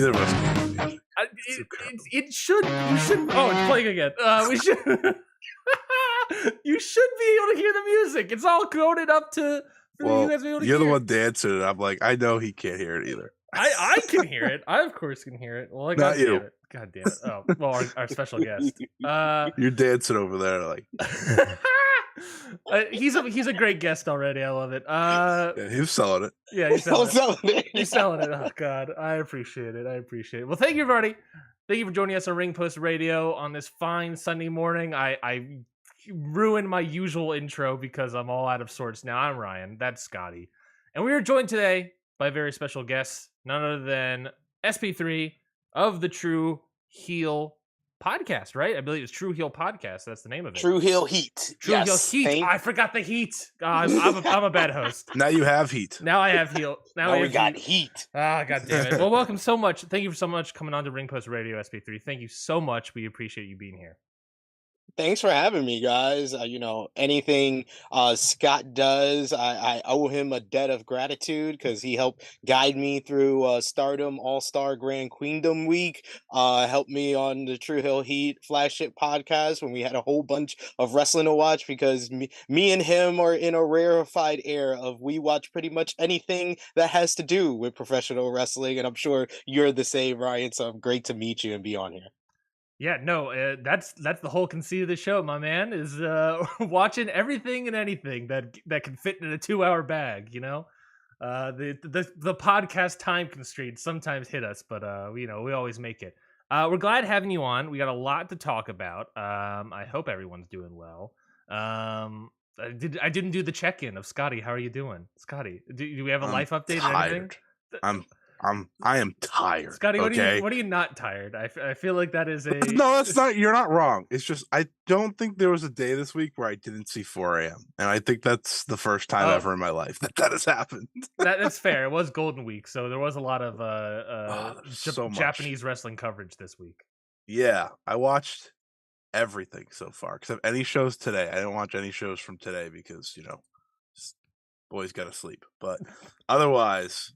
Neither of us can hear the music. It should. You should. Oh, it's playing again. We should. You should be able to hear the music. It's all coded up to. Well, you guys be able to you're hear. the one dancing, and I'm like, I know he can't hear it either. I can hear it. I of course can hear it. Well, Not you. God damn it. Oh, well, our special guest. You're dancing over there, like. He's a great guest already. I love it. Yeah, he's selling it. Yeah, he's selling it. He's selling it. Oh God, I appreciate it. Well, thank you, everybody. Thank you for joining us on Ring Post Radio on this fine Sunday morning. I ruined my usual intro because I'm all out of sorts now. I'm Ryan. That's Scotty, and we are joined today by a very special guest, none other than SP3 of the True Heel Podcast, right? I believe it's True Heel Podcast. That's the name of it. True Heel Heat. True Heel Heat. I forgot the heat. I'm a bad host. Now you have heat. Now I have heel. Now we got heat. Ah, God damn it. Well, welcome so much. Thank you so much coming on to Ring Post Radio SP3. Thank you so much. We appreciate you being here. Thanks for having me, guys. Anything Scott does, I owe him a debt of gratitude because he helped guide me through Stardom All-Star Grand Queendom Week, helped me on the True Hill Heat flagship podcast when we had a whole bunch of wrestling to watch because me and him are in a rarefied air of we watch pretty much anything that has to do with professional wrestling, and I'm sure you're the same, Ryan, so great to meet you and be on here. Yeah, no, that's the whole conceit of the show, my man, is watching everything and anything that can fit in a 2-hour bag. You know, the podcast time constraints sometimes hit us, but we always make it. We're glad having you on. We got a lot to talk about. I hope everyone's doing well. I didn't do the check-in of Scotty. How are you doing, Scotty? Do we have a life update or anything? I am tired. Scotty, what okay? are you not tired? I feel like that is a no. That's not. You're not wrong. It's just I don't think there was a day this week where I didn't see 4 a.m. and I think that's the first time ever in my life that has happened. That's fair. It was Golden Week, so there was a lot of so Japanese wrestling coverage this week. Yeah, I watched everything so far except any shows today. I didn't watch any shows from today because boys gotta sleep. But otherwise,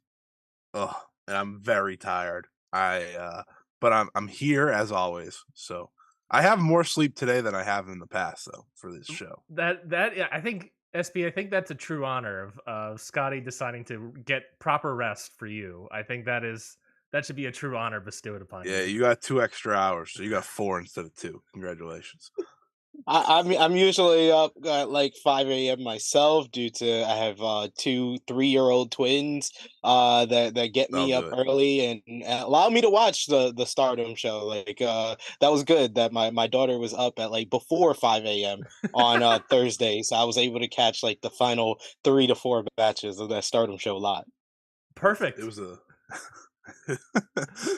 and I'm very tired. But I'm here as always. So I have more sleep today than I have in the past, though, for this show. I think SP. I think that's a true honor of Scotty deciding to get proper rest for you. I think that should be a true honor bestowed upon you. Yeah, you got 2 extra hours, so you got 4 instead of 2. Congratulations. I'm usually up at like 5 a.m. myself due to I have 2 3-year-old twins that get me up early and allow me to watch the Stardom show. Like that was good that my daughter was up at like before 5 a.m. on Thursday, so I was able to catch like the final 3 to 4 batches of that Stardom show live. Perfect. It was a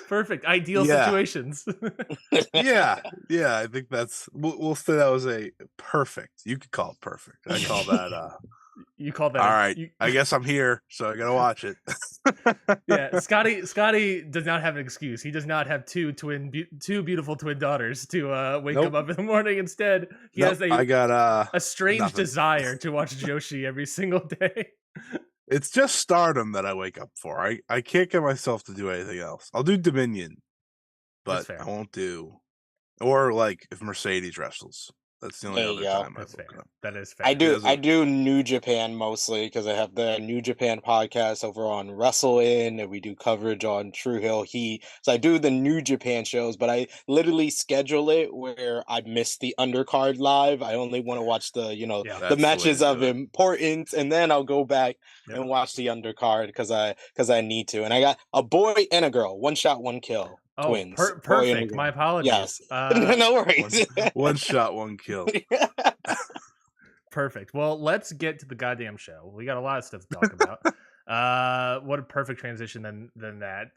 perfect ideal situations. yeah I think we'll say that was a perfect. You could call it perfect. I call that you call that all right. I guess I'm here, so I gotta watch it. Yeah, Scotty does not have an excuse. He does not have two beautiful twin daughters to wake him up in the morning. Instead, he has a strange desire to watch Joshi every single day. It's just Stardom that I wake up for. I can't get myself to do anything else. I'll do Dominion, but I won't do, or like if Mercedes wrestles. That's the only other time I look up. That is fair. I do New Japan mostly because I have the New Japan podcast over on Wrestle In, and we do coverage on True Hill Heat. So I do the New Japan shows, but I literally schedule it where I miss the undercard live. I only want to watch the the matches of importance, and then I'll go back and watch the undercard because I need to. And I got a boy and a girl, 1 shot, 1 kill. Twins. Perfect. My apologies. Yes. No worries. One shot, 1 kill. Perfect. Well, let's get to the goddamn show. We got a lot of stuff to talk about. What a perfect transition than that.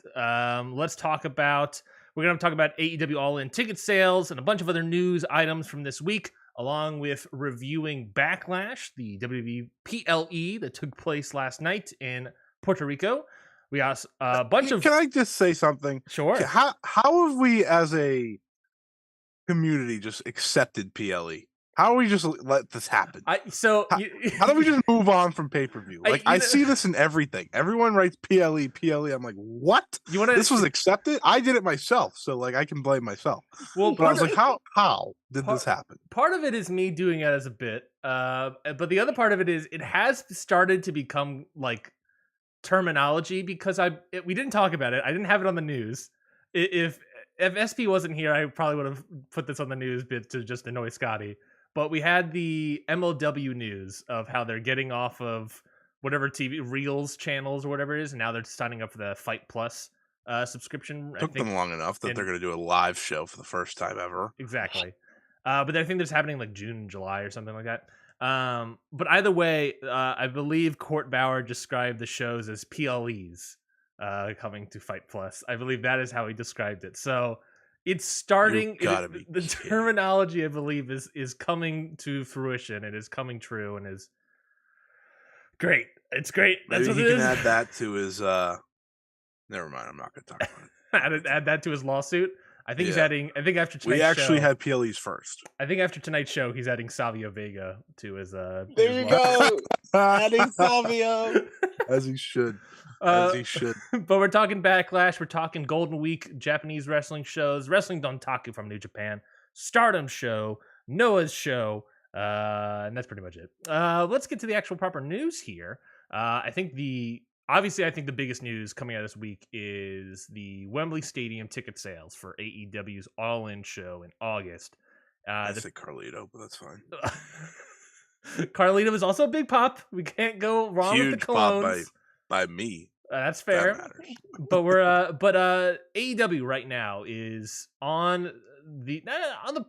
Let's talk about. We're going to talk about AEW All In ticket sales and a bunch of other news items from this week, along with reviewing Backlash, the WWE PLE that took place last night in Puerto Rico. We asked a bunch of. Can I just say something? Sure. How have we, as a community, just accepted PLE? How do we just let this happen? So How, how do we just move on from pay-per-view? Like, I see this in everything. Everyone writes PLE, PLE. I'm like, what? You want to? This was accepted? I did it myself, so like I can blame myself. Well, But I was like, how did this happen? Part of it is me doing it as a bit, but the other part of it is it has started to become like terminology because we didn't talk about it. I didn't have it on the news. If SP wasn't here, I probably would have put this on the news bit to just annoy Scotty. But we had the MLW news of how they're getting off of whatever TV Reels channels or whatever it is, and now they're signing up for the Fight Plus subscription. Took them long enough that they're going to do a live show for the first time ever. Exactly. But I think that's happening like June, July, or something like that. But either way, I believe Court Bauer described the shows as PLEs coming to Fight Plus. I believe that is how he described it. So it's starting. The terminology, I believe, is coming to fruition. It is coming true and is great. It's great. That's Maybe what he it can is. add that to his. Never mind. I'm not going to talk about it. add that to his lawsuit. I think he's adding. I think after tonight's we actually show, had PLEs first. I think after tonight's show, he's adding Savio Vega to his. There you go, adding Savio as he should. As he should. But we're talking Backlash. We're talking Golden Week, Japanese wrestling shows, Wrestling Dontaku from New Japan, Stardom show, Noah's show, and that's pretty much it. Let's get to the actual proper news here. I think the biggest news coming out this week is the Wembley Stadium ticket sales for AEW's All In show in August. I say Carlito, but that's fine. Carlito is also a big pop. We can't go wrong with the colognes. Pop by me. That's fair. But AEW right now is on the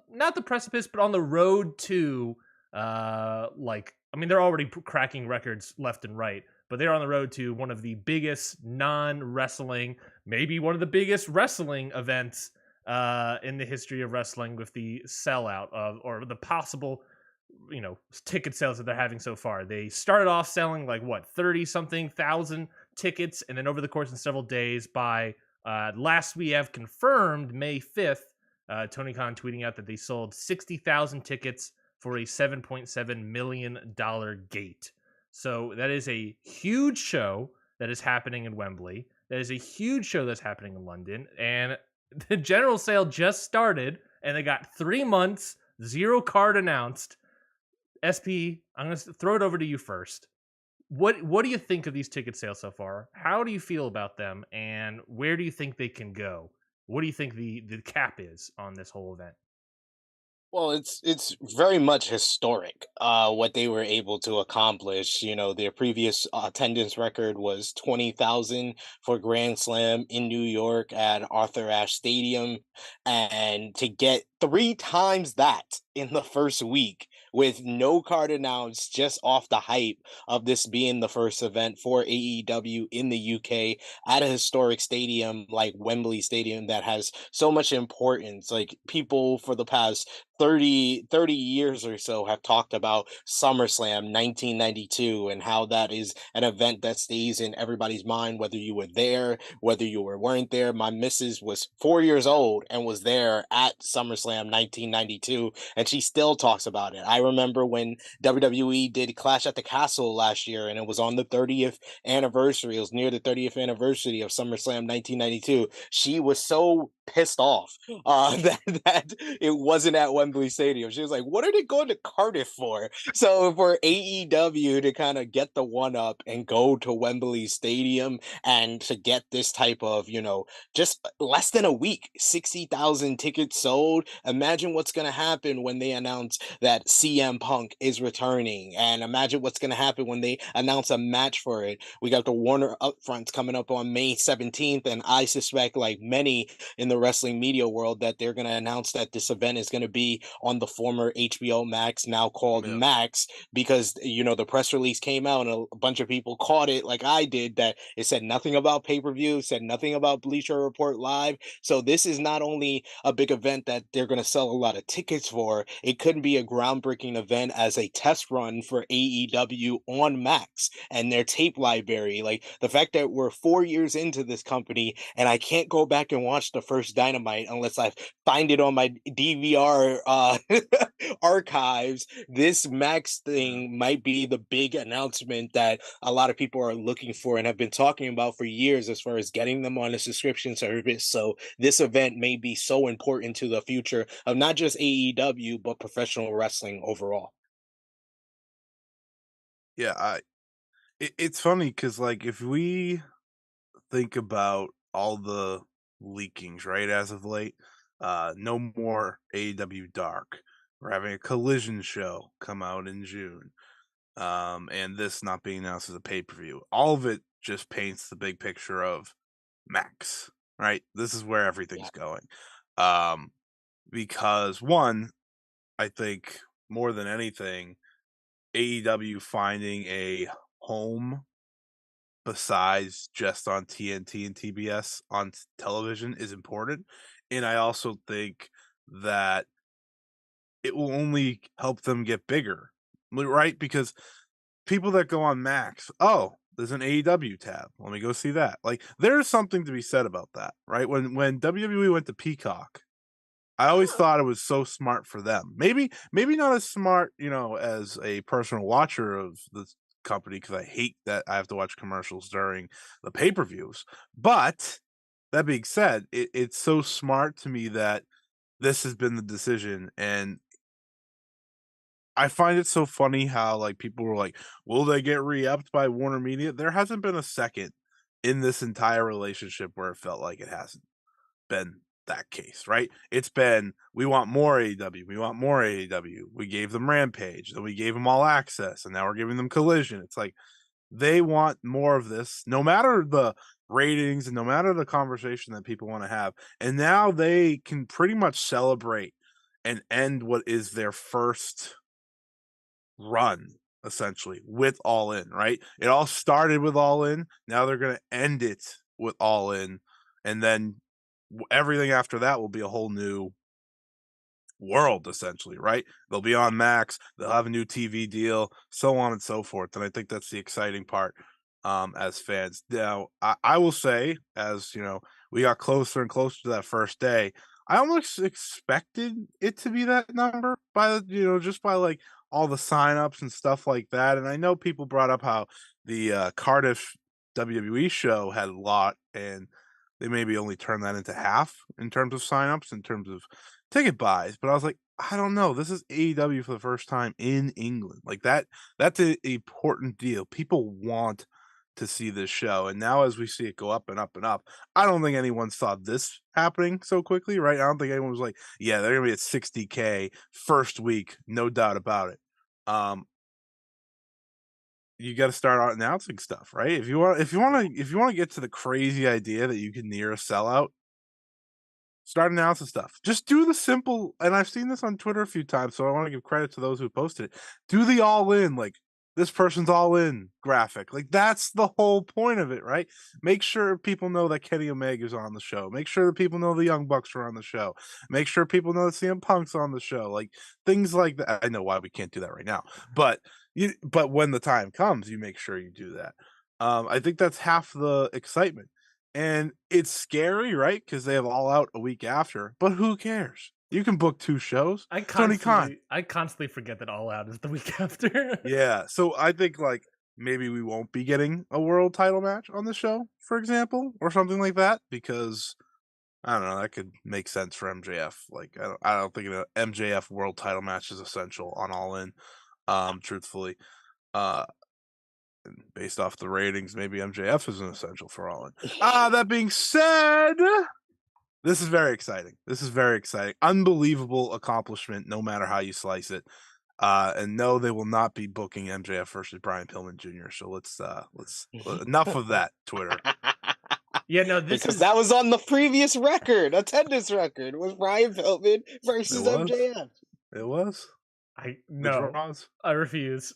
not the precipice, but on the road to they're already cracking records left and right. But they're on the road to one of the biggest non-wrestling, maybe one of the biggest wrestling events in the history of wrestling, with the sellout or the possible, ticket sales that they're having so far. They started off selling 30-something thousand tickets, and then over the course of several days, by last we have confirmed May 5th, Tony Khan tweeting out that they sold 60,000 tickets for a $7.7 million gate. So that is a huge show that is happening in Wembley. That is a huge show that's happening in London. And the general sale just started, and they got 3 months, 0 card announced. SP, I'm going to throw it over to you first. What do you think of these ticket sales so far? How do you feel about them, and where do you think they can go? What do you think the cap is on this whole event? Well, it's very much historic, what they were able to accomplish. Their previous attendance record was 20,000 for Grand Slam in New York at Arthur Ashe Stadium, and to get 3 times that in the first week with no card announced, just off the hype of this being the first event for AEW in the UK at a historic stadium like Wembley Stadium that has so much importance. Like, people for the past 30 years or so have talked about SummerSlam 1992 and how that is an event that stays in everybody's mind, whether you were there, whether you weren't there. My missus was 4 years old and was there at SummerSlam 1992, and she still talks about it. I remember when WWE did Clash at the Castle last year, and it was on the 30th anniversary. It was near the 30th anniversary of SummerSlam 1992. She was so pissed off that it wasn't at Wembley Stadium. She was like, what are they going to Cardiff for? So for AEW to kind of get the one up and go to Wembley Stadium and to get this type of, just less than a week, 60,000 tickets sold. Imagine what's going to happen when they announce that CM Punk is returning, and imagine what's going to happen when they announce a match for it. We got the Warner Upfronts coming up on May 17th, and I suspect, like many in the wrestling media world, that they're going to announce that this event is going to be on the former HBO Max, now called Max, because the press release came out and a bunch of people caught it like I did, that it said nothing about pay-per-view, said nothing about Bleacher Report Live. So this is not only a big event that they're going to sell a lot of tickets for, it could be a groundbreaking booking event as a test run for AEW on Max and their tape library. Like the fact that we're 4 years into this company and I can't go back and watch the first Dynamite unless I find it on my DVR archives. This Max Yeah. thing might be the big announcement that a lot of people are looking for and have been talking about for years as far as getting them on a subscription service. So this event may be so important to the future of not just AEW but professional wrestling overall. Yeah, it's funny because like if we think about all the leakings, right, as of late, no more AEW Dark. We're having a Collision show come out in June. And this not being announced as a pay-per-view. All of it just paints the big picture of Max, right? This is where Yeah. everything's going. Um, because one, I think more than anything, AEW finding a home besides just on TNT and TBS on television is important. And I also think that it will only help them get bigger, right? Because people that go on Max, oh, there's an AEW tab. Let me go see that. Like, there's something to be said about that, right? When WWE went to Peacock, I always thought it was so smart for them. Maybe not as smart, as a personal watcher of the company because I hate that I have to watch commercials during the pay-per-views. But that being said, it's so smart to me that this has been the decision, and I find it so funny how like people were like, "Will they get re-upped by Warner Media?" There hasn't been a second in this entire relationship where it felt like it hasn't been that case, right? It's been, we want more AEW, we want more AEW. We gave them Rampage, then we gave them All Access, and now we're giving them Collision. It's like they want more of this, no matter the ratings and no matter the conversation that people want to have. And now they can pretty much celebrate and end what is their first run essentially with All In, right? It all started with All In. Now they're going to end it with All In, and then everything after that will be a whole new world essentially, right? They'll be on Max, they'll have a new TV deal, so on and so forth. And I think that's the exciting part as fans. Now, I will say, as we got closer and closer to that first day, I almost expected it to be that number by just by like all the signups and stuff like that. And I know people brought up how the Cardiff WWE show had a lot, and they maybe only turned that into half in terms of signups, in terms of ticket buys, but I was like, I don't know. This is AEW for the first time in England. Like that's an important deal. People want to see this show. And now as we see it go up and up and up, I don't think anyone saw this happening so quickly, right? I don't think anyone was like, yeah, they're gonna be at 60K first week, no doubt about it. Um, you got to start out announcing stuff, right? If you want to get to the crazy idea that you can near a sellout, start announcing stuff. Just do the simple, and I've seen this on Twitter a few times, so I want to give credit to those who posted it. Do the all in, like this person's all in graphic. Like that's the whole point of it, right? Make sure people know that Kenny Omega's on the show. Make sure that people know the Young Bucks are on the show. Make sure people know that CM Punk's on the show. Like things like that. I know why we can't do that right now, but but when the time comes, you make sure you do that. I think that's half the excitement. And it's scary, right? Because they have All Out a week after, but who cares? You can book 2 shows. I Tony Khan. constantly forget that All Out is the week after. Yeah, so I think, like, maybe we won't be getting a world title match on the show, for example, or something like that, because, I don't know, that could make sense for MJF. Like, I don't think an MJF world title match is essential on All In, truthfully. Uh, Based off the ratings, maybe MJF isn't essential for All In. That being said, this is very exciting. This is very exciting. Unbelievable accomplishment, no matter how you slice it. And no, they will not be booking MJF versus Brian Pillman Jr. So let's enough of that, Twitter. Yeah, no, this Because is that was on the previous record, attendance record, was Brian Pillman versus It was. MJF. It was. I The no, draws. I refuse.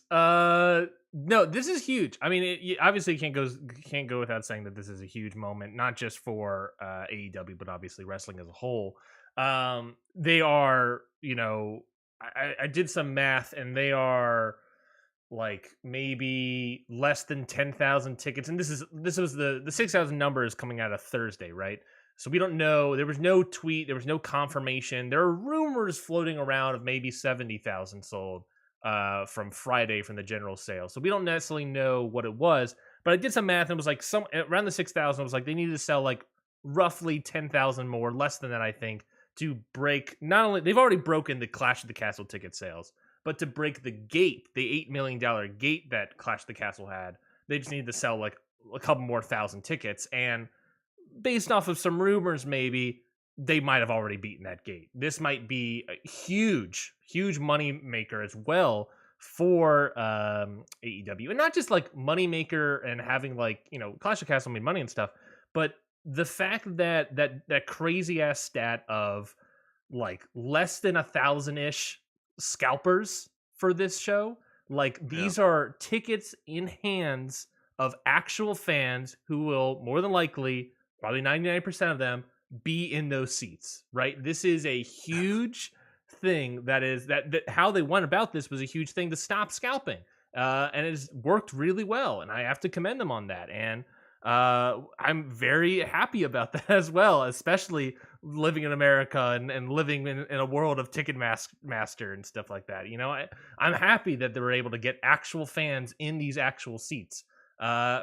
No, this is huge. I mean, obviously can't go without saying that this is a huge moment, not just for AEW, but obviously wrestling as a whole. They are, I did some math, and they are like maybe less than 10,000 tickets, and this was the 6,000 number is coming out of Thursday, right? So we don't know. There was no tweet, there was no confirmation. There are rumors floating around of maybe 70,000 sold from Friday from the general sale. So we don't necessarily know what it was, but I did some math and it was like some around the 6,000. It was like they needed to sell like roughly 10,000 more, less than that, I think, to break. Not only they've already broken the Clash of the Castle ticket sales, but to break the gate, the $8 million gate that Clash of the Castle had, they just need to sell like a couple more thousand tickets. And based off of some rumors, maybe they might have already beaten that gate. This might be a huge, huge money maker as well for AEW, and not just like money maker and having like Clash of Castle made money and stuff, but the fact that that crazy ass stat of like less than 1,000-ish scalpers for this show. Like Yeah. these are tickets in hands of actual fans who will more than likely, probably 99% of them, be in those seats, right? This is a huge thing that how they went about this was a huge thing to stop scalping. And it's worked really well, and I have to commend them on that. And I'm very happy about that as well, especially living in America and living in a world of Ticketmaster and stuff like that. I'm happy that they were able to get actual fans in these actual seats,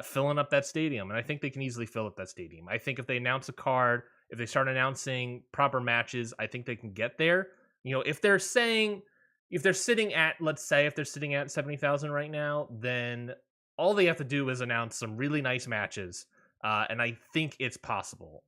filling up that stadium. And I think they can easily fill up that stadium. I think if they announce a card, if they start announcing proper matches, I think they can get there. If they're sitting at, let's say, if they're sitting at 70,000 right now, then all they have to do is announce some really nice matches. And I think it's possible.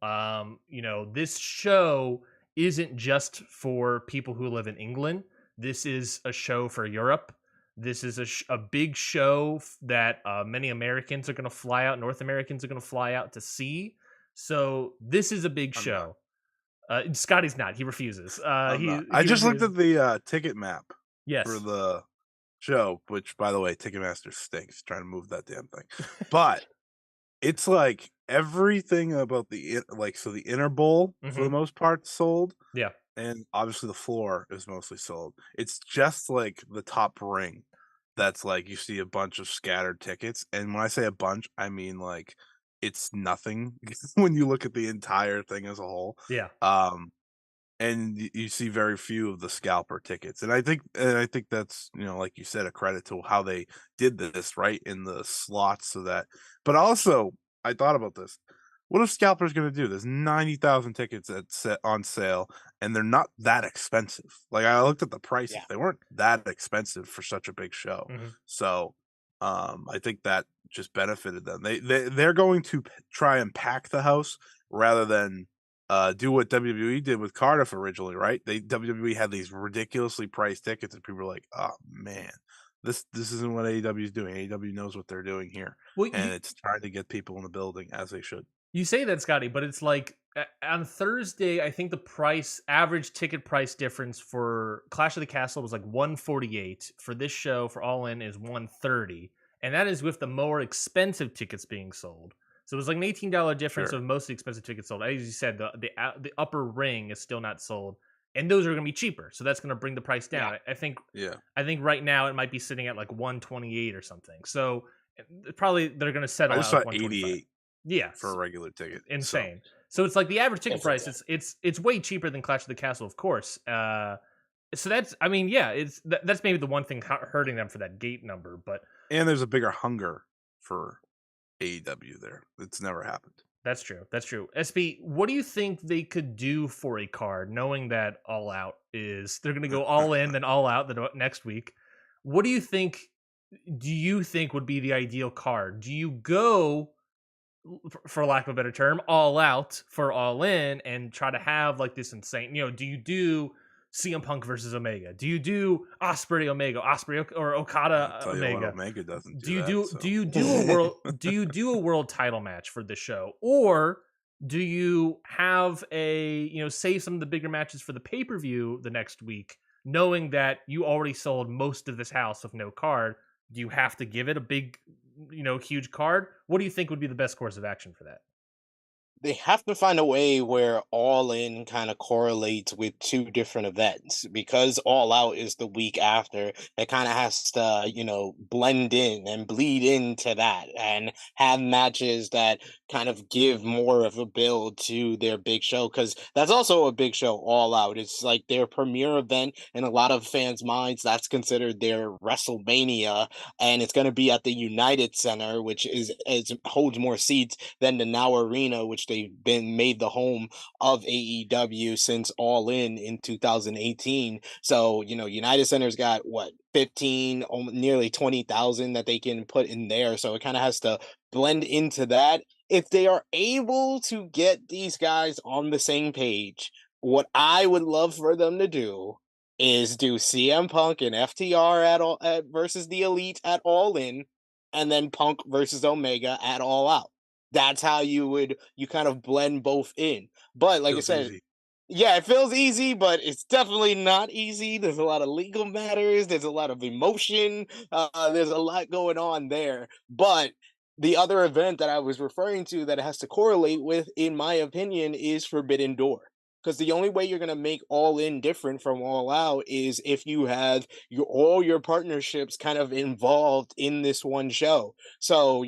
This show isn't just for people who live in England. This is a show for Europe. This is a big show that many Americans are going to fly out. North Americans are going to fly out to see. So this is a big show. Scotty's not. He refuses. I just looked at the ticket map Yes. for the show, which, by the way, Ticketmaster stinks trying to move that damn thing. But it's like everything about the inner bowl for the most part sold. Yeah. And obviously the floor is mostly sold. It's just like the top ring that's like you see a bunch of scattered tickets. And when I say a bunch, I mean like it's nothing when you look at the entire thing as a whole. Yeah. And you see very few of the scalper tickets. And I think that's, like you said, a credit to how they did this right in the slots so that, but also I thought about this. What if scalper's going to do? There's 90,000 tickets on sale, and they're not that expensive. Like I looked at the prices; Yeah. they weren't that expensive for such a big show. Mm-hmm. So, I think that just benefited them. They're going to try and pack the house rather than do what WWE did with Cardiff originally, right? WWE had these ridiculously priced tickets, and people were like, "Oh man, this isn't what AEW is doing. AEW knows what they're doing here, and it's trying to get people in the building as they should." You say that, Scotty, but it's like on Thursday, I think the average ticket price difference for Clash of the Castle was like 148. For this show, for All In, is 130, and that is with the more expensive tickets being sold. So it was like an $18 difference of most of the expensive tickets sold. As you said, the upper ring is still not sold, and those are going to be cheaper. So that's going to bring the price down. Yeah. I think right now it might be sitting at like 128 or something. So probably they're going to settle I out just saw at 128. 88. Yeah, for a regular ticket. Insane. So it's like the average ticket Insane, price. It's way cheaper than Clash of the Castle, of course. So that's that's maybe the one thing hurting them for that gate number. But and there's a bigger hunger for AEW there. It's never happened. That's true. That's true. SB, what do you think they could do for a card, knowing that All Out is they're going to go all in then all out the next week? What do you think? Do you think would be the ideal card? Do you go, for lack of a better term, all out for All In and try to have like this insane, do you do CM Punk versus Omega? Do you do Ospreay Omega, Ospreay or Okada Omega? Omega doesn't Do you do a world title match for the show, or do you have a save some of the bigger matches for the pay-per-view the next week, knowing that you already sold most of this house with no card? Do you have to give it a big, huge card? What do you think would be the best course of action for that? they have to find a way where All In kind of correlates with two different events, because All Out is the week after. It kind of has to, blend in and bleed into that and have matches that kind of give more of a build to their big show, because that's also a big show. All Out, it's like their premiere event in a lot of fans' minds. That's considered their WrestleMania, and it's going to be at the United Center, which is holds more seats than the Now Arena, which they've been made the home of AEW since All In 2018. So, United Center's got what, 15, nearly 20,000 that they can put in there. So it kind of has to blend into that. If they are able to get these guys on the same page, what I would love for them to do is do CM Punk and FTR versus the Elite at All In, and then Punk versus Omega at All Out. That's how you kind of blend both in. But like I Feels said, easy. yeah, it feels easy, but it's definitely not easy. There's a lot of legal matters. There's a lot of emotion. There's a lot going on there. But the other event that I was referring to that it has to correlate with, in my opinion, is Forbidden Door. Because the only way you're gonna make All In different from All Out is if you have all your partnerships kind of involved in this one show. So,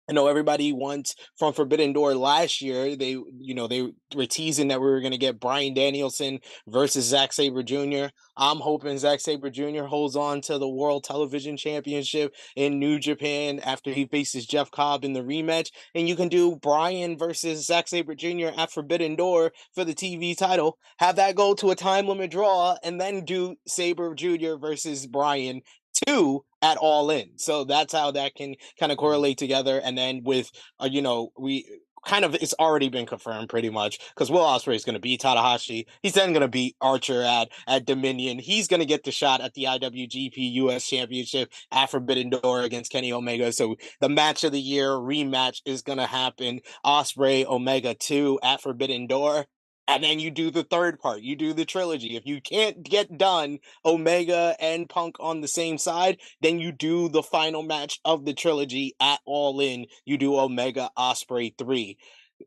I know everybody wants from Forbidden Door last year. They were teasing that we were going to get Bryan Danielson versus Zack Sabre Jr. I'm hoping Zack Sabre Jr. holds on to the World Television Championship in New Japan after he faces Jeff Cobb in the rematch. And you can do Bryan versus Zack Sabre Jr. at Forbidden Door for the TV title. Have that go to a time limit draw, and then do Sabre Jr. versus Bryan 2 at All In. So that's how that can kind of correlate together. And then with, we kind of, it's already been confirmed pretty much, because Will Ospreay is going to beat Tanahashi. He's then going to beat Archer at Dominion. He's going to get the shot at the IWGP US Championship at Forbidden Door against Kenny Omega. So the match of the year rematch is going to happen. Ospreay Omega 2 at Forbidden Door. And then you do the third part. You do the trilogy. If you can't get done Omega and Punk on the same side, then you do the final match of the trilogy at All In. You do Omega Osprey 3.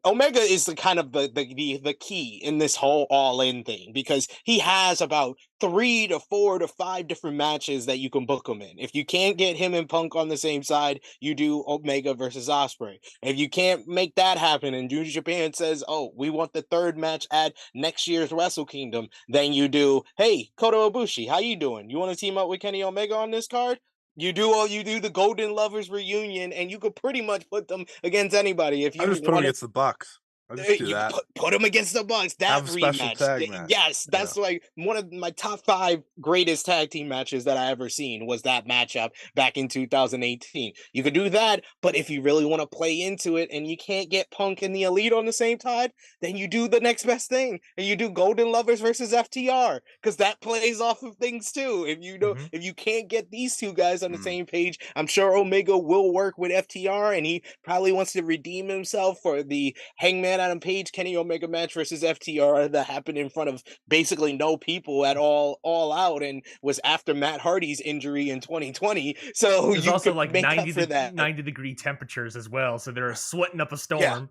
Omega is the kind of the key in this whole All In thing, because he has about 3 to 4 to 5 different matches that you can book him in. If you can't get him and Punk on the same side, you do Omega versus Osprey. If you can't make that happen and New Japan says, "Oh, we want the third match at next year's Wrestle Kingdom," then you do, "Hey, Kota Ibushi, how you doing? You want to team up with Kenny Omega on this card?" You do the Golden Lovers reunion, and you could pretty much put them against anybody if I you just put him want to. against the Bucks. I just do You that. put them against the Bucks. That Have a special rematch, tag match. yes, Yeah. that's like one of my top 5 greatest tag team matches that I ever seen, was that matchup back in 2018. You could do that, but if you really want to play into it and you can't get Punk and the Elite on the same tide, then you do the next best thing, and you do Golden Lovers versus FTR, because that plays off of things too. Mm-hmm. If you can't get these two guys on the Mm. same page, I'm sure Omega will work with FTR, and he probably wants to redeem himself for the Hangman Adam Page Kenny Omega match versus FTR that happened in front of basically no people at all out, and was after Matt Hardy's injury in 2020. So There's you also could like make up for that. 90-degree temperatures as well, so they're sweating up a Yeah. storm.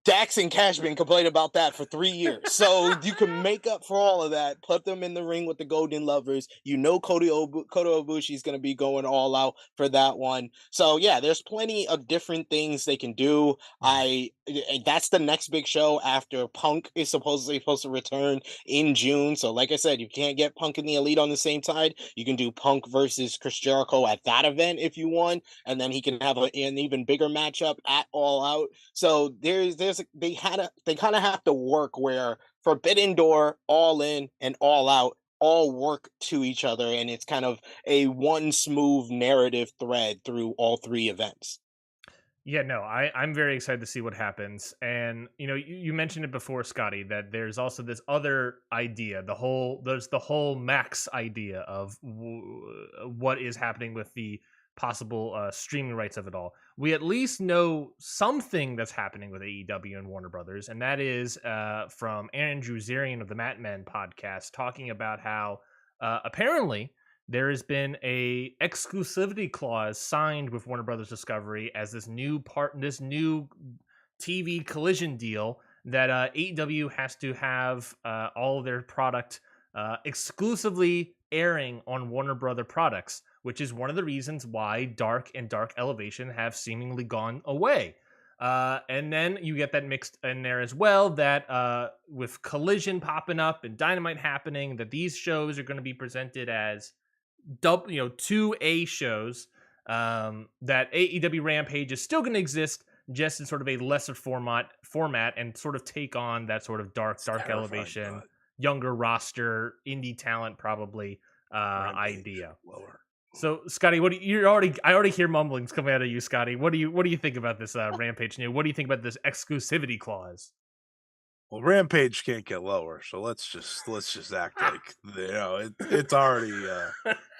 Dax and Cashman complained about that for 3 years. So you can make up for all of that, put them in the ring with the Golden Lovers. Kota Ibushi is going to be going all out for that one. So yeah, there's plenty of different things they can do. That's the next big show after Punk is supposedly supposed to return in June. So like I said, you can't get Punk and the Elite on the same side. You can do Punk versus Chris Jericho at that event if you want, and then he can have an even bigger matchup at All Out. So they kind of have to work where Forbidden Door, All In, and All Out all work to each other, and it's kind of a one smooth narrative thread through all 3 events. Yeah, no, I'm very excited to see what happens. And you mentioned it before, Scotty, that there's also this other idea. There's the whole Max idea of what is happening with the possible streaming rights of it all. We at least know something that's happening with AEW and Warner Brothers, and that is from Aaron Druzerian of the Mat Men podcast, talking about how apparently there has been a exclusivity clause signed with Warner Brothers Discovery as this new TV collision deal that AEW has to have all of their product exclusively airing on Warner Brother products, which is one of the reasons why Dark and Dark Elevation have seemingly gone away. And then you get that mixed in there as well, that with Collision popping up and Dynamite happening, that these shows are going to be presented as double, 2A shows. That AEW Rampage is still going to exist, just in sort of a lesser format, and sort of take on that sort of dark elevation, God. younger roster, indie talent probably Rampage idea. lower. So, Scotty, I already hear mumblings coming out of you, Scotty. What do you think about this Rampage new? What do you think about this exclusivity clause? Well, Rampage can't get lower, so let's just act like it's already.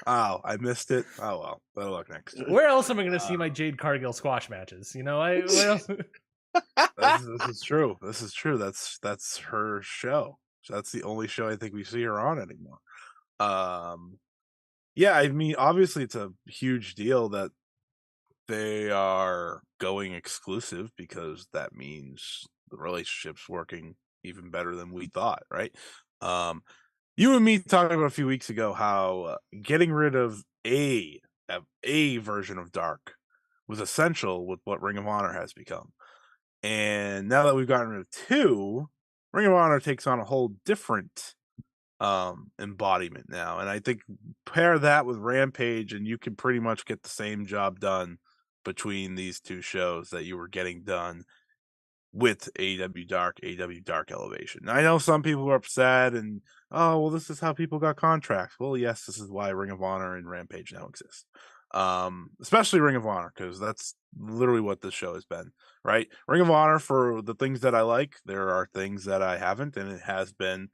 Oh, I missed it. Oh well, better luck next time. Where else am I going to see my Jade Cargill squash matches? Where else? This is true. This is true. That's her show. So that's the only show I think we see her on anymore. Yeah, I mean, obviously it's a huge deal that they are going exclusive because that means the relationship's working even better than we thought, right? Um, you and me talked about a few weeks ago how getting rid of a version of Dark was essential with what Ring of Honor has become. And now that we've gotten rid of two, Ring of Honor takes on a whole different embodiment now. And I think pair that with Rampage and you can pretty much get the same job done between these two shows that you were getting done with AEW Dark Elevation. Now, I know some people are upset and this is how people got contracts. Well, yes, this is why Ring of Honor and Rampage now exist. Especially Ring of Honor, because that's literally what this show has been, right? Ring of Honor, for the things that I like, there are things that I haven't, and it has been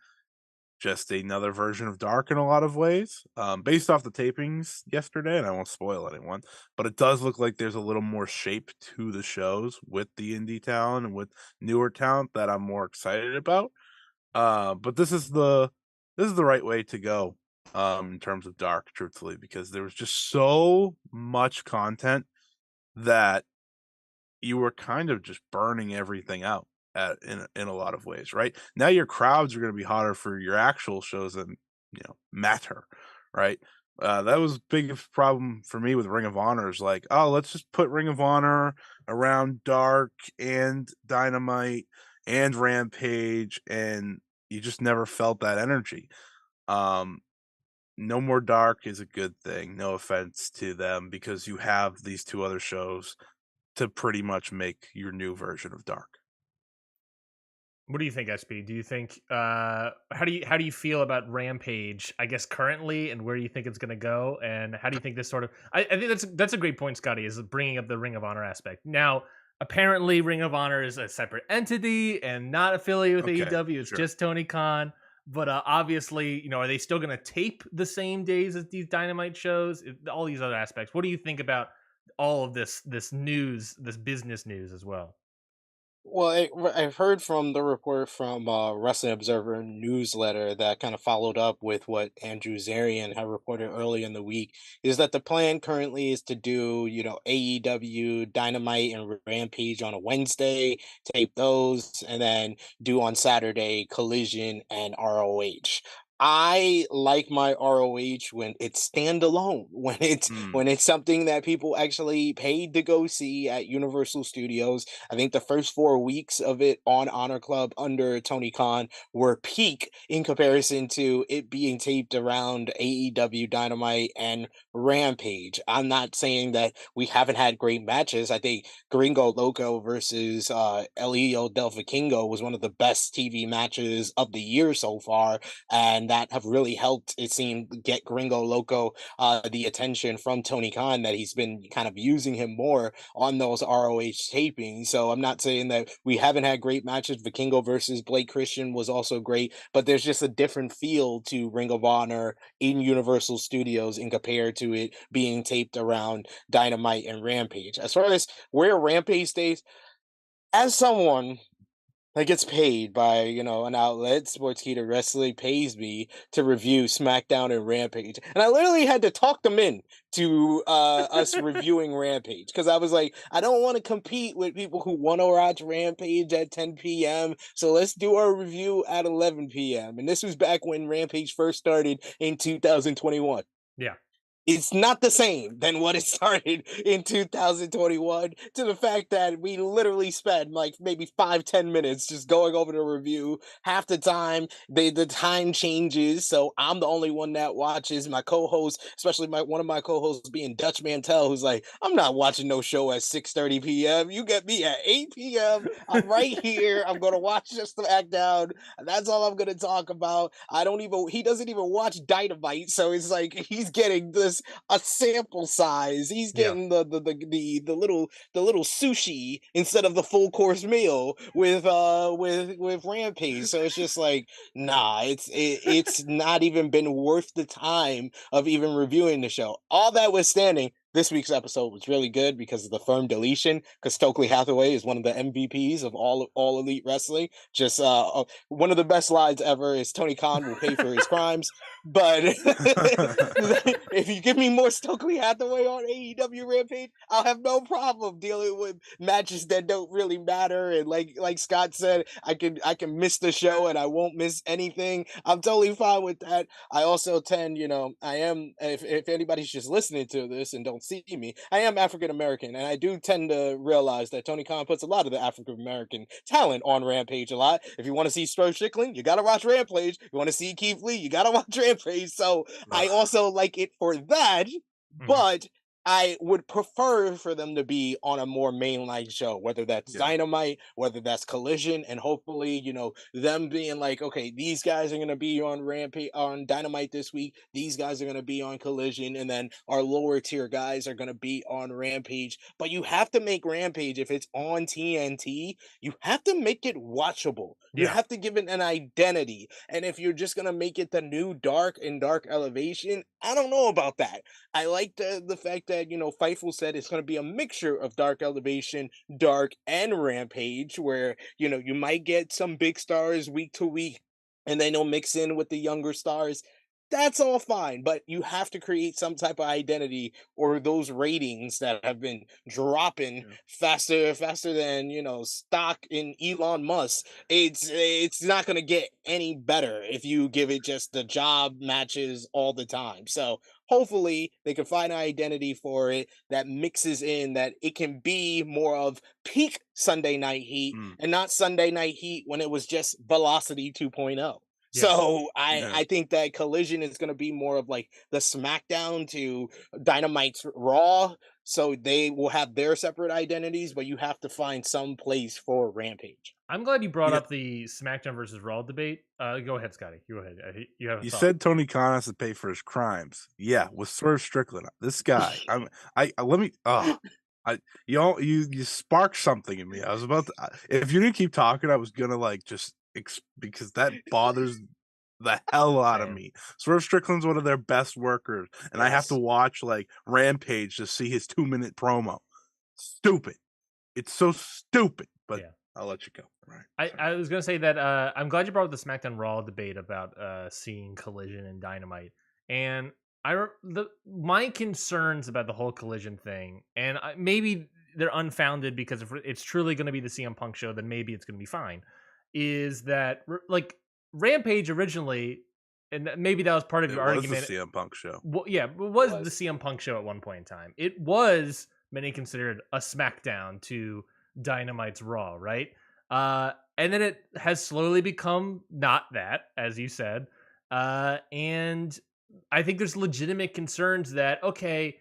just another version of Dark in a lot of ways. Based off the tapings yesterday, and I won't spoil anyone, but it does look like there's a little more shape to the shows with the indie talent and with newer talent that I'm more excited about. But this is the right way to go in terms of Dark, truthfully, because there was just so much content that you were kind of just burning everything out in a lot of ways, right? Now your crowds are going to be hotter for your actual shows that matter, right? That was biggest problem for me with Ring of Honor is like, oh, let's just put Ring of Honor around Dark and Dynamite and Rampage, and you just never felt that energy. No more Dark is a good thing. No offense to them, because you have these two other shows to pretty much make your new version of Dark. What do you think, SP? Do you think how do you feel about Rampage, I guess, currently, and where do you think it's going to go, and how do you think this sort of I think that's a great point, Scotty, is bringing up the Ring of Honor aspect. Now, apparently Ring of Honor is a separate entity and not affiliated with Okay, AEW. It's sure. just Tony Khan. But obviously, are they still going to tape the same days as these Dynamite shows? All these other aspects. What do you think about all of this news, this business news as well? Well, I've heard from the report from Wrestling Observer newsletter that kind of followed up with what Andrew Zarian had reported earlier in the week, is that the plan currently is to do, AEW Dynamite and Rampage on a Wednesday, tape those, and then do on Saturday Collision and ROH. I like my ROH when it's standalone, Mm, when it's something that people actually paid to go see at Universal Studios. I think the first 4 weeks of it on Honor Club under Tony Khan were peak in comparison to it being taped around AEW Dynamite and Rampage. I'm not saying that we haven't had great matches. I think Gringo Loco versus Elio Del Vikingo was one of the best TV matches of the year so far, and that have really helped, it seemed, get Gringo Loco the attention from Tony Khan, that he's been kind of using him more on those ROH tapings. So I'm not saying that we haven't had great matches. Vikingo versus Blake Christian was also great, but there's just a different feel to Ring of Honor in Universal Studios in compared to it being taped around Dynamite and Rampage. As far as where Rampage stays, as someone that gets paid by, an outlet. Sportskeeda Wrestling pays me to review SmackDown and Rampage, and I literally had to talk them in to us reviewing Rampage because I was like, I don't want to compete with people who want to watch Rampage at 10 p.m. So let's do our review at 11 p.m. And this was back when Rampage first started in 2021. Yeah. It's not the same than what it started in 2021, to the fact that we literally spent like maybe 5-10 minutes just going over the review. Half the time the time changes, so I'm the only one that watches. My co-host, especially one of my co-hosts being Dutch Mantel, who's like, I'm not watching no show at 6:30 p.m. You get me at 8 p.m. I'm right here. I'm gonna watch just the SmackDown. That's all I'm gonna talk about. He doesn't even watch Dynamite, so it's like he's getting this a sample size. He's Yeah. getting the little sushi instead of the full course meal with Rampage. So it's just like, nah, it's not even been worth the time of even reviewing the show. All that withstanding, this week's episode was really good because of the firm deletion. Because Stokely Hathaway is one of the MVPs of all Elite Wrestling. Just one of the best lines ever is Tony Khan will pay for his crimes. But if you give me more Stokely Hathaway on AEW Rampage, I'll have no problem dealing with matches that don't really matter. And like Scott said, I can miss the show and I won't miss anything. I'm totally fine with that. I also tend, I am, if anybody's just listening to this and don't see me, I am African American, and I do tend to realize that Tony Khan puts a lot of the African American talent on Rampage a lot. If you want to see Swerve Strickland, you gotta watch Rampage. You want to see Keith Lee, you gotta watch Rampage. So I also like it for that, but I would prefer for them to be on a more mainline show, whether that's Yeah. Dynamite, whether that's Collision, and hopefully, them being like, okay, these guys are gonna be on Rampage on Dynamite this week, these guys are gonna be on Collision, and then our lower tier guys are gonna be on Rampage. But you have to make Rampage, if it's on TNT, you have to make it watchable. You Yeah. have to give it an identity. And if you're just gonna make it the new Dark and Dark Elevation, I don't know about that. I like the fact that, Fightful said it's going to be a mixture of Dark Elevation, Dark, and Rampage, where, you might get some big stars week to week, and then they'll mix in with the younger stars. That's all fine, but you have to create some type of identity, or those ratings that have been dropping faster than, stock in Elon Musk. It's not going to get any better if you give it just the job matches all the time. So hopefully they can find an identity for it that mixes in, that it can be more of peak Sunday Night Heat and not Sunday Night Heat when it was just Velocity 2.0. Yeah. So Yeah. I think that Collision is going to be more of like the SmackDown to Dynamite's Raw. So they will have their separate identities, but you have to find some place for Rampage. I'm glad you brought Yeah. up the SmackDown versus Raw debate. Go ahead, Scotty. Go ahead. You have a You thought. said Tony Khan has to pay for his crimes. Yeah, with Swerve Strickland, this guy. Let me. You sparked something in me. I was about to. If you didn't keep talking, I was gonna because that bothers the hell out of Same. me. Swerve Strickland's one of their best workers, and I have to watch like Rampage to see his 2-minute promo. Stupid. It's so stupid. But Yeah. I'll let you go. Right. I was gonna say that I'm glad you brought up the SmackDown Raw debate about seeing Collision and Dynamite, and my concerns about the whole Collision thing, and maybe they're unfounded, because if it's truly going to be the CM Punk show, then maybe it's going to be fine. Is that like Rampage originally, and maybe that was part of your argument. Was the CM Punk show. Well, yeah, it was the CM Punk show at one point in time. It was many considered a SmackDown to Dynamite's Raw, right? And then it has slowly become not that, as you said. And I think there's legitimate concerns that, okay,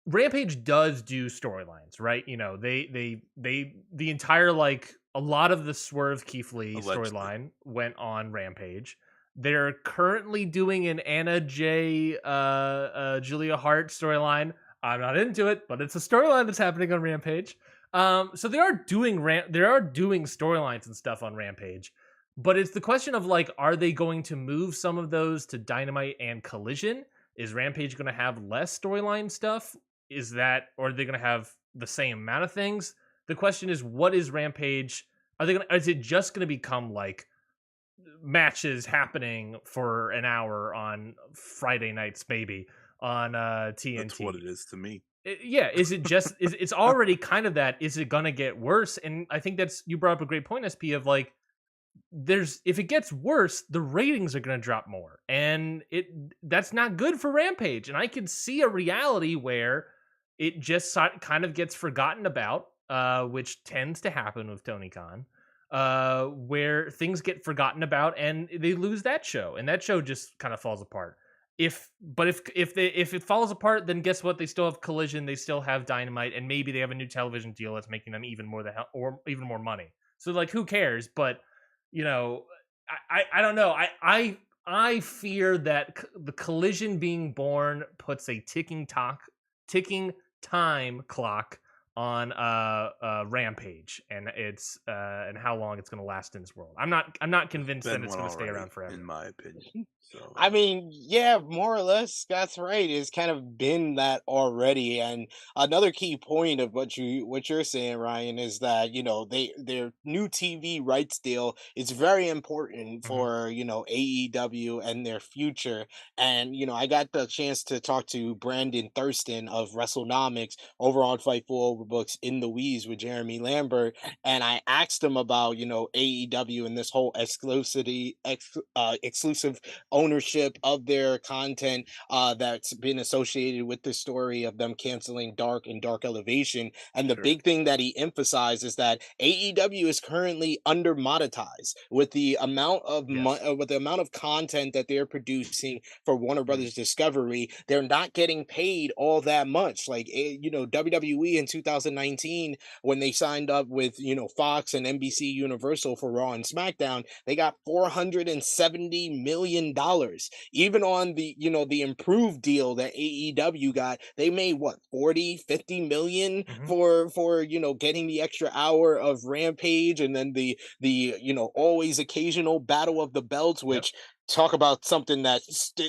Rampage does do storylines, right? The entire, like, a lot of the Swerve Keith Lee storyline went on Rampage. They're currently doing an Anna J. Julia Hart storyline. I'm not into it, but it's a storyline that's happening on Rampage. So they are doing storylines and stuff on Rampage, but it's the question of, like, are they going to move some of those to Dynamite and Collision? Is Rampage going to have less storyline stuff? Or are they going to have the same amount of things? The question is, what is Rampage Are they gonna? Is it just going to become like matches happening for an hour on Friday nights, maybe on That's what TNT? it is to me. Yeah, is it just is it's already kind of that? Is it gonna get worse? And I think that's you brought up a great point, SP, of like there's if it gets worse, the ratings are gonna drop more, and that's not good for Rampage. And I can see a reality where it just kind of gets forgotten about, which tends to happen with Tony Khan, where things get forgotten about and they lose that show, and that show just kind of falls apart. If it falls apart, then guess what? They still have Collision, they still have Dynamite, and maybe they have a new television deal that's making them even more or even more money. So like, who cares? But you know, I don't know. I fear that the Collision being born puts a ticking time clock on Rampage, and it's and how long it's going to last in this world. I'm not There's convinced that been it's one going to stay already, around in forever. my opinion. So I mean, yeah, more or less, Scott's right. It's kind of been that already. And another key point of what you're saying, Ryan, is that their new TV rights deal is very important Hmm. for AEW and their future. And I got the chance to talk to Brandon Thurston of WrestleNomics over on Fightful Overbooks in the Weeds with Jeremy Lambert, and I asked him about AEW and this whole exclusive ownership of their content that's been associated with the story of them canceling Dark and Dark Elevation. And the sure. big thing that he emphasized is that AEW is currently under monetized with the amount of Yes. with the amount of content that they're producing for Warner Mm. Brothers Discovery. They're not getting paid all that much. Like WWE in 2019, when they signed up with Fox and NBC Universal for Raw and SmackDown, they got $470 million. Even on the improved deal that AEW got, they made what, 40-50 million Hmm. for getting the extra hour of Rampage, and then the always occasional Battle of the Belts, Yep. which, talk about something that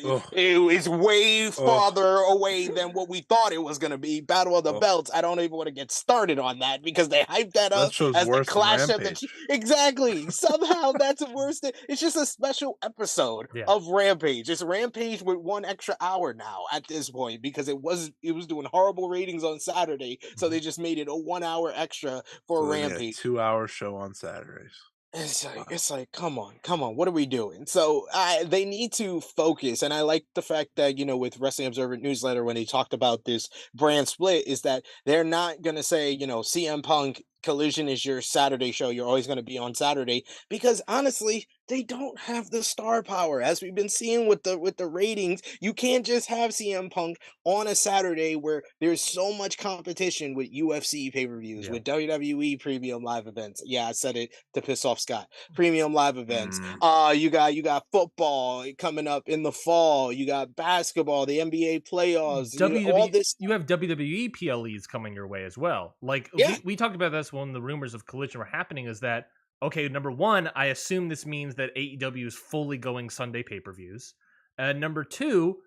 Oh, it is way oh, farther away than what we thought it was going to be. Battle of the oh. Belts. I don't even want to get started on that because they hyped that That up show's as the worse than clash of Rampage. exactly. Somehow that's worse than it's just a special episode Yeah. of Rampage. It's Rampage with one extra hour now at this point because it was doing horrible ratings on Saturday, so Hmm. they just made it a 1 hour extra for So they made a Rampage. 2-hour show on Saturdays. It's like Wow. come on, come on, what are we doing? So they need to focus, and I like the fact that with Wrestling Observer newsletter, when they talked about this brand split, is that they're not gonna say CM Punk Collision is your Saturday show. You're always gonna be on Saturday, because honestly, they don't have the star power, as we've been seeing with the ratings. You can't just have CM Punk on a Saturday where there's so much competition with UFC pay-per-views, Yeah. with WWE premium live events. Yeah, I said it to piss off Scott. Premium live events. Mm, You got football coming up in the fall. You got basketball, the NBA playoffs. All WWE, this you stuff. have WWE PLEs coming your way as well. Like Yeah, we talked about this when the rumors of Collision were happening. Is that okay? Number one, I assume this means that AEW is fully going Sunday pay-per-views. And number two,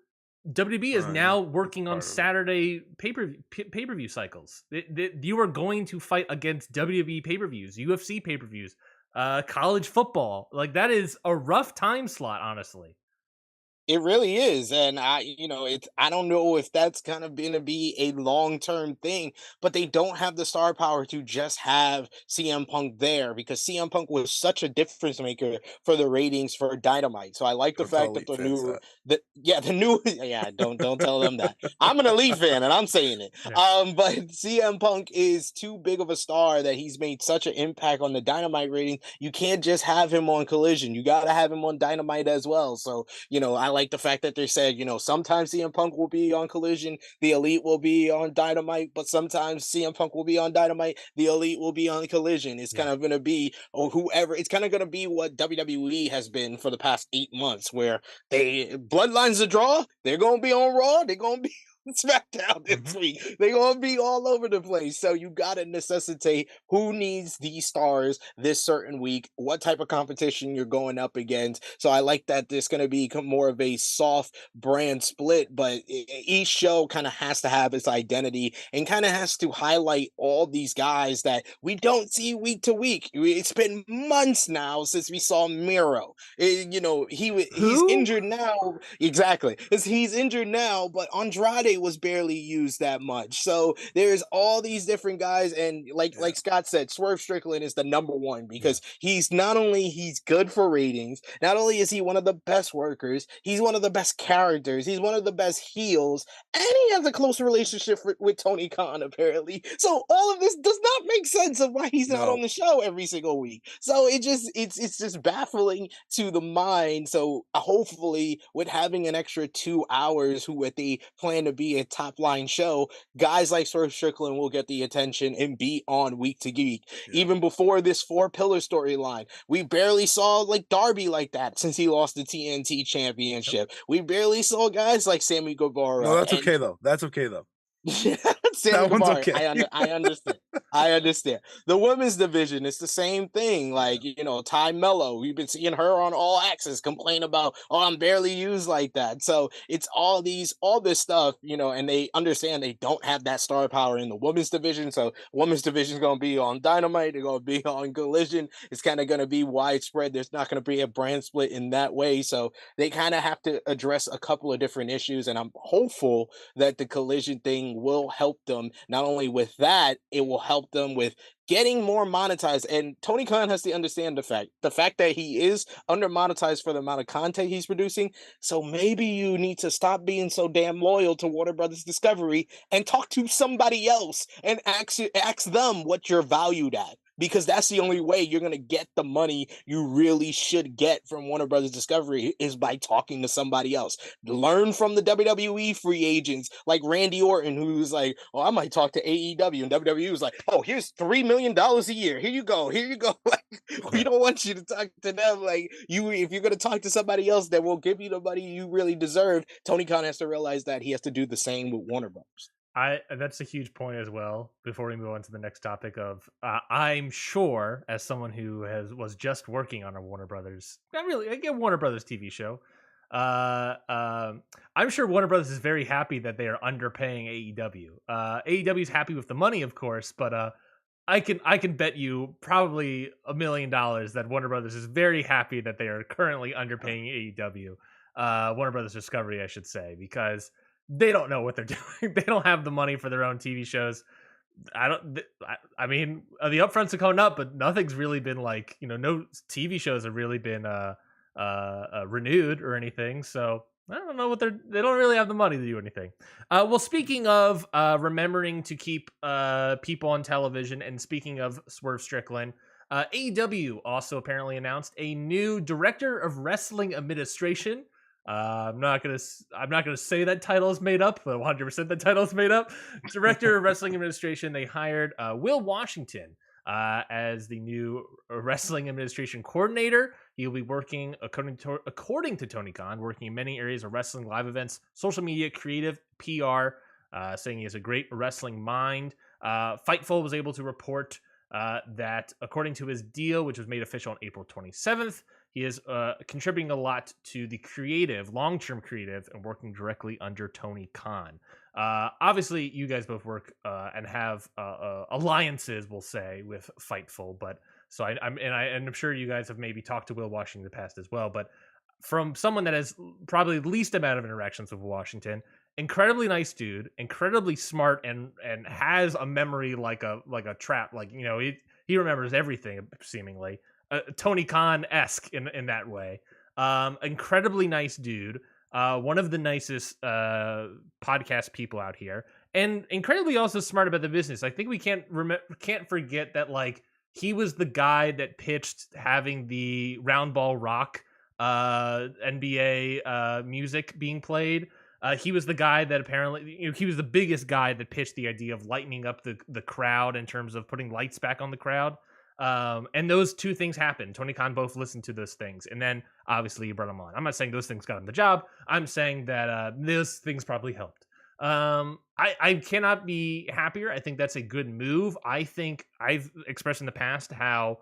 WWE is yeah, now that's working on part of it. Saturday pay-per-view cycles. You are going to fight against WWE pay-per-views, UFC pay-per-views, college football. Like that is a rough time slot, honestly. it really is. And I don't know if that's kind of going to be a long-term thing, but they don't have the star power to just have CM Punk there, because CM Punk was such a difference maker for the ratings for Dynamite. So I like the Don't tell fact that Elite fans that. the new yeah, don't tell them that. I'm an Elite fan and I'm saying it. Yeah. But CM Punk is too big of a star that he's made such an impact on the Dynamite rating. You can't just have him on Collision. You got to have him on Dynamite as well. So I like the fact that they said, sometimes CM Punk will be on Collision, the Elite will be on Dynamite, but sometimes CM Punk will be on Dynamite, the Elite will be on Collision. It's Yeah. kind of going to be, or whoever, it's kind of going to be what WWE has been for the past 8 months, where they Bloodlines a draw, they're going to be on Raw, they're going to be SmackDown this week. They're gonna be all over the place. So you gotta necessitate who needs these stars this certain week, what type of competition you're going up against. So I like that there's gonna be more of a soft brand split, but each show kind of has to have its identity and kind of has to highlight all these guys that we don't see week to week. It's been months now since we saw Miro. He's Who? injured now. Exactly. He's injured now, but Andrade was barely used that much. So there's all these different guys, and Yeah. like Scott said, Swerve Strickland is the number one Yeah. because he's not only he's good for ratings, not only is he one of the best workers, he's one of the best characters, he's one of the best heels, and he has a close relationship with Tony Khan apparently. So all of this does not make sense of why he's not on No. the show every single week. So it's just baffling to the mind. So hopefully, with having an extra 2 hours, who at the plan to be a top line show, guys like Swerve Strickland will get the attention and be on week to week. Yeah. Even before this 4 pillar storyline, we barely saw like Darby like that since he lost the TNT championship. We barely saw guys like Sammy Guevara. No, that's okay though. That's okay though. Sammy That one's Guevara, okay. I understand. I understand. The women's division, it's the same thing. Like, Ty Mello, we've been seeing her on All Access complain about, oh, I'm barely used like that. So it's all this stuff, and they understand they don't have that star power in the women's division. So women's division is going to be on Dynamite. They're going to be on Collision. It's kind of going to be widespread. There's not going to be a brand split in that way. So they kind of have to address a couple of different issues. And I'm hopeful that the Collision thing will help them. Not only with that, it will help them with getting more monetized. And Tony Khan has to understand the fact that he is under monetized for the amount of content he's producing. So maybe you need to stop being so damn loyal to Warner Brothers Discovery and talk to somebody else and ask them what you're valued at. Because that's the only way you're going to get the money you really should get from Warner Brothers Discovery is by talking to somebody else. Learn from the WWE free agents like Randy Orton, who's like, oh, I might talk to AEW. And WWE was like, oh, here's $3 million a year. Here you go. Here you go. Like, we don't want you to talk to them. Like, if you're going to talk to somebody else that will give you the money you really deserve, Tony Khan has to realize that he has to do the same with Warner Brothers. That's a huge point as well. Before we move on to the next topic of, I'm sure, as someone who was just working on a Warner Brothers, not really, like a Warner Brothers TV show, I'm sure Warner Brothers is very happy that they are underpaying AEW. AEW is happy with the money, of course, but I can bet you probably $1 million that Warner Brothers is very happy that they are currently underpaying AEW, Warner Brothers Discovery, I should say, because they don't know what they're doing. They don't have the money for their own TV shows. I mean, the upfronts are coming up, but nothing's really been like, no TV shows have really been renewed or anything. So I don't know they don't really have the money to do anything. Well, speaking of remembering to keep people on television, and speaking of Swerve Strickland, AEW also apparently announced a new director of wrestling administration. I'm not gonna say that title is made up, but 100% that title is made up. Director of Wrestling Administration. They hired Will Washington as the new Wrestling Administration coordinator. He'll be working, according to Tony Khan, working in many areas of wrestling, live events, social media, creative, PR. Saying he has a great wrestling mind. Fightful was able to report that according to his deal, which was made official on April 27th, he is contributing a lot to the long-term creative, and working directly under Tony Khan. Obviously, you guys both work and have alliances, we'll say, with Fightful. But so I'm sure you guys have maybe talked to Will Washington in the past as well. But from someone that has probably the least amount of interactions with Washington, incredibly nice dude, incredibly smart, and has a memory like a trap. Like, he remembers everything seemingly. Tony Khan-esque in that way. Incredibly nice dude. One of the nicest podcast people out here, and incredibly also smart about the business. I think we can't forget that, like, he was the guy that pitched having the Round Ball Rock NBA music being played. He was the guy that apparently, he was the biggest guy that pitched the idea of lightening up the crowd in terms of putting lights back on the crowd. And those two things happened. Tony Khan both listened to those things, and then obviously he brought him on. I'm not saying those things got him the job. I'm saying that those things probably helped. I cannot be happier. I think that's a good move. I think I've expressed in the past how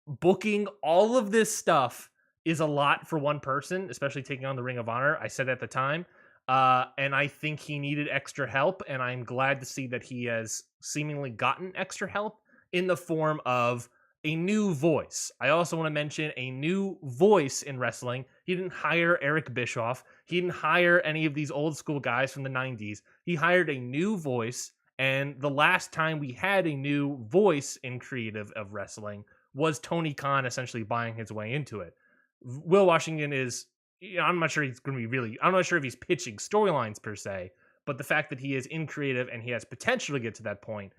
booking all of this stuff is a lot for one person, especially taking on the Ring of Honor. I said at the time. And I think he needed extra help, and I'm glad to see that he has seemingly gotten extra help in the form of a new voice. I also want to mention a new voice in wrestling. He didn't hire Eric Bischoff. He didn't hire any of these old school guys from the 90s. He hired a new voice, and the last time we had a new voice in creative of wrestling was Tony Khan essentially buying his way into it. Will Washington is, I'm not sure he's going to be really, I'm not sure if he's pitching storylines per se, but the fact that he is in creative and he has potential to get to that point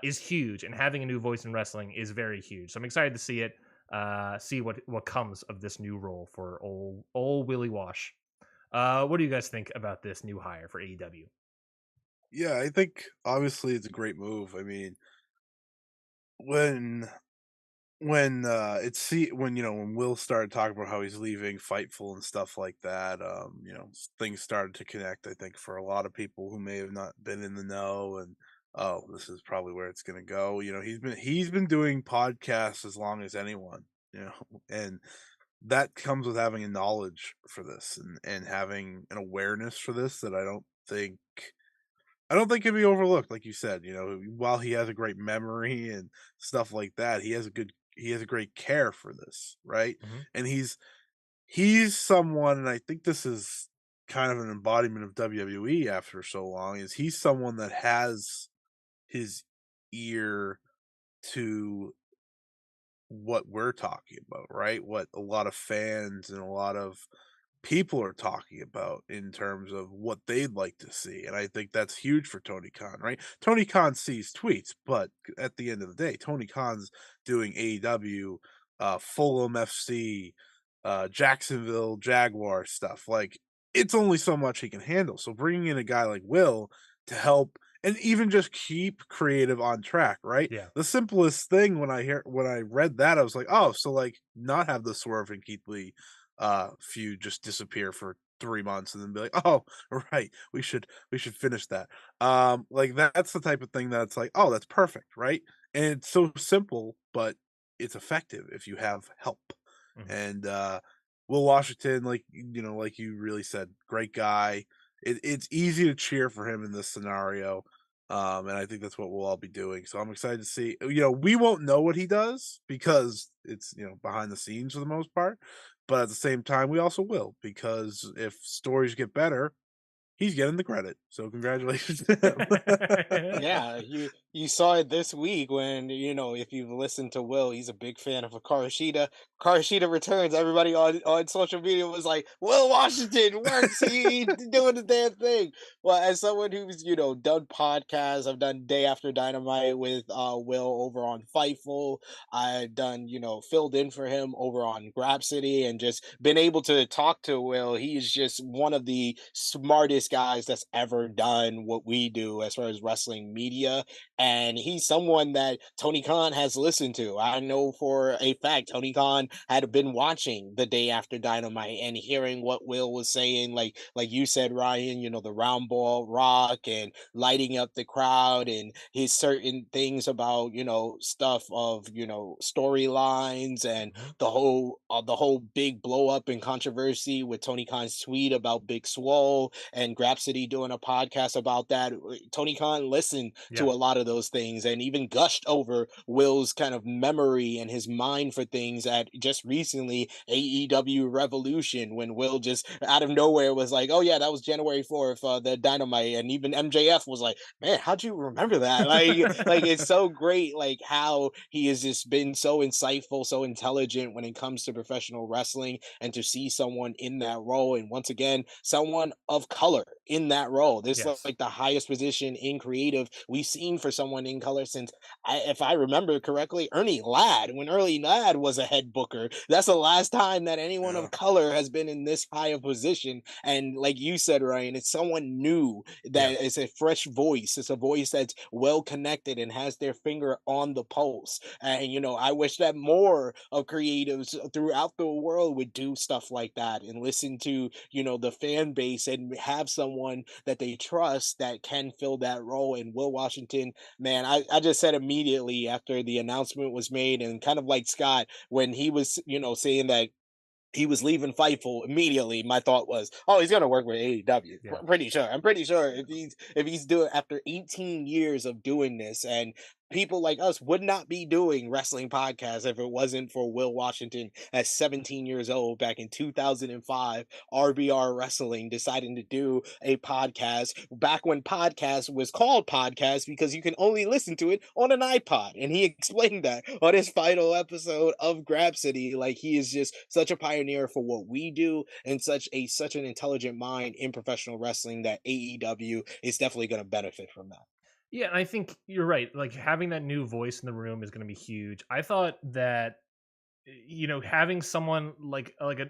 is huge. And having a new voice in wrestling is very huge. So I'm excited to see it, see what comes of this new role for old Willie Wash. What do you guys think about this new hire for AEW? Yeah, I think obviously it's a great move. I mean, when when when Will started talking about how he's leaving Fightful and stuff like that, things started to connect. I think for a lot of people who may have not been in the know, and oh, this is probably where it's going to go. He's been doing podcasts as long as anyone, and that comes with having a knowledge for this and having an awareness for this that I don't think can be overlooked, like you said. While he has a great memory and stuff like that, he has a great care for this, right? Mm-hmm. And he's someone, and I think this is kind of an embodiment of WWE after so long, is he's someone that has his ear to what we're talking about, right? What a lot of fans and a lot of people are talking about in terms of what they'd like to see. And I think that's huge for Tony Khan, right? Tony Khan sees tweets, but at the end of the day, Tony Khan's doing AEW, Fulham FC, Jacksonville Jaguar stuff. Like, it's only so much he can handle. So bringing in a guy like Will to help and even just keep creative on track, right? Yeah. The simplest thing when I read that, I was like, oh, so like not have the Swerve and Keith Lee feud just disappear for 3 months and then be like, oh, right, we should finish that. Like that's the type of thing that's like, oh, that's perfect, right? And it's so simple, but it's effective if you have help. Mm-hmm. And Will Washington, like you really said, great guy. It's easy to cheer for him in this scenario. And I think that's what we'll all be doing. So I'm excited to see. We won't know what he does because it's behind the scenes for the most part. But at the same time, we also will, because if stories get better, he's getting the credit. So congratulations to him. Yeah, you saw it this week when, if you've listened to Will, he's a big fan of a Karashida. Karashida returns. Everybody on social media was like, Will Washington works. He doing the damn thing. Well, as someone who's, done podcasts, I've done Day After Dynamite with Will over on Fightful. I've done, filled in for him over on Grab City and just been able to talk to Will. He's just one of the smartest guys that's ever done what we do as far as wrestling media. And he's someone that Tony Khan has listened to. I know for a fact Tony Khan had been watching the Day After Dynamite and hearing what Will was saying, like you said, Ryan, the round ball rock and lighting up the crowd and his certain things about, stuff of, storylines and Mm-hmm. the whole big blow up and controversy with Tony Khan's tweet about Big Swole and Grapsody doing a podcast about that. Tony Khan listened Yeah. to a lot of those things and even gushed over Will's kind of memory and his mind for things at just recently AEW Revolution when Will just out of nowhere was like, "Oh yeah, that was January 4th, the Dynamite," and even MJF was like, "Man, how'd you remember that?" Like it's so great, like how he has just been so insightful, so intelligent when it comes to professional wrestling, and to see someone in that role, and once again, someone of color in that role. This is Yes. like the highest position in creative we've seen for someone in color since, if I remember correctly, Ernie Ladd. When Ernie Ladd was a head booker, that's the last time that anyone Yeah. of color has been in this high of position. And like you said, Ryan, it's someone new Yeah. that is a fresh voice. It's a voice that's well connected and has their finger on the pulse. And I wish that more of creatives throughout the world would do stuff like that and listen to the fan base and have someone someone that they trust that can fill that role. And Will Washington, man, I just said immediately after the announcement was made, and kind of like Scott, when he was, saying that he was leaving Fightful immediately. My thought was, oh, he's gonna work with AEW. Yeah. Pretty sure. I'm pretty sure if he's doing, after 18 years of doing this, and people like us would not be doing wrestling podcasts if it wasn't for Will Washington at 17 years old back in 2005. RBR Wrestling deciding to do a podcast back when podcast was called podcast because you can only listen to it on an iPod. And he explained that on his final episode of Grab City. Like, he is just such a pioneer for what we do, and such an intelligent mind in professional wrestling, that AEW is definitely going to benefit from that. Yeah, and I think you're right. Like, having that new voice in the room is going to be huge. I thought that having someone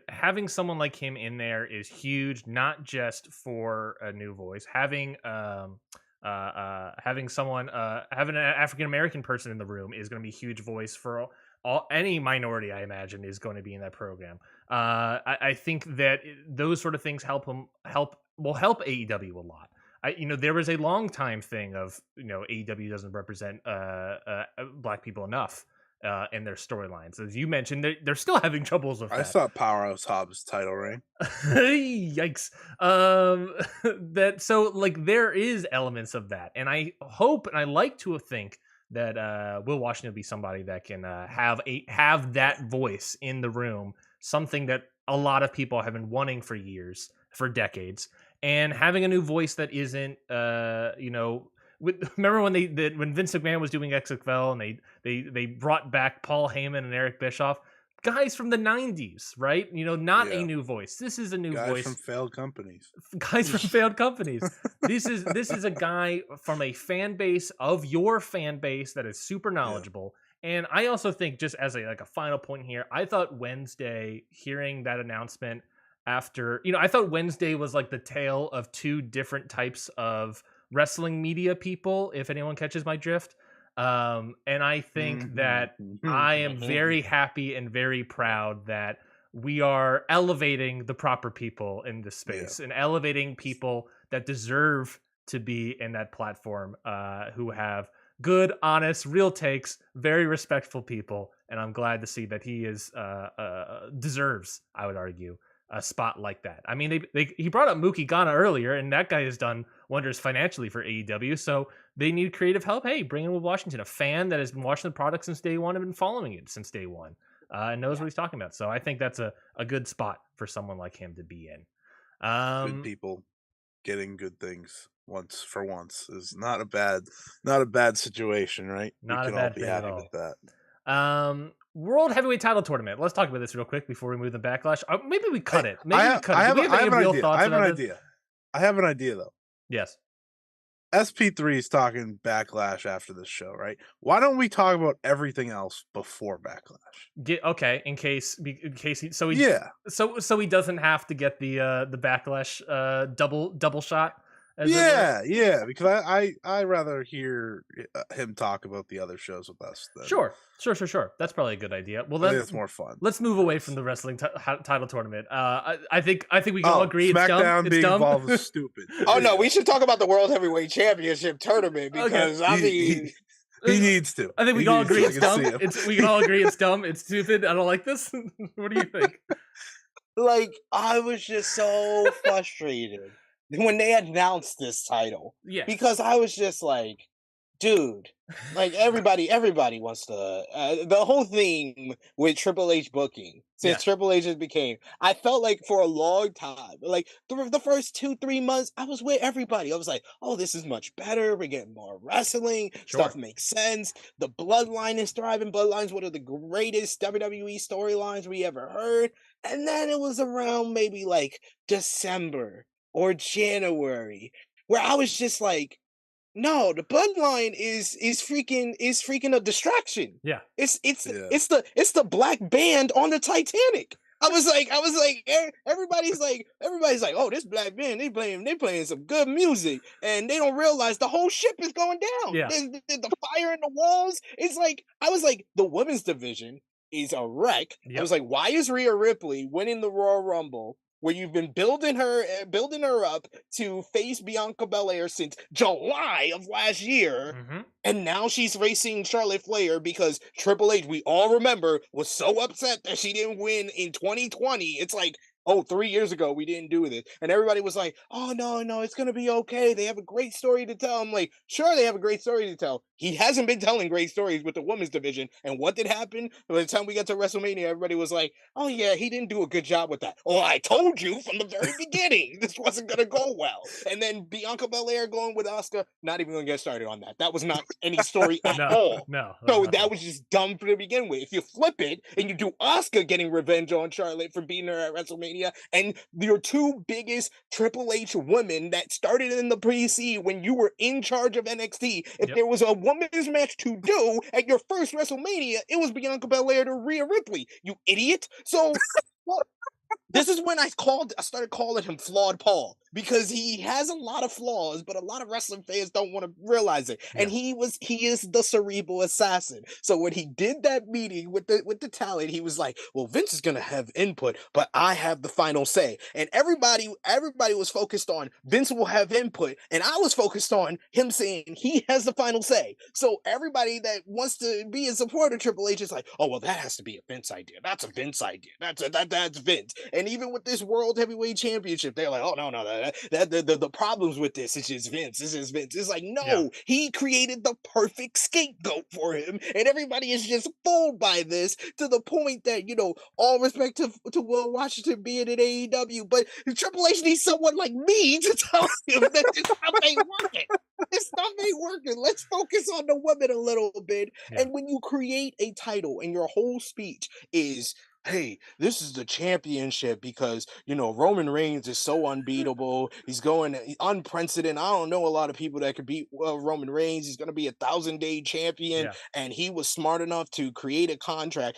having someone like him in there is huge, not just for a new voice. Having someone having an African American person in the room is going to be a huge voice for any minority. I imagine is going to be in that program. I think that those sort of things help AEW a lot. There was a long time thing of AEW doesn't represent black people enough in their storylines. As you mentioned, they're still having troubles with that. I saw Powerhouse Hobbs' title reign. Yikes! There is elements of that, and I hope and I like to think that Will Washington will be somebody that can have that voice in the room, something that a lot of people have been wanting for years, for decades. And having a new voice that isn't, remember when Vince McMahon was doing XFL and they brought back Paul Heyman and Eric Bischoff, guys from the '90s, right? A new voice. This is a new voice from failed companies. Guys from failed companies. This is a guy from a fan base of your fan base that is super knowledgeable. Yeah. And I also think, just as a final point here, I thought Wednesday, hearing that announcement after, I thought Wednesday was like the tale of two different types of wrestling media people, if anyone catches my drift. And I think that I am very happy and very proud that we are elevating the proper people in this space, and elevating people that deserve to be in that platform, who have good, honest, real takes, very respectful people. And I'm glad to see that he deserves, I would argue, a spot like that. I mean, he brought up Mookie Ghana earlier, and that guy has done wonders financially for AEW. So they need creative help. Hey, bring in Will Washington, a fan that has been watching the product since day one and been following it since day one, and knows what he's talking about. So I think that's a good spot for someone like him to be in. Good people getting good things once is not a bad situation, right? Not we can a bad all be thing happy at all. with that. World Heavyweight Title Tournament. Let's talk about this real quick before we move to Backlash. Maybe we cut it. Maybe we cut it. Do we have any real thoughts on this? I have an idea though. Yes. SP3 is talking Backlash after this show, right? Why don't we talk about everything else before Backlash? Okay, in case so he doesn't have to get the Backlash double shot. Yeah, because I rather hear him talk about the other shows with us. Sure. That's probably a good idea. Well, that's more fun. Let's move away from the wrestling title tournament. I think we can all agree SmackDown it's dumb. Involved is stupid. Oh no, we should talk about the World Heavyweight Championship tournament, because he needs to. I think we can all agree it's dumb. We can all agree it's dumb. It's stupid. I don't like this. What do you think? Like, I was just so frustrated when they announced this title. Yeah. Because I was just like, dude, like everybody wants to, the whole thing with Triple H booking, since Triple H has became, I felt like for a long time, like the first 2-3 months, I was with everybody. I was like, oh, this is much better. We're getting more wrestling. Sure. Stuff makes sense. The Bloodline is thriving. Bloodline's one of the greatest WWE storylines we ever heard. And then it was around maybe like December or January, where I was just like, no, the Bloodline is freaking a distraction. Yeah. It's the black band on the Titanic. I was like, everybody's like, oh, this black band, they playing some good music, and they don't realize the whole ship is going down. Yeah. The fire in the walls. It's like, I was like, the women's division is a wreck. Yep. I was like, why is Rhea Ripley winning the Royal Rumble where you've been building her up to face Bianca Belair since July of last year. Mm-hmm. And now she's racing Charlotte Flair because Triple H, we all remember, was so upset that she didn't win in 2020. It's like, oh, 3 years ago, we didn't do this. And everybody was like, oh, no, no, it's going to be okay. They have a great story to tell. I'm like, sure, they have a great story to tell. He hasn't been telling great stories with the women's division. And what did happen? By the time we got to WrestleMania, everybody was like, oh, yeah, he didn't do a good job with that. Oh, I told you from the very beginning this wasn't going to go well. And then Bianca Belair going with Asuka, not even going to get started on that. That was not any story at No, all. no. So nothing. that was just dumb to begin with. If you flip it and you do Asuka getting revenge on Charlotte for beating her at WrestleMania, and your two biggest Triple H women that started in the pre-C when you were in charge of NXT, if Yep. there was a women's match to do at your first WrestleMania, it was Bianca Belair to Rhea Ripley. You idiot. So this is when I started calling him Flawed Paul, because he has a lot of flaws, but a lot of wrestling fans don't want to realize it. And Yeah. he is the cerebral assassin. So when he did that meeting with the talent, he was like, well, Vince is gonna have input, but I have the final say. And everybody was focused on Vince will have input, and I was focused on him saying he has the final say. So everybody that wants to be in support of Triple H is like, oh well, that has to be a Vince idea. That's a Vince idea. That's Vince. And even with this World Heavyweight Championship, they're like, oh no, the problems with this is just Vince. This is Vince. It's like, Yeah. no, he created the perfect scapegoat for him, and everybody is just fooled by this to the point that, all respect to Will Washington being in AEW, but Triple H needs someone like me to tell him that this stuff ain't working. This stuff ain't working. Let's focus on the women a little bit. Yeah. And when you create a title and your whole speech is, hey, this is the championship because, Roman Reigns is so unbeatable. He's going unprecedented. I don't know a lot of people that could beat Roman Reigns. He's going to be 1,000-day champion. Yeah. And he was smart enough to create a contract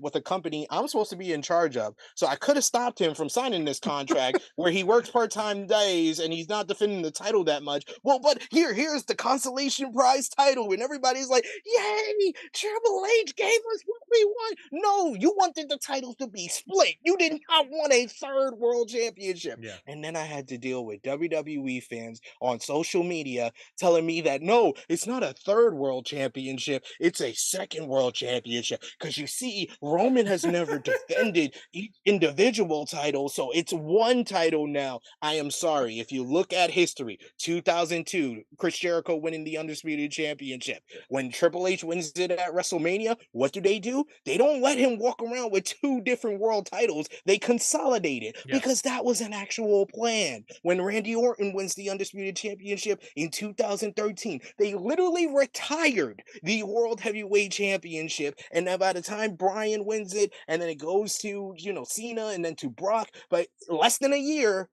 with a company I'm supposed to be in charge of. So I could have stopped him from signing this contract where he works part-time days and he's not defending the title that much. Well, but here's the consolation prize title. And everybody's like, yay, Triple H gave us what we want. No, you wanted the titles to be split. You did not want a third world championship. Yeah. And then I had to deal with WWE fans on social media telling me that no, it's not a third world championship, it's a second world championship. Because you see, Roman has never defended each individual title, so it's one title now. I am sorry. If you look at history, 2002, Chris Jericho winning the Undisputed Championship. When Triple H wins it at WrestleMania, what do? They don't let him walk around with two different world titles. They consolidate it because that was an actual plan. When Randy Orton wins the Undisputed Championship in 2013, they literally retired the World Heavyweight Championship. And then by the time Bryan wins it, and then it goes to, Cena and then to Brock, but less than a year,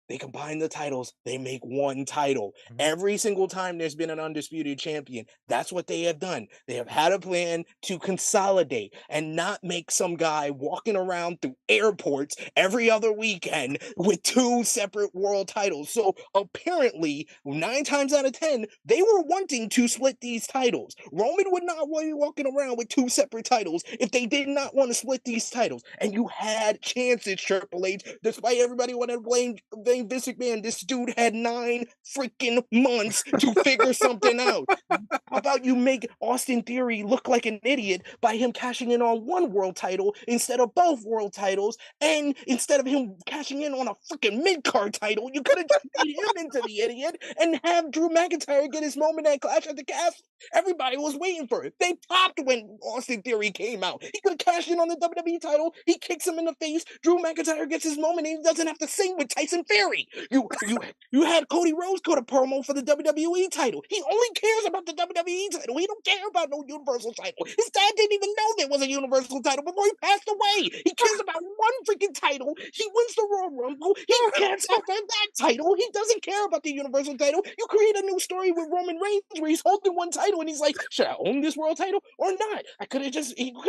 they combine the titles, they make one title. Mhm. Every single time there's been an undisputed champion, that's what they have done. They have had a plan to consolidate and not make some guy walking around through airports every other weekend with two separate world titles. So apparently, 9 times out of 10, they were wanting to split these titles. Roman would not want you walking around with two separate titles if they did not want to split these titles. And you had chances, Triple H, despite everybody wanting to blame Vince McMahon. This dude had 9 freaking months to figure something out. How about you make Austin Theory look like an idiot by him cashing in on one world title instead of both world titles, and instead of him cashing in on a freaking mid-card title, you could have just made him into the idiot and have Drew McIntyre get his moment at Clash at the Castle. Everybody was waiting for it. They popped when Austin Theory came out. He could have cashed in on the WWE title. He kicks him in the face. Drew McIntyre gets his moment, and he doesn't have to sing with Tyson Fury. You had Cody Rhodes go to promo for the WWE title. He only cares about the WWE title. He don't care about no Universal title. His dad didn't even know there was a Universal title before he passed away. He cares about one freaking title. He wins the Royal Rumble. He gets off of that title. He doesn't care about the Universal title. You create a new story with Roman Reigns where he's holding one title and he's like, should I own this world title or not? He could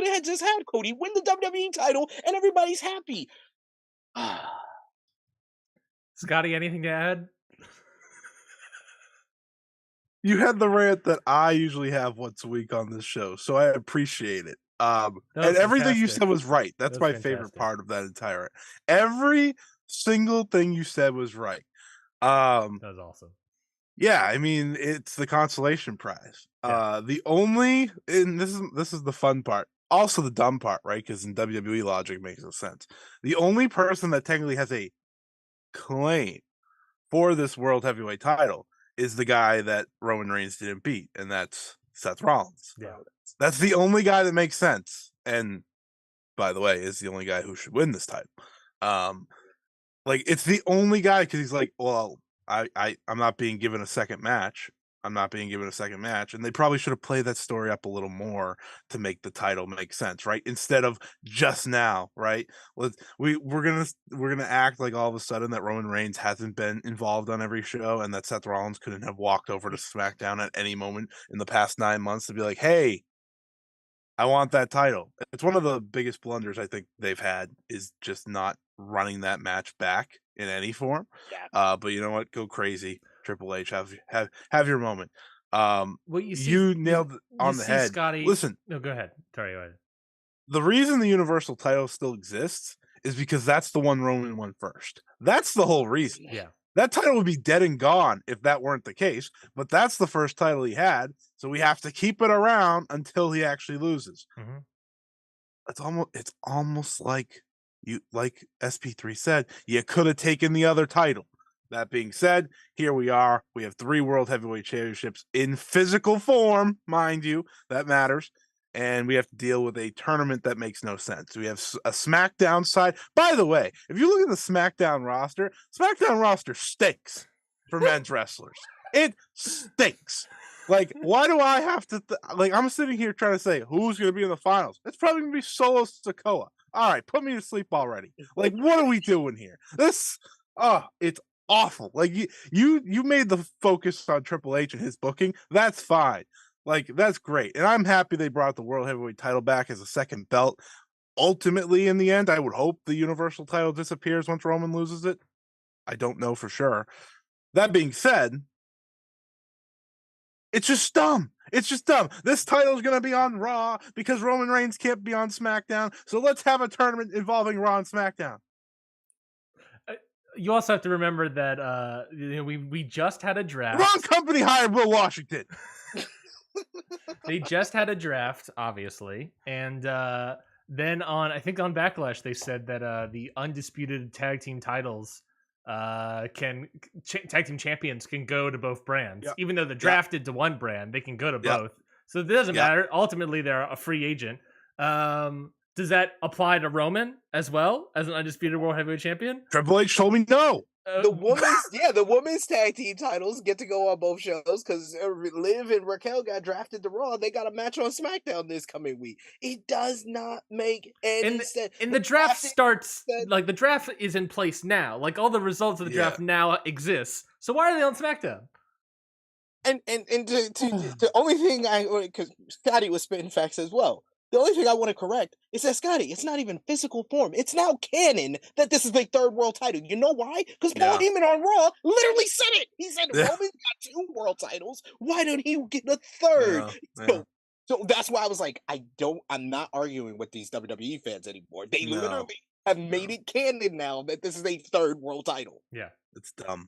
have just had Cody win the WWE title and everybody's happy. Scotty, anything to add? You had the rant that I usually have once a week on this show, so I appreciate it. And everything you said was right. That's my favorite part of that entire. Every single thing you said was right. That was awesome. Yeah, I mean, it's the consolation prize. The only and this is the fun part, also the dumb part, right? Because in WWE logic makes no sense. The only person that technically has a claim for this world heavyweight title is the guy that Roman Reigns didn't beat, and that's Seth Rollins. Yeah. That's the only guy that makes sense. And by the way, is the only guy who should win this title. Um, like it's the only guy because he's like, well, I'm not being given a second match. I'm not being given a second match, and they probably should have played that story up a little more to make the title make sense, right? Instead of just now, right? We're gonna act like all of a sudden that Roman Reigns hasn't been involved on every show, and that Seth Rollins couldn't have walked over to SmackDown at any moment in the past 9 months to be like, hey, I want that title. It's one of the biggest blunders I think they've had is just not running that match back in any form. Yeah. But you know what? Go crazy, Triple H. Have your moment. Well, you see, You nailed it you on the see head. Scotty. Listen, No, go ahead. Sorry, go ahead. the reason the Universal title still exists is because that's the one Roman won first. That's the whole reason. Yeah. That title would be dead and gone if that weren't the case, but that's the first title he had, so we have to keep it around until he actually loses. Mhm. It's almost like like SP3 said, you could have taken the other title. That being said, here we are. We have 3 World Heavyweight Championships in physical form, mind you, that matters. And we have to deal with a tournament that makes no sense. We have a SmackDown side. By the way, if you look at the SmackDown roster stinks for men's wrestlers. It stinks. Like, why do I have to? Like, I'm sitting here trying to say who's going to be in the finals. It's probably going to be Solo Sikoa. All right, put me to sleep already. Like, what are we doing here? It's awful. Like, you made the focus on Triple H and his booking. That's fine. Like, that's great. And I'm happy they brought the World Heavyweight title back as a second belt. Ultimately, in the end, I would hope the Universal title disappears once Roman loses it. I don't know for sure. That being said, it's just dumb. It's just dumb. This title is going to be on Raw because Roman Reigns can't be on SmackDown. So let's have a tournament involving Raw and SmackDown. You also have to remember that we just had a draft. Wrong company hired Will Washington. They just had a draft, obviously, and then I think on Backlash they said that the undisputed tag team titles tag team champions can go to both brands. Yep. Even though they're drafted to one brand, they can go to Yep. both. So it doesn't Yep. matter. Ultimately, they're a free agent. Does that apply to Roman as well as an undisputed world heavyweight champion? Triple H told me no. The women's tag team titles get to go on both shows because Liv and Raquel got drafted to Raw. They got a match on SmackDown this coming week. It does not make any sense. And the draft starts like the draft is in place now. Like all the results of the draft now exists. So why are they on SmackDown? And the only thing because Scotty was spitting facts as well. The only thing I want to correct is that, Scotty, it's not even physical form. It's now canon that this is the 3rd world title. You know why? Because Paul Heyman on Raw literally said it. He said Roman's got 2 world titles. Why don't he get a 3rd? So that's why I was like, I'm not arguing with these WWE fans anymore. They literally have made it canon now that this is a 3rd world title. Yeah. It's dumb.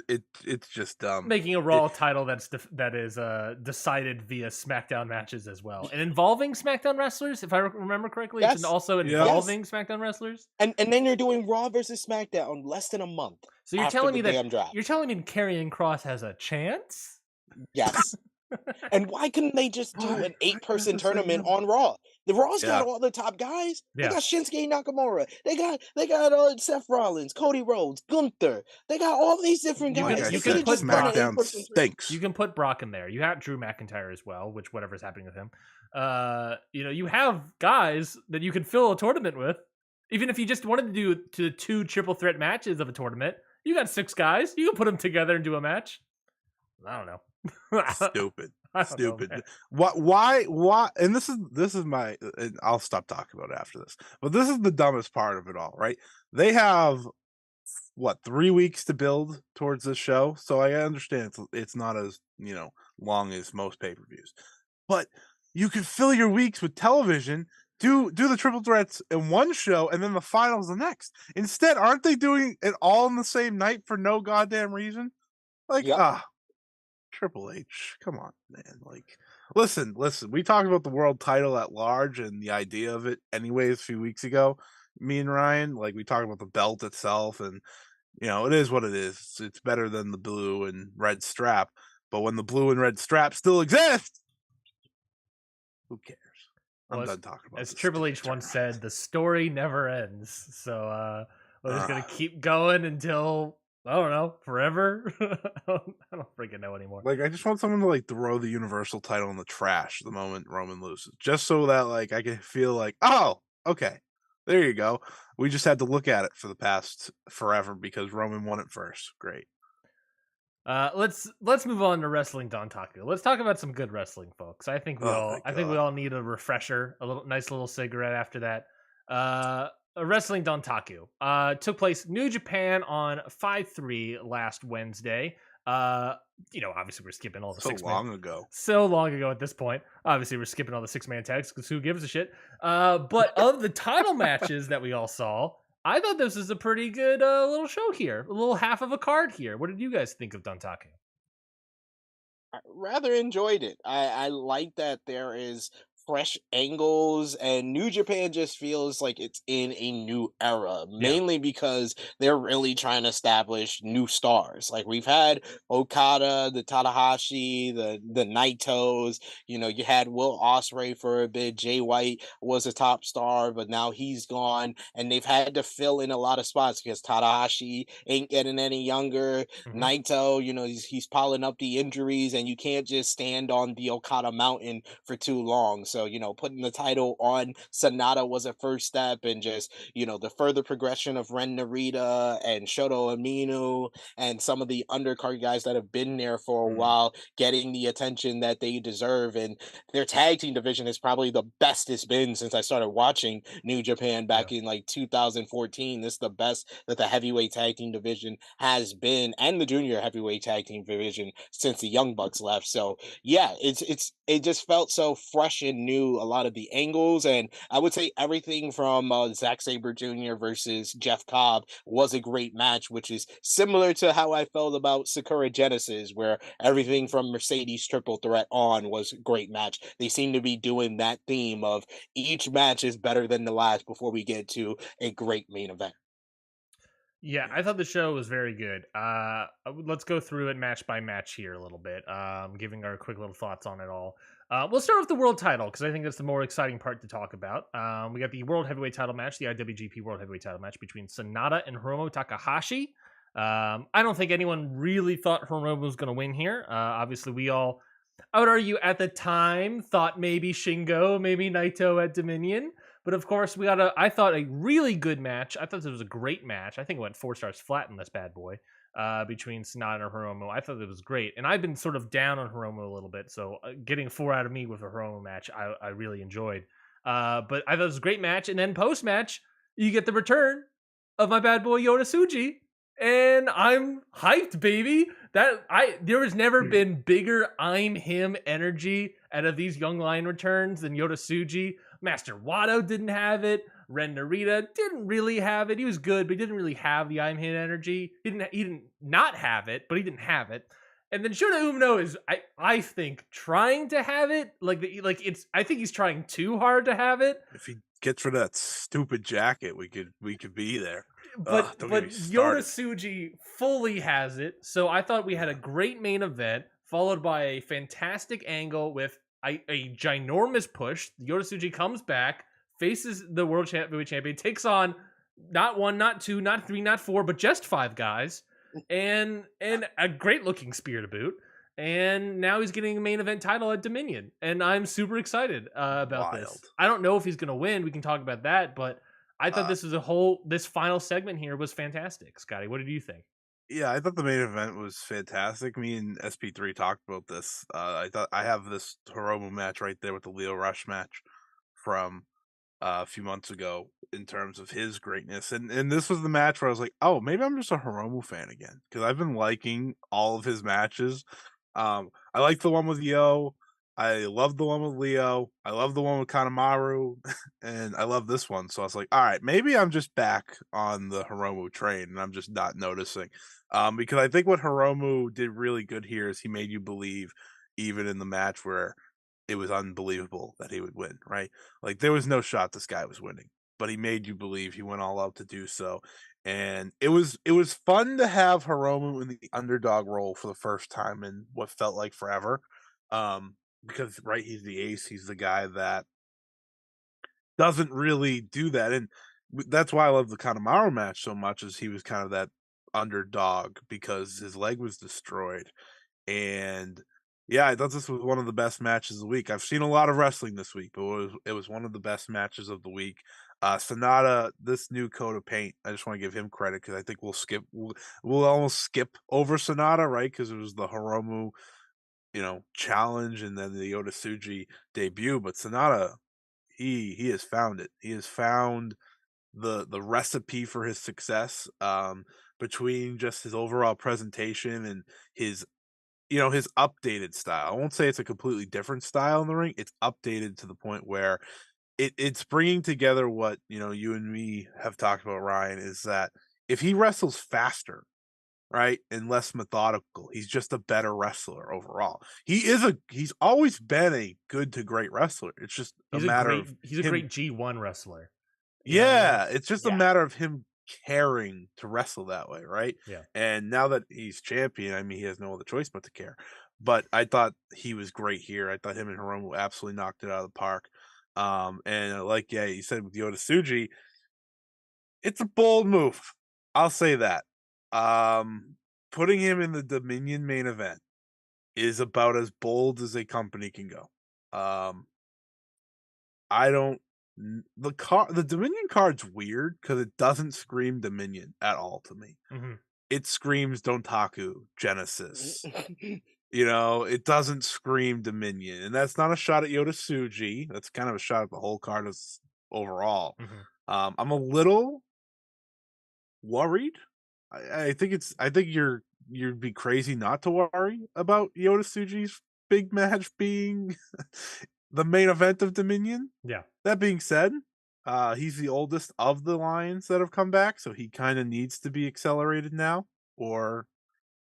It's just dumb. Making a Raw title that is decided via SmackDown matches as well, and involving SmackDown wrestlers, if I remember correctly. Yes. It's also involving SmackDown wrestlers. And then you're doing Raw versus SmackDown less than a month. So you're telling me that Karrion Kross has a chance? Yes. And why couldn't they just do an 8-person tournament on Raw? The Raw's got all the top guys. They got Shinsuke Nakamura. They got Seth Rollins, Cody Rhodes, Gunther. They got all these different guys. You can put SmackDown stinks. You can put Brock in there. You have Drew McIntyre as well, which whatever's happening with him. You have guys that you can fill a tournament with. Even if you just wanted to do 2 triple threat matches of a tournament, you got 6 guys. You can put them together and do a match. I don't know. Stupid. Why and this is my and I'll stop talking about it after this, but this is the dumbest part of it all, right? They have 3 weeks to build towards this show, so I understand it's not as long as most pay-per-views, but you could fill your weeks with television do the triple threats in one show and then the finals the next. Instead, aren't they doing it all in the same night for no goddamn reason? Like, Yep. Triple H, come on, man. Like, listen, we talked about the world title at large and the idea of it anyways a few weeks ago. Me and Ryan, like, we talked about the belt itself, and it is what it is. It's better than the blue and red strap. But when the blue and red strap still exist, who cares? I'm Well, done talking about as this Triple stupid H once tournament. said, the story never ends. So we're just gonna Ugh. keep going until I don't know, forever. I don't freaking know anymore. Like, I just want someone to like throw the Universal title in the trash the moment Roman loses, just so that like I can feel like, oh, okay, there you go. We just had to look at it for the past forever because Roman won it first. Great. Let's move on to wrestling Dontaku. Let's talk about some good wrestling, folks. Oh my I think we god. all need a refresher, a nice little cigarette after that. Wrestling Dontaku. Took place New Japan on 5/3 last Wednesday. Obviously we're skipping all the So 6 man. long ago. So long ago at this point. Obviously we're skipping all the 6-man tags because who gives a shit? But of the title matches that we all saw, I thought this was a pretty good little show here, a little half of a card here. What did you guys think of Dontaku? I rather enjoyed it. I like that there is fresh angles, and New Japan just feels like it's in a new era, Yeah. mainly because they're really trying to establish new stars. Like we've had Okada, the Tanahashi, the Naitos. You had Will Ospreay for a bit. Jay White was a top star, but now he's gone, and they've had to fill in a lot of spots because Tanahashi ain't getting any younger. Hmm. Naito, he's piling up the injuries, and you can't just stand on the Okada mountain for too long. So, putting the title on Sonata was a first step, and just, the further progression of Ren Narita and Shoto Aminu and some of the undercard guys that have been there for a Mm, while getting the attention that they deserve. And their tag team division is probably the best it's been since I started watching New Japan Yeah. back in like 2014. This is the best that the heavyweight tag team division has been, and the junior heavyweight tag team division since the Young Bucks left. So yeah, it just felt so fresh and new. A lot of the angles, and I would say everything from Zack Saber Jr. versus Jeff Cobb was a great match, which is similar to how I felt about Sakura Genesis, where everything from Mercedes Triple Threat on was a great match. They seem to be doing that theme of each match is better than the last before we get to a great main event. Yeah, I thought the show was very good. Let's go through it match by match here a little bit, giving our quick little thoughts on it all. We'll start with the world title because I think that's the more exciting part to talk about. We got the world heavyweight title match, the IWGP world heavyweight title match between Sonata and Hiromu Takahashi. I don't think anyone really thought Hiromu was going to win here. Obviously, I would argue at the time, thought maybe Shingo, maybe Naito at Dominion. But of course, I thought a really good match. I thought this was a great match. I think it went 4 stars flat in this bad boy between Sonata and Hiromu. I thought it was great. And I've been sort of down on Hiromu a little bit. So getting 4 out of me with a Hiromu match, I really enjoyed. But I thought it was a great match. And then post match, you get the return of my bad boy Yoda Tsuji, and I'm hyped, baby. There has never been bigger I'm him energy out of these young lion returns than Yoda Tsuji. Master Wado didn't have it. Ren Narita didn't really have it. He was good, but he didn't really have the I'm him energy. He didn't not have it, but he didn't have it. And then Shota Umino is, I think, trying to have it. I think he's trying too hard to have it. if he gets rid of that stupid jacket, we could be there. but Don't get me but Yoda started. Tsuji fully has it. So I thought we had a great main event followed by a fantastic angle with a ginormous push. Yoda Tsuji comes back, faces the world heavyweight champion, takes on not one, not two, not three, not four, but just 5 guys, and a great looking spear to boot. And now he's getting a main event title at Dominion, and I'm super excited about this. Wild. I don't know if he's going to win. We can talk about that, but I thought Uh, this final segment here was fantastic. Scotty, what did you think? yeah, I thought the main event was fantastic. Me and SP3 talked about this. I thought I have this Hiromu match right there with the Leo Rush match from a few months ago in terms of his greatness. And this was the match where I was like, oh, maybe I'm just a Hiromu fan again because I've been liking all of his matches. I like the one with Yo. I love the one with Leo. I love the one with Kanemaru, and I love this one. So I was like, all right, maybe I'm just back on the Hiromu train, and I'm just not noticing. Because I think what Hiromu did really good here is he made you believe, even in the match where it was unbelievable that he would win. Right? Like there was no shot this guy was winning, but he made you believe. He went all out to do so, and it was fun to have Hiromu in the underdog role for the first time in what felt like forever. Um, because right, he's the ace. He's the guy that doesn't really do that, and that's why I love the Kanemaru match so much. Is he was kind of that underdog because his leg was destroyed, and yeah, I thought this was one of the best matches of the week. I've seen a lot of wrestling this week, but it was one of the best matches of the week. Sonata, this new coat of paint, I just want to give him credit because I think we'll almost skip over Sonata, right? Because it was the Hiromu challenge and then the Otasuji debut. But Sonata, he has found it. He has found the recipe for his success. Between just his overall presentation and his updated style. I won't say it's a completely different style in the ring. It's updated to the point where it's bringing together what you and me have talked about, Ryan, is that if he wrestles faster, right, and less methodical, he's just a better wrestler overall. He's always been a good to great wrestler. It's just a matter of he's a him. great G1 wrestler. You know what I mean? Yeah, it's just a Yeah. matter of him caring to wrestle that way, right? Yeah. And now that he's champion, I mean, he has no other choice but to care. But I thought he was great here. I thought him and Hiromu absolutely knocked it out of the park. And like yeah, you said with Yoda Suji, it's a bold move. I'll say that. Um, Putting him in the Dominion main event is about as bold as a company can go. Um, I don't the Dominion card's weird because it doesn't scream Dominion at all to me. Mhm. It screams Dontaku, Genesis. It doesn't scream Dominion, and that's not a shot at Yoda Suji. That's kind of a shot at the whole card as overall. Mhm. I'm a little worried. I think you'd be crazy not to worry about Yoda Suji's big match being the main event of Dominion. Yeah. That being said, he's the oldest of the Lions that have come back, so he kind of needs to be accelerated now, or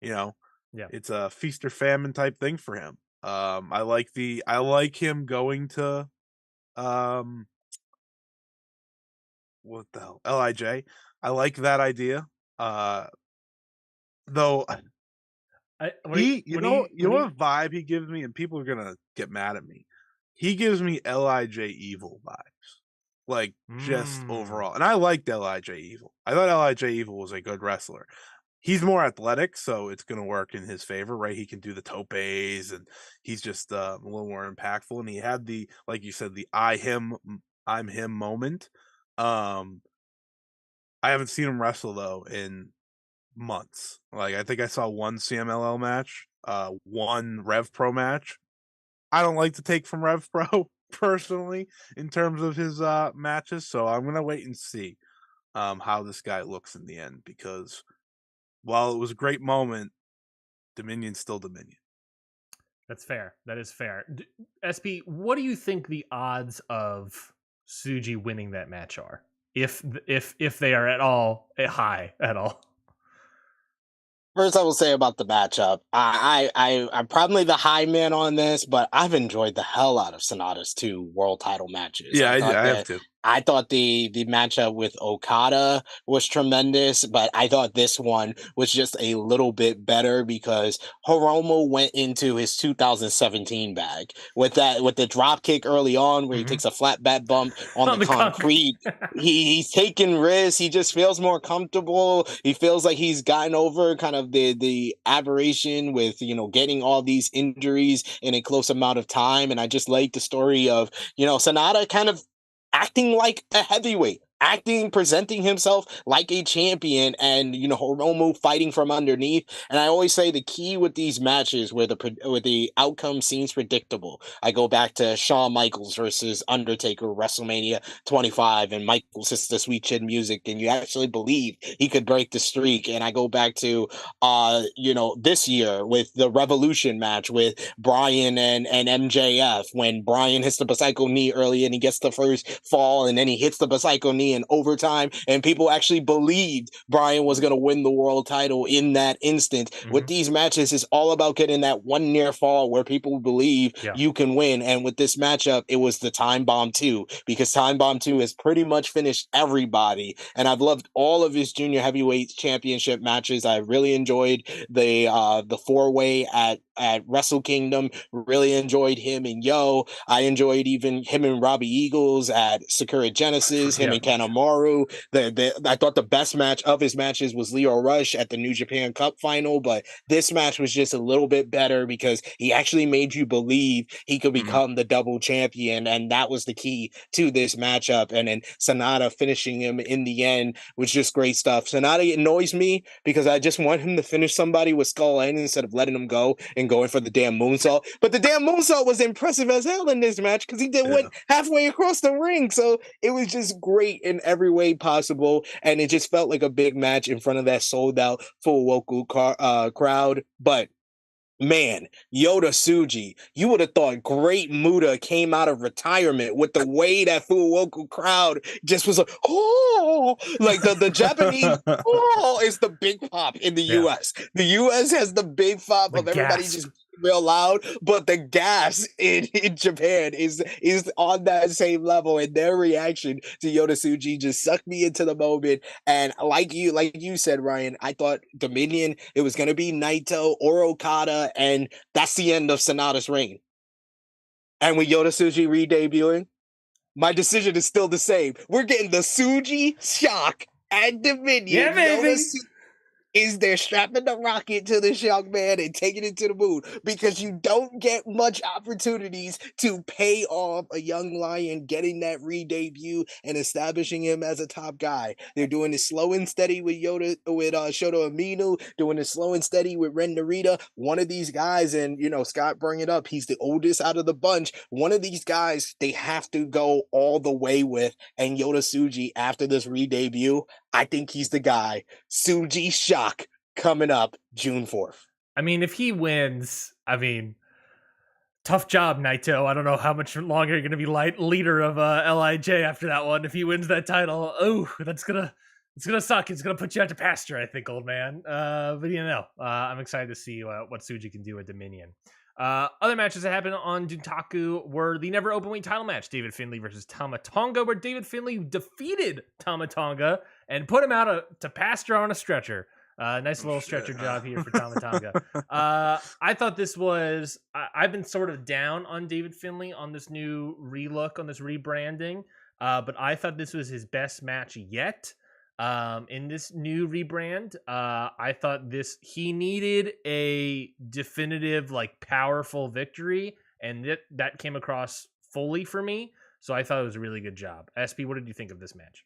you know, Yeah. it's a feast or famine type thing for him. I like him going to um what the hell Lij. I like that idea. Uh, though I he, when he what vibe he gives me, and people are gonna get mad at me. He gives me Lij Evil vibes, like just Mm. overall. And I liked Lij Evil. I thought Lij Evil was a good wrestler. He's more athletic, so it's gonna work in his favor, right? He can do the topes, and he's just a little more impactful. And he had like you said, the I'm him moment. Um, I haven't seen him wrestle though in months. Like I think I saw one CMLL match, one Rev Pro match. I don't like to take from Rev Pro personally in terms of his matches, so I'm gonna wait and see how this guy looks in the end because while it was a great moment, Dominion's still Dominion. That's fair. That is fair. SP, what do you think the odds of Suji winning that match are? If they are at all high at all. First, I will say about the matchup. I'm probably the high man on this, but I've enjoyed the hell out of Sonata's two world title matches. Yeah, I have to. I thought the matchup with Okada was tremendous, but I thought this one was just a little bit better because Hiromu went into his 2017 bag with the drop kick early on where he Mhm. takes a flat bat bump on On the the concrete. He's taking risks. He just feels more comfortable. He feels like he's gotten over kind of the aberration with getting all these injuries in a close amount of time. And I just like the story of Sonata kind of acting like a heavyweight presenting himself like a champion, and Hiromu fighting from underneath. And I always say the key with these matches where the outcome seems predictable. I go back to Shawn Michaels versus Undertaker WrestleMania 25, and Michaels hits the sweet chin music, and you actually believe he could break the streak. And I go back to this year with the Revolution match with Bryan and MJF, when Bryan hits the Psycho knee early and he gets the first fall, and then he hits the Psycho knee in overtime, and people actually believed Bryan was going to win the world title in that instant. With these matches, it's all about getting that one near fall where people believe you can win. And with this matchup, it was the Time Bomb 2, because Time Bomb 2 has pretty much finished everybody. And I've loved all of his junior heavyweight championship matches. I really enjoyed the four-way at Wrestle Kingdom. Really enjoyed him and Yo. I enjoyed even him and Robbie Eagles at Sakura Genesis, him and Kanemaru. I thought the best match of his matches was Leo Rush at the New Japan Cup final, but this match was just a little bit better because he actually made you believe he could become the double champion, and that was the key to this matchup. And then Sonata finishing him in the end was just great stuff. Sonata annoys me because I just want him to finish somebody with Skull End instead of letting him go and going for the damn moonsault. But the damn moonsault was impressive as hell in this match because he went halfway across the ring. So it was just great in every way possible. And it just felt like a big match in front of that sold out full local crowd. But man, Yoda Tsuji, you would have thought Great Muta came out of retirement with the way that Fukuoka crowd just was like, oh, like the Japanese, oh, is the big pop in the U.S. The U.S. has the big pop of everybody just real loud, but the gas in Japan is on that same level, and their reaction to Yoda Tsuji just sucked me into the moment. And like you said, Ryan, I thought Dominion, it was going to be Naito or Okada, and that's the end of Sonata's reign. And with Yoda Tsuji re-debuting, my decision is still the same. We're getting the Tsuji shock at Dominion. Yeah, baby. Is they're strapping the rocket to this young man and taking it to the moon, because you don't get much opportunities to pay off a young lion getting that re-debut and establishing him as a top guy. They're doing it slow and steady with Shota Umino, doing it slow and steady with Ren Narita. One of these guys, and Scott bring it up, he's the oldest out of the bunch. One of these guys they have to go all the way with, and Yoda Tsuji after this re-debut, I think he's the guy. Tsuji shock coming up June 4th. I mean, if he wins, tough job, Naito. I don't know how much longer you're going to be leader of LIJ after that one. If he wins that title, it's gonna suck. It's gonna put you out to pasture, I think, old man. But I'm excited to see what Tsuji can do at Dominion. Other matches that happened on Dutaku were the never openweight title match, David Finlay versus Tama Tonga, where David Finlay defeated Tama Tonga and put him out to pasture on a stretcher. Nice little stretcher job here for Tama Tonga. I thought this was... I've been sort of down on David Finlay on this new relook, on this rebranding, but I thought this was his best match yet. In this new rebrand, I thought he needed a definitive, powerful victory, and that came across fully for me. So I thought it was a really good job. SP, what did you think of this match?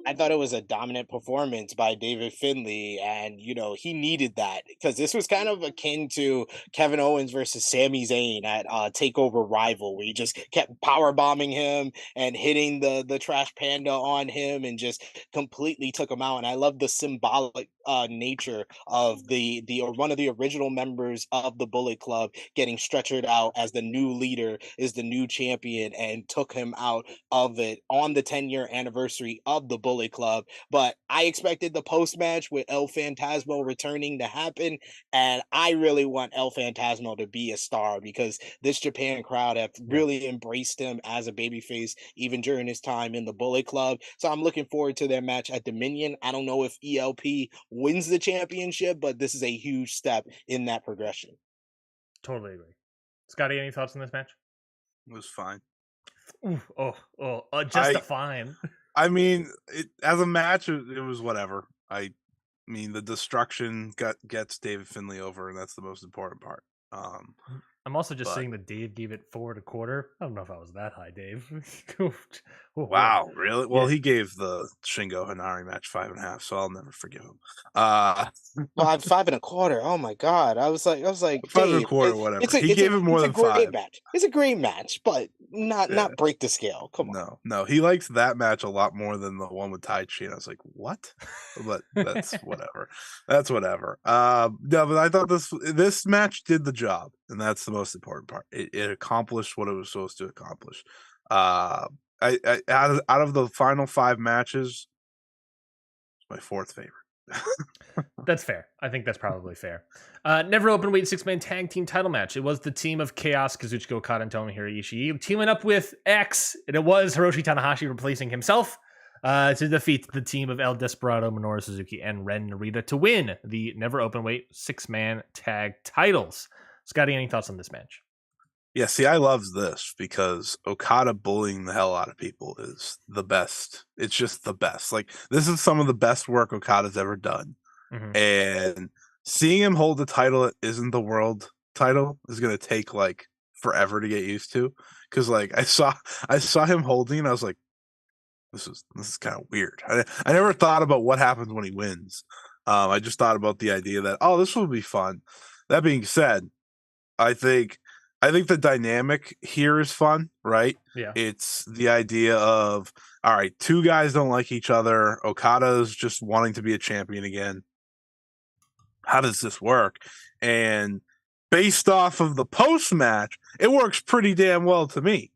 I thought it was a dominant performance by David Finlay, and he needed that, because this was kind of akin to Kevin Owens versus Sami Zayn at Takeover Rival, where he just kept power bombing him and hitting the trash panda on him and just completely took him out. And I love the symbolic nature of the one of the original members of the Bullet Club getting stretchered out as the new leader, is the new champion, and took him out of it on the 10-year anniversary of the Bullet Club. But I expected the post-match with El Phantasmo returning to happen, and I really want El Phantasmo to be a star, because this Japan crowd have really embraced him as a babyface even during his time in the Bullet Club. So I'm looking forward to their match at Dominion. I don't know if ELP wins the championship, but this is a huge step in that progression. Totally agree. Scotty, any thoughts on this match? It was fine. Just a fine. I mean, as a match, it was whatever. I mean, the destruction gets David Finlay over, and that's the most important part. I'm also just But seeing that Dave gave it 4.25. I don't know if I was that high, Dave. Oh, boy. wow, really? Yeah. Well, he gave the Shingo Hanari match 5.5, so I'll never forgive him. 5.25. Oh my god! I was like, Five and a Dave, quarter, whatever. it's a He it's a gave him more it's a than great 5. match. It's a great match, but not Yeah. not break the scale. Come on. No, he likes that match a lot more than the one with Tai Chi, and I was like, "What?" But that's whatever. That's whatever. No, but I thought this match did the job, and that's the most important part. It accomplished what it was supposed to accomplish. I out of the final 5 matches, it's my 4th favorite. That's fair. I think that's probably fair. Never open weight 6-man tag team title match. It was the team of Chaos, Kazuchika Okada, and Tomohiro Ishii teaming up with X, and it was Hiroshi Tanahashi replacing himself to defeat the team of El Desperado, Minoru Suzuki, and Ren Narita to win the never open weight 6-man tag titles. Scotty, any thoughts on this match? Yeah, see, I love this because Okada bullying the hell out of people is the best. It's just the best. Like, this is some of the best work Okada's ever done. Mhm. And seeing him hold the title that isn't the world title is gonna take like forever to get used to. Cause like I saw him holding and I was like, this is kind of weird. I never thought about what happens when he wins. I just thought about the idea that, oh, this will be fun. That being said, I think the dynamic here is fun, right? Yeah. It's the idea of, all right, 2 guys don't like each other. Okada's just wanting to be a champion again. How does this work? And based off of the post match, it works pretty damn well to me.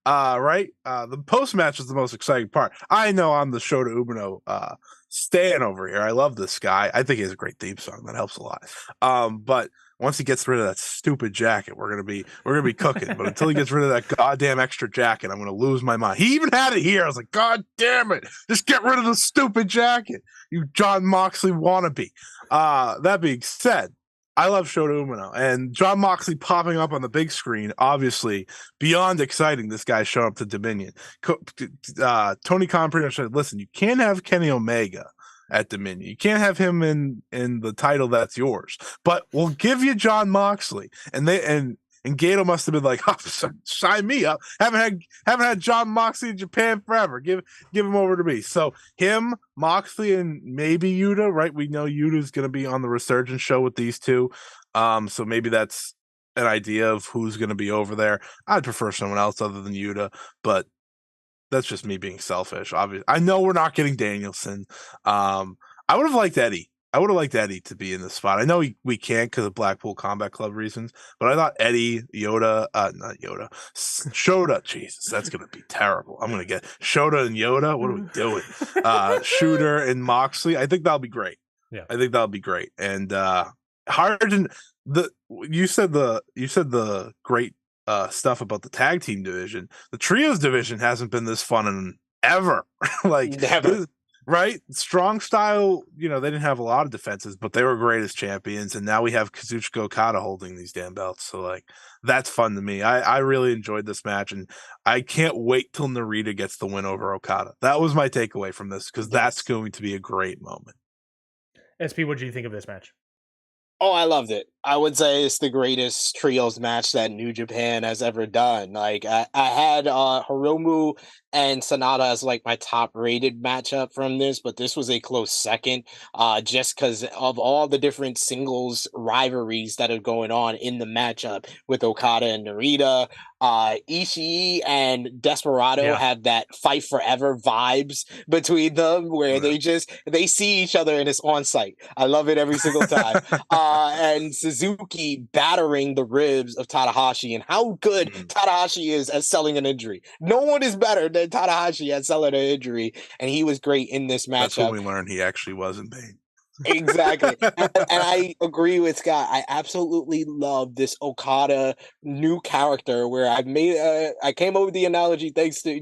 Right? The post match is the most exciting part. I know I'm the Shota Umino stan over here. I love this guy. I think he has a great theme song. That helps a lot. But once he gets rid of that stupid jacket, we're gonna be cooking. But until he gets rid of that goddamn extra jacket, I'm gonna lose my mind. He even had it here. I was like, God damn it! Just get rid of the stupid jacket, you John Moxley wannabe. That being said, I love Shota Umino, and John Moxley popping up on the big screen, obviously beyond exciting. This guy showing up to Dominion. Tony Khan pretty much said, "Listen, you can't have Kenny Omega at Dominion. You can't have him in the title that's yours, but we'll give you John Moxley." And Gato must have been like, oh, sign me up. Haven't had John Moxley in Japan forever. Give him over to me. So him, Moxley, and maybe Yuta, right? We know Yuta's going to be on the Resurgence show with these two. So maybe that's an idea of who's going to be over there. I'd prefer someone else other than Yuta, but that's just me being selfish. Obviously, I know we're not getting Danielson. I would have liked Eddie. I would have liked Eddie to be in this spot. I know we can't because of Blackpool Combat Club reasons, but I thought Eddie, not Yoda, Shota. Jesus, that's gonna be terrible. I'm gonna get Shota and Yoda. What are we doing? Shooter and Moxley. I think that'll be great. Yeah. I think that'll be great. And Harden, you said the great stuff about the tag team division. The trios division hasn't been this fun in ever. Like Never. right? Strong style, they didn't have a lot of defenses, but they were great as champions. And now we have Kazuchika Okada holding these damn belts. So like that's fun to me. I really enjoyed this match, and I can't wait till Narita gets the win over Okada. That was my takeaway from this, because that's going to be a great moment. SP, what do you think of this match? Oh, I loved it. I would say it's the greatest trios match that New Japan has ever done. Like I had Hiromu and Sonata as like my top rated matchup from this, but this was a close second. Just because of all the different singles rivalries that are going on in the matchup with Okada and Narita. Ishii and Desperado have that fight forever vibes between them, where they see each other and it's on site. I love it every single time. And Suzuki battering the ribs of Tanahashi, and how good Tanahashi is at selling an injury. No one is better than Tanahashi at selling an injury, and he was great in this matchup. That's when we learned he actually was in pain. Exactly. And I agree with Scott. I absolutely love this Okada new character, where I came up with the analogy thanks to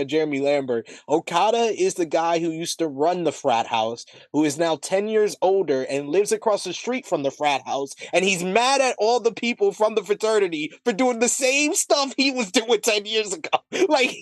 Jeremy Lambert. Okada is the guy who used to run the frat house, who is now 10 years older and lives across the street from the frat house, and he's mad at all the people from the fraternity for doing the same stuff he was doing 10 years ago. Like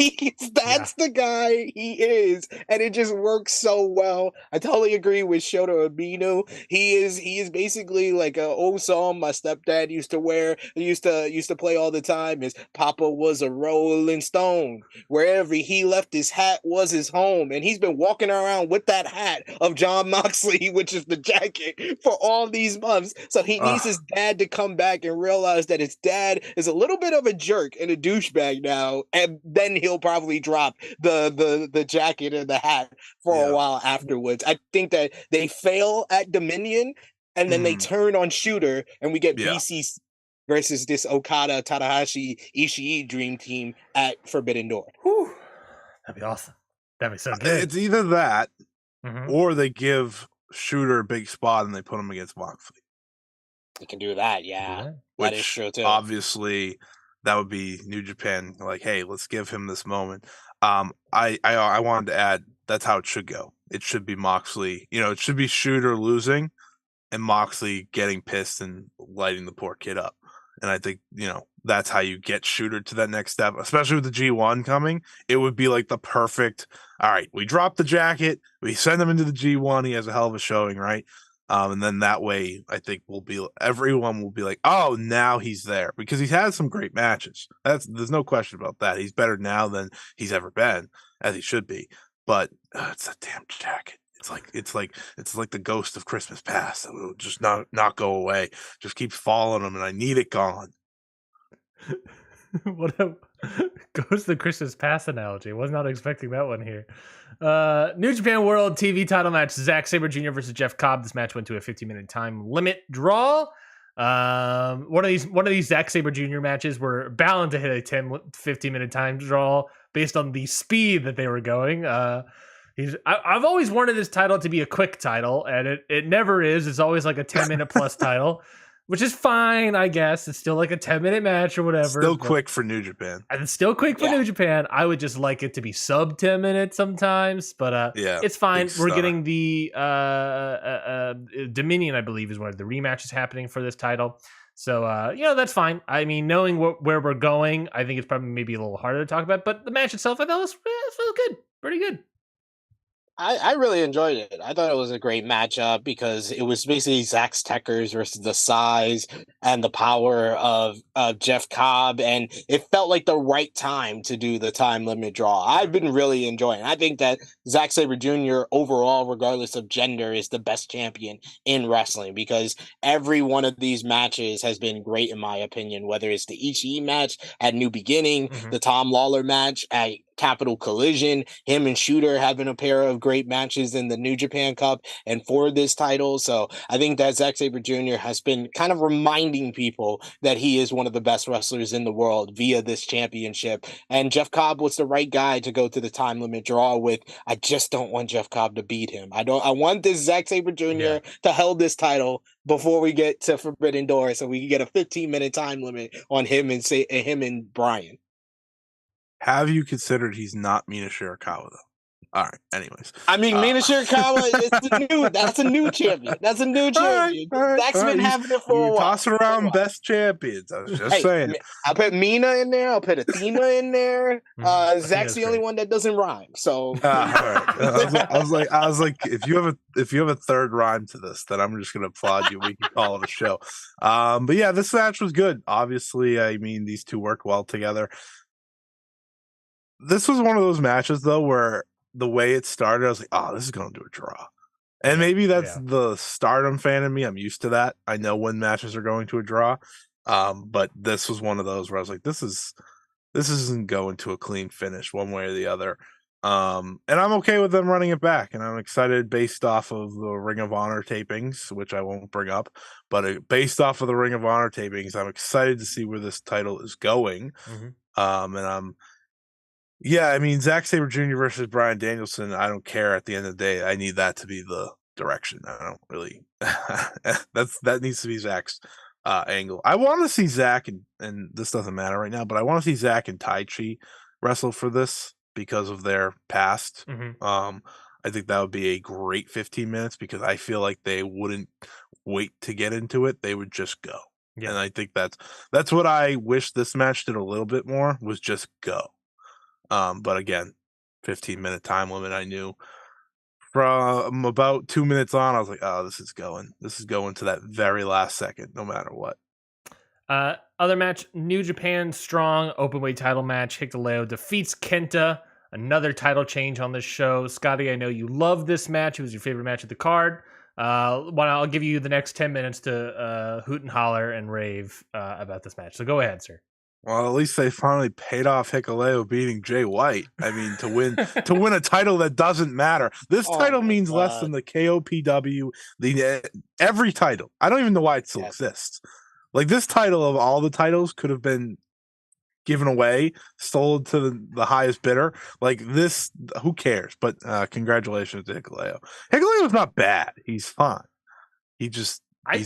that's the guy he is, and it just works so well. I totally agree with Shota Aminu. He is basically like an old song my stepdad used to wear, used to play all the time. Is Papa was a Rolling Stone. Wherever he left his hat was his home, and he's been walking around with that hat of John Moxley, which is the jacket, for all these months. So he needs his dad to come back and realize that his dad is a little bit of a jerk and a douchebag now, and then he'll probably drop the jacket and the hat for a while afterwards. I think that they fail at Dominion, and then they turn on Shooter, and we get BC versus this Okada, Tanahashi, Ishii dream team at Forbidden Door. Whew. That'd be awesome. That'd be so good. It's either that, or they give Shooter a big spot and they put him against Moxley. You can do that, yeah. Which that is true too. Obviously, that would be New Japan. Like, hey, let's give him this moment. I wanted to add that's how it should go. It should be Moxley. It should be Shooter losing and Moxley getting pissed and lighting the poor kid up. And I think, that's how you get Shooter to that next step, especially with the G1 coming. It would be like the perfect, all right, we drop the jacket, we send him into the G1, he has a hell of a showing, right? And then that way, I think everyone will be like, oh, now he's there, because he's had some great matches. There's no question about that. He's better now than he's ever been, as he should be. But it's a damn jacket. It's like the ghost of Christmas past. It will just not go away. Just keeps following him, and I need it gone. What a ghost of Christmas past analogy. Was not expecting that one here. New Japan World TV title match: Zack Sabre Jr. versus Jeff Cobb. This match went to a 15-minute time limit draw. One of these Zack Sabre Jr. matches were bound to hit a 15-minute time draw based on the speed that they were going. I've always wanted this title to be a quick title, and it never is. It's always like a 10-minute plus title, which is fine, I guess. It's still like a 10-minute match or whatever. Still quick for New Japan. And it's still quick for New Japan. I would just like it to be sub 10 minutes sometimes, but it's fine. We're getting the Dominion, I believe, is one of the rematches happening for this title. So, that's fine. I mean, knowing where we're going, I think it's probably maybe a little harder to talk about, but the match itself, I thought was good. Pretty good. I really enjoyed it. I thought it was a great matchup because it was basically Zack's Techers versus the size and the power of Jeff Cobb, and it felt like the right time to do the time limit draw. I've been really enjoying it. I think that Zack Sabre Jr. overall, regardless of gender, is the best champion in wrestling because every one of these matches has been great in my opinion, whether it's the Ishii match at New Beginning, the Tom Lawler match at Capital Collision, him and Shooter having a pair of great matches in the New Japan Cup and for this title. So I think that Zack Sabre Jr. has been kind of reminding people that he is one of the best wrestlers in the world via this championship. And Jeff Cobb was the right guy to go to the time limit draw with. I just don't want Jeff Cobb to beat him. I want this Zack Sabre Jr. to hold this title before we get to Forbidden Door so we can get a 15-minute time limit on him and Brian. Have you considered he's not Mina Shirakawa, though? All right, anyways. I mean, Mina Shirakawa that's a new champion. That's a new champion. Zack's been having it for a while. Tossing around best champions. I was just saying. I'll put Mina in there. I'll put Athena in there. Zack's the only one that doesn't rhyme. So all right. I was like, if you have a third rhyme to this, then I'm just gonna applaud you. We can call it a show. But yeah, this match was good. Obviously, I mean, these two work well together. This was one of those matches, though, where the way it started, I was like, oh, this is going to do a draw. And maybe that's the Stardom fan in me. I'm used to that. I know when matches are going to a draw. But this was one of those where I was like, this isn't going to a clean finish one way or the other. And I'm okay with them running it back. And I'm excited based off of the Ring of Honor tapings, which I won't bring up. But based off of the Ring of Honor tapings, I'm excited to see where this title is going. Yeah, I mean, Zack Sabre Jr. versus Bryan Danielson, I don't care at the end of the day. I need that to be the direction. I don't really that needs to be Zack's angle. I want to see Zack and this doesn't matter right now, but I want to see Zack and Tai Chi wrestle for this because of their past. I think that would be a great 15 minutes because I feel like they wouldn't wait to get into it. They would just go. Yeah. And I think that's what I wish this match did a little bit more was just go. But again, 15-minute time limit. I knew from about 2 minutes on, I was like, oh, this is going to that very last second, no matter what. Other match, New Japan Strong Openweight title match. Hikuleo defeats Kenta. Another title change on this show. Scotty, I know you love this match. It was your favorite match of the card. I'll give you the next 10 minutes to hoot and holler and rave about this match. So go ahead, sir. Well, at least they finally paid off Hikuleo beating Jay White. I mean, to win a title that doesn't matter. This Oh title my means less God. than the KOPW, every title. I don't even know why it still Yes. exists. Like, this title of all the titles could have been given away, sold to the highest bidder. Like, this, who cares? But congratulations to Hikuleo. Hikuleo's not bad. He's fine. He's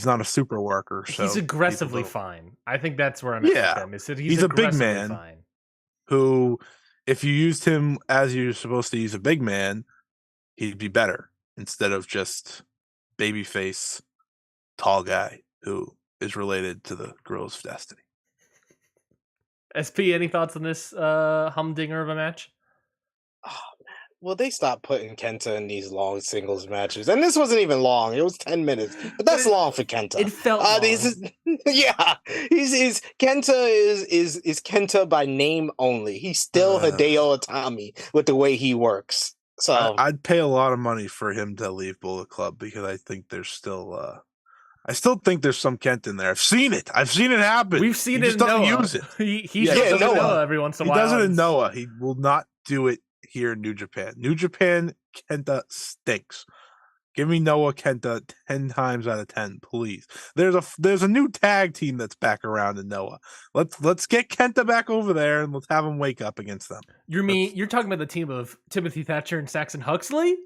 not a super worker. So He's aggressively fine. I think that's where I'm at with him. Is that he's a big aggressively man fine. who, if you used him as you're supposed to use a big man, he'd be better instead of just babyface tall guy who is related to the Girls of Destiny. SP, any thoughts on this humdinger of a match? Oh, man. Well, they stopped putting Kenta in these long singles matches, and this wasn't even long. It was 10 minutes, but that's long for Kenta. It felt long. Yeah, he's Kenta is Kenta by name only. He's still Hideo Itami with the way he works. So I'd pay a lot of money for him to leave Bullet Club because I think there's still I still think there's some Kent in there. I've seen it happen. We've seen he it just in doesn't Noah. use it. He does Noah every once in a while. He does it in Noah. He will not do it here in New Japan. New Japan Kenta stinks. Give me Noah Kenta 10 times out of 10, please. There's a new tag team that's back around in Noah. Let's get Kenta back over there and let's have him wake up against them. You're talking about the team of Timothy Thatcher and Saxon Huxley?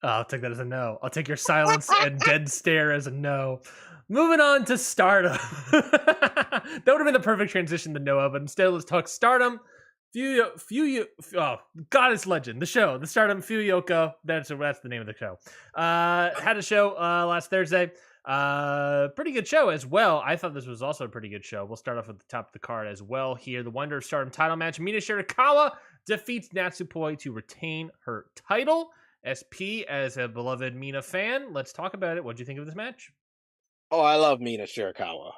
Oh, I'll take that as a no. I'll take your silence and dead stare as a no. Moving on to Stardom. That would have been the perfect transition to Noah, but instead let's talk Stardom. Goddess Legend, the show, the Stardom Fuyoko. That's the name of the show. Had a show last Thursday. Pretty good show as well. I thought this was also a pretty good show. We'll start off at the top of the card as well here. The Wonder of Stardom title match. Mina Shirakawa defeats Natsupoi to retain her title. SP, as a beloved Mina fan, let's talk about it. What do you think of this match? Oh, I love Mina Shirakawa.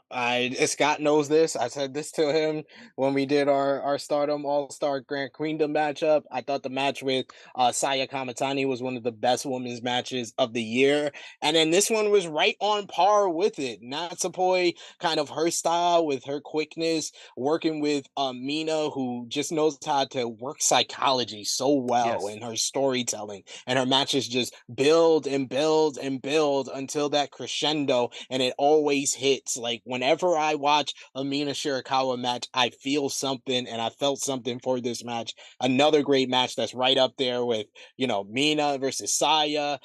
Scott knows this. I said this to him when we did our Stardom All Star Grand Queendom matchup. I thought the match with Saya Kamatani was one of the best women's matches of the year, and then this one was right on par with it. Natsupoi, kind of her style with her quickness, working with Mina, who just knows how to work psychology so well, Yes. and her storytelling, and her matches just build and build and build until that crescendo, and it always hits. Like, whenever I watch a Mina Shirakawa match, I feel something, and I felt something for this match. Another great match that's right up there with, Mina versus Saya.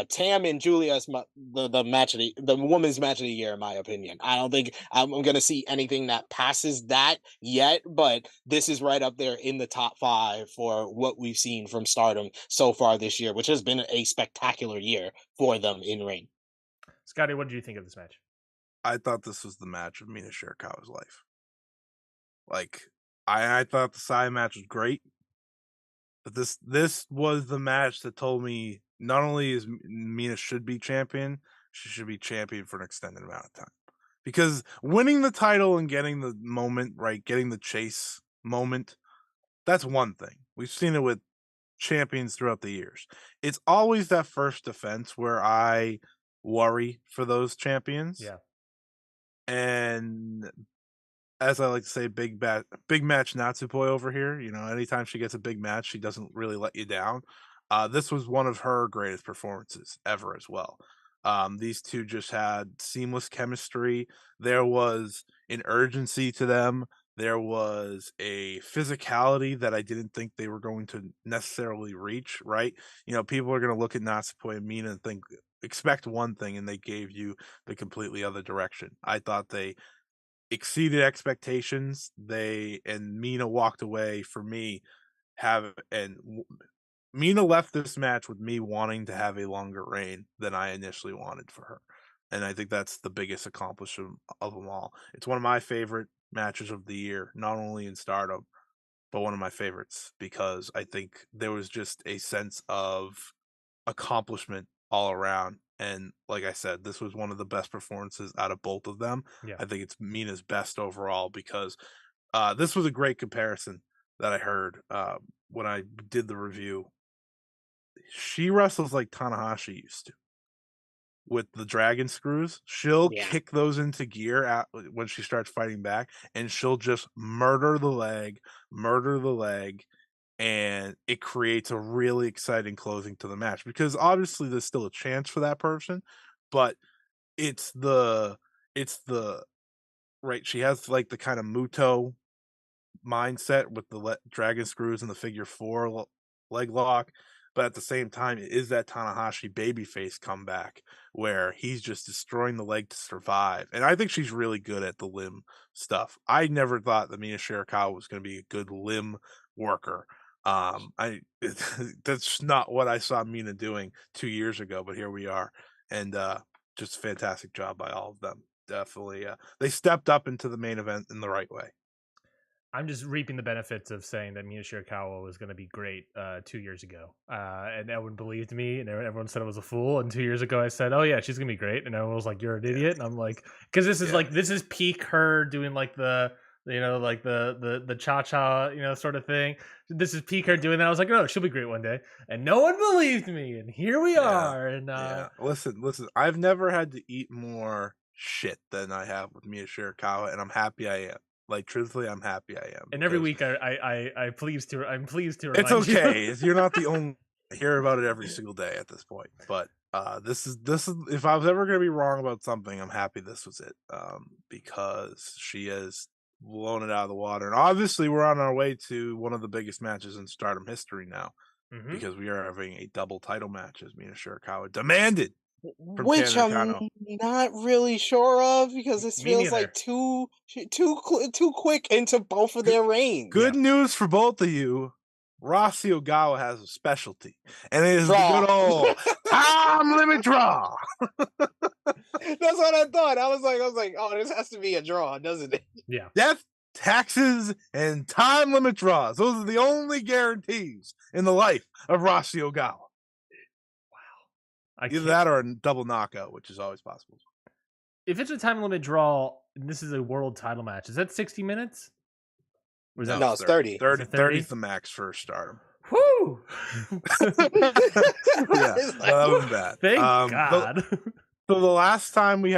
Tam and Julia is the match of the women's match of the year, in my opinion. I don't think I'm going to see anything that passes that yet, but this is right up there in the top 5 for what we've seen from Stardom so far this year, which has been a spectacular year for them in ring. Scotty, what did you think of this match? I thought this was the match of Mina Shirakawa's life. Like, I thought the Saya match was great, but this was the match that told me not only is Mina should be champion, she should be champion for an extended amount of time. Because winning the title and getting the moment, right, getting the chase moment, that's one thing. We've seen it with champions throughout the years. It's always that first defense where I worry for those champions. Yeah. And as I like to say, big match Natsupoi over here. Anytime she gets a big match, she doesn't really let you down. This was one of her greatest performances ever as well. These two just had seamless chemistry. There was an urgency to them. There was a physicality that I didn't think they were going to necessarily reach, right? People are going to look at Natsupoi and Mina and expect one thing, and they gave you the completely other direction. I thought they exceeded expectations. And Mina walked away for me Mina left this match with me wanting to have a longer reign than I initially wanted for her. And I think that's the biggest accomplishment of them all. It's one of my favorite matches of the year, not only in Stardom, but one of my favorites because I think there was just a sense of accomplishment all around. And like I said, this was one of the best performances out of both of them. Yeah. I think it's Mina's best overall because this was a great comparison that I heard when I did the review. She wrestles like Tanahashi used to with the dragon screws. She'll Yeah. kick those into gear when she starts fighting back, and she'll just murder the leg, and it creates a really exciting closing to the match because obviously there's still a chance for that person, but it's the right. She has like the kind of Muto mindset with the dragon screws and the figure four leg lock. But at the same time, it is that Tanahashi babyface comeback where he's just destroying the leg to survive. And I think she's really good at the limb stuff. I never thought that Mina Shirakawa was going to be a good limb worker. I that's not what I saw Mina doing 2 years ago, but here we are. And just a fantastic job by all of them. Definitely. They stepped up into the main event in the right way. I'm just reaping the benefits of saying that Mina Shirakawa was going to be great 2 years ago, and everyone believed me, and everyone said I was a fool. And 2 years ago, I said, "Oh yeah, she's going to be great," and everyone was like, "You're an idiot." And I'm like, because this is like this is peak her doing like the like the cha cha sort of thing. This is peak her doing that. I was like, "Oh, she'll be great one day," and no one believed me, and here we are. And listen, I've never had to eat more shit than I have with Mina Shirakawa, and I'm happy I am. Like truthfully, I'm happy I am. And every week I'm pleased to it's okay. You're not the only I hear about it every single day at this point. But this is if I was ever gonna be wrong about something, I'm happy this was it. Because she has blown it out of the water. And obviously we're on our way to one of the biggest matches in Stardom history now. Because we are having a double title match as Mina Shirakawa demanded. Which I'm not really sure of because this feels neither. like too quick into both of their reigns. Good news for both of you. Rossi Ogawa has a specialty, and it is the good old time limit draw. That's what I thought. I was like, oh, this has to be a draw, doesn't it? Yeah. Death, taxes, and time limit draws. Those are the only guarantees in the life of Rossi Ogawa. Either that or a double knockout, which is always possible. If it's a time limit draw, and this is a world title match, is that 60 minutes? Or is no, it's 30. 30 is the max for Stardom. Whoo! Yeah, that was bad. Thank God. So the last time we've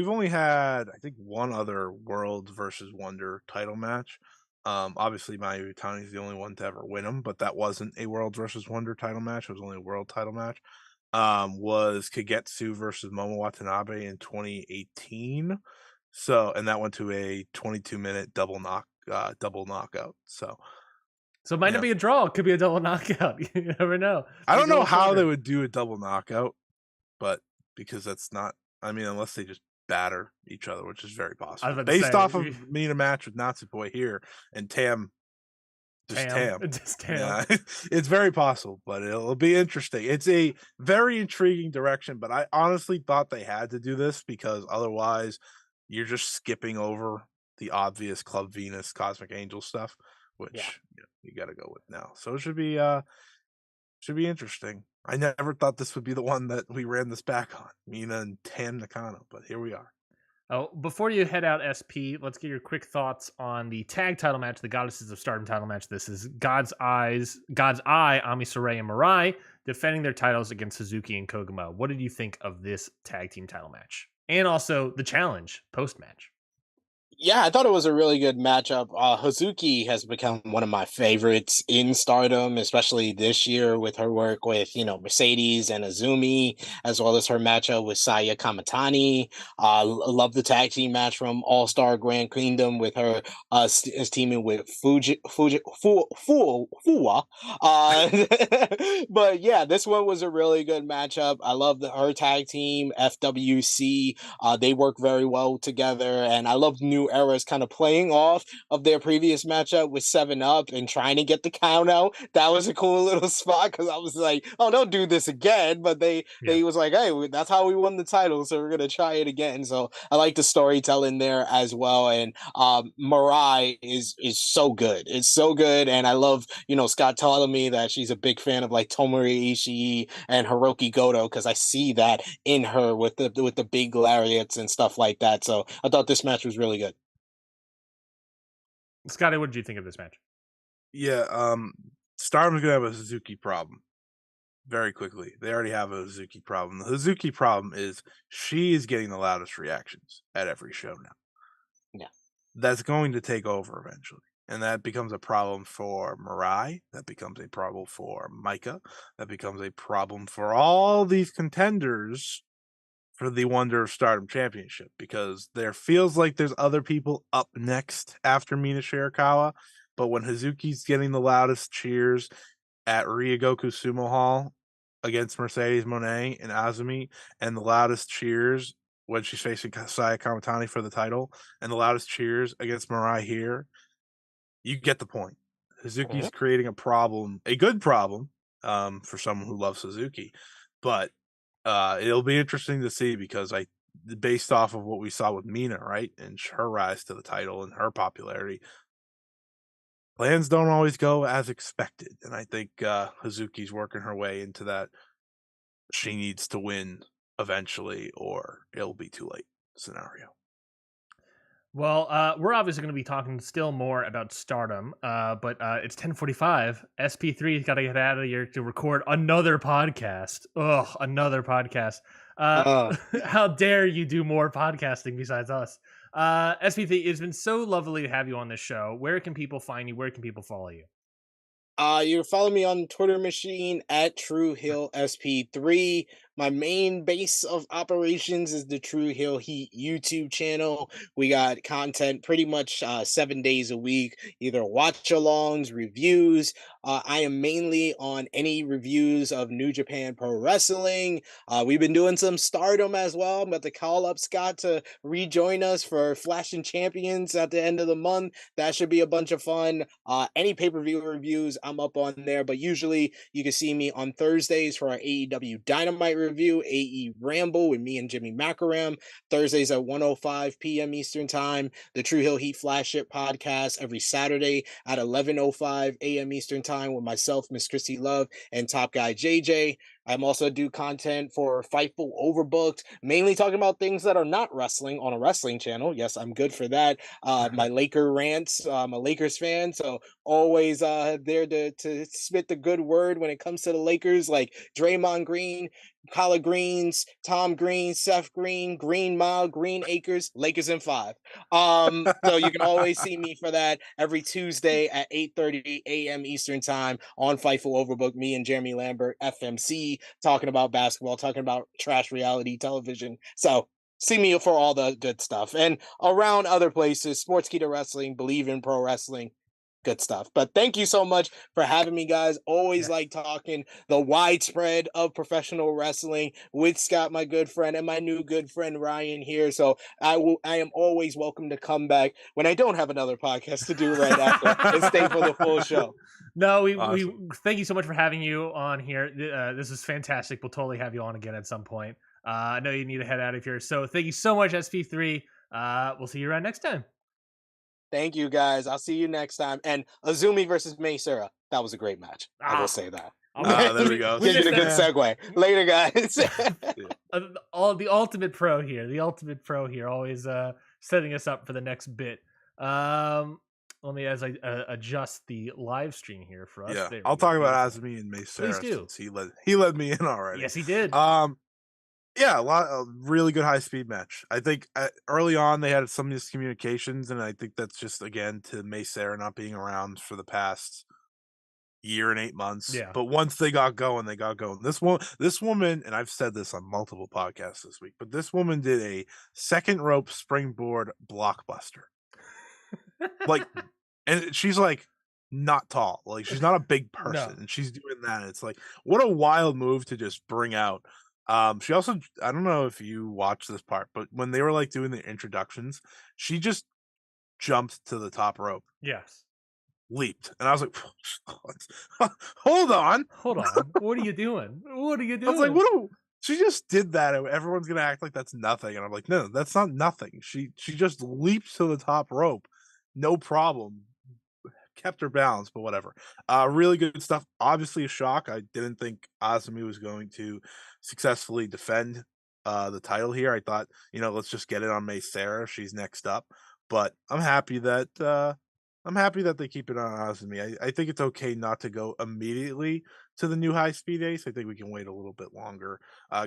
only had, I think, one other World versus Wonder title match. Obviously, Mayu Iwatani is the only one to ever win them, but that wasn't a World versus Wonder title match. It was only a world title match. Was Kagetsu versus Momo Watanabe in 2018. So, and that went to a 22-minute double knockout. So it might not be a draw. It could be a double knockout. You never know. I don't know how they would do a double knockout, but because that's not, I mean, unless they just batter each other, which is very possible. Based off of Mina match with Natsupoi here and Tam. Tam. Yeah, it's very possible, but it'll be interesting. It's a very intriguing direction, but I honestly thought they had to do this because otherwise you're just skipping over the obvious Club Venus Cosmic Angel stuff, which you got to go with now. So it should be interesting. I never thought this would be the one that we ran this back on, Mina and Tam Nakano, but here we are. Oh, before you head out, SP, let's get your quick thoughts on the tag title match, the Goddesses of Stardom title match. This is God's Eye, Ami Sourei and Mirai defending their titles against Suzuki and Koguma. What did you think of this tag team title match? And also the challenge post-match. Yeah, I thought it was a really good matchup. Hazuki has become one of my favorites in Stardom, especially this year with her work with, Mercedes and Azumi, as well as her matchup with Saya Kamatani. Love the tag team match from All-Star Grand Kingdom with her teaming with Fuwa. But yeah, this one was a really good matchup. I love her tag team, FWC. They work very well together, and I love new Era is kind of playing off of their previous matchup with 7 Up and trying to get the count out. That was a cool little spot because I was like, oh, don't do this again. But they was like, hey, that's how we won the title, so we're gonna try it again. So I like the storytelling there as well. And Mirai is so good. It's so good, and I love Scott telling me that she's a big fan of like Tomoe Ishii and Hiroki Goto because I see that in her with the big lariats and stuff like that. So I thought this match was really good. Scotty, what did you think of this match? Yeah, Stardom's gonna have a Suzuki problem very quickly. They already have a Suzuki problem. The Suzuki problem is she is getting the loudest reactions at every show now. Yeah. That's going to take over eventually. And that becomes a problem for Mirai. That becomes a problem for Micah. That becomes a problem for all these contenders for the Wonder of Stardom Championship because there feels like there's other people up next after Mina Shirakawa. But when Hazuki's getting the loudest cheers at Ryogoku Sumo Hall against Mercedes Moné and Azumi, and the loudest cheers when she's facing Saya Kamatani for the title, and the loudest cheers against Mirai here, you get the point. Suzuki's creating a problem, a good problem, for someone who loves Suzuki. But it'll be interesting to see because based off of what we saw with Mina, right, and her rise to the title and her popularity, plans don't always go as expected. And I think Hazuki's working her way into that. She needs to win eventually, or it'll be too late scenario. Well, we're obviously going to be talking still more about Stardom, but it's 10:45. SP3's got to get out of here to record another podcast. Ugh, another podcast. How dare you do more podcasting besides us? SP3, it's been so lovely to have you on this show. Where can people find you? Where can people follow you? You can follow me on Twitter machine at True Hill SP3. My main base of operations is the True Hill Heat YouTube channel. We got content pretty much 7 days a week, either watch alongs, reviews. I am mainly on any reviews of New Japan Pro Wrestling. We've been doing some Stardom as well. I'm about to call up Scott to rejoin us for Flash and Champions at the end of the month. That should be a bunch of fun. Any pay-per-view reviews, I'm up on there. But usually you can see me on Thursdays for our AEW Dynamite review, AE Ramble with me and Jimmy Macaram. Thursdays at 1:05 p.m. Eastern Time. The True Hill Heat Flagship podcast every Saturday at 11:05 a.m. Eastern Time with myself, Miss Christy Love, and Top Guy JJ. I'm also do content for Fightful Overbooked, mainly talking about things that are not wrestling on a wrestling channel. Yes, I'm good for that. My Laker rants. I'm a Lakers fan, so always there to spit the good word when it comes to the Lakers, like Draymond Green, Collard Greens, Tom Green, Seth Green, Green Mile, Green Acres, Lakers in 5. So you can always see me for that every Tuesday at 8:30 a.m. Eastern Time on Fightful Overbook. Me and Jeremy Lambert, FMC, talking about basketball, talking about trash reality television. So see me for all the good stuff. And around other places, Sportskeeda Wrestling, Believe in Pro Wrestling, good stuff. But thank you so much for having me, guys. Always like talking the widespread of professional wrestling with Scott, my good friend, and my new good friend Ryan here. So I am always welcome to come back when I don't have another podcast to do right after and stay for the full show. No, we thank you so much for having you on here. This is fantastic. We'll totally have you on again at some point. I know you need to head out of here. So thank you so much, SP3. We'll see you around next time. Thank you, guys. I'll see you next time. And Azumi versus Mei Sura. That was a great match. I will say that. There we go. Gives you a good segue. Later, guys. The ultimate pro here. The ultimate pro here. Always setting us up for the next bit. Let me as I adjust the live stream here for us. Yeah, I'll talk about Azumi and Mei Sura. Please do. Since he led me in already. Yes, he did. Yeah, a really good high speed match. I think early on they had some miscommunications, and I think that's just again to Mei Sura not being around for the past year and 8 months. Yeah. But once they got going, they got going. This woman, and I've said this on multiple podcasts this week, but this woman did a second rope springboard blockbuster. Like, and she's like not tall, like she's not a big person, and she's doing that. It's like, what a wild move to just bring out. She also, I don't know if you watched this part, but when they were like doing the introductions, she just jumped to the top rope, Yes. leaped, and I was like, hold on. Hold on. What are you doing? What are you I was like, doing? what? She just did that, and everyone's gonna act like that's nothing. And I'm like, no, that's not nothing. She just leaped to the top rope, no problem. Kept her balance, but whatever. Really good stuff. Obviously, a shock. I didn't think Azumi was going to successfully defend the title here. I thought, let's just get it on May Sarah. She's next up. But I'm happy that they keep it on Azumi. I think it's okay not to go immediately to the new high speed ace. I think we can wait a little bit longer.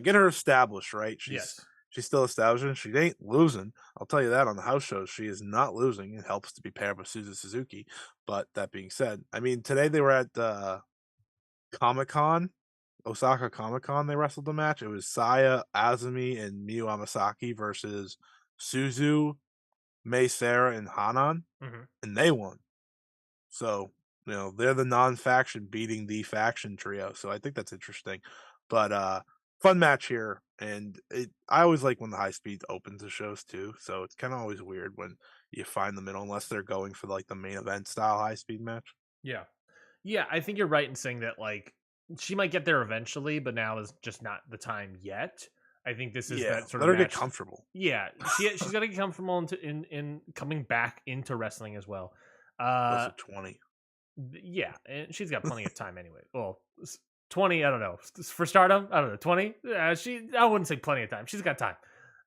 Get her established, right? Yes. She's still establishing. She ain't losing. I'll tell you that on the house shows. She is not losing. It helps to be paired with Suzu Suzuki. But that being said, I mean, today they were at Comic Con, Osaka Comic Con. They wrestled the match. It was Saya, Azumi, and Miyu Amasaki versus Suzu, Mei Sarah, and Hanan, and they won. So, they're the non-faction beating the faction trio. So I think that's interesting. But fun match here. And I always like when the high speed opens the shows too. So it's kind of always weird when you find the middle, unless they're going for like the main event style high speed match. Yeah. Yeah, I think you're right in saying that like she might get there eventually, but now is just not the time yet. I think this is that sort let of her get match. comfortable. Yeah, she's got to get comfortable in coming back into wrestling as well. Close to 20. Yeah, and she's got plenty of time anyway. Well, 20, I don't know. For Stardom, I don't know, 20. I wouldn't say plenty of time. She's got time.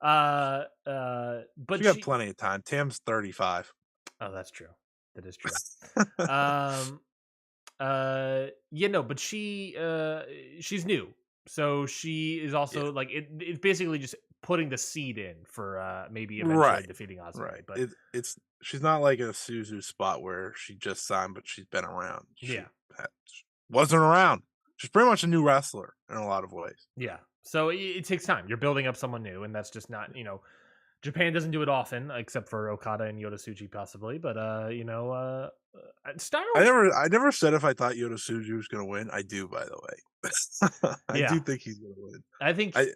But She got plenty of time. Tam's 35. Oh, that's true. That is true. But she's new. So she is also like it's basically just putting the seed in for maybe eventually defeating Azumi. Right. But It's she's not like a Suzu spot where she just signed, but she's been around. She wasn't around. She's pretty much a new wrestler in a lot of ways. Yeah. So it takes time. You're building up someone new, and that's just not, Japan doesn't do it often, except for Okada and Yota Tsuji possibly. But Star Wars. I never said if I thought Yota Tsuji was going to win. I do, by the way. I do think he's going to win. I think I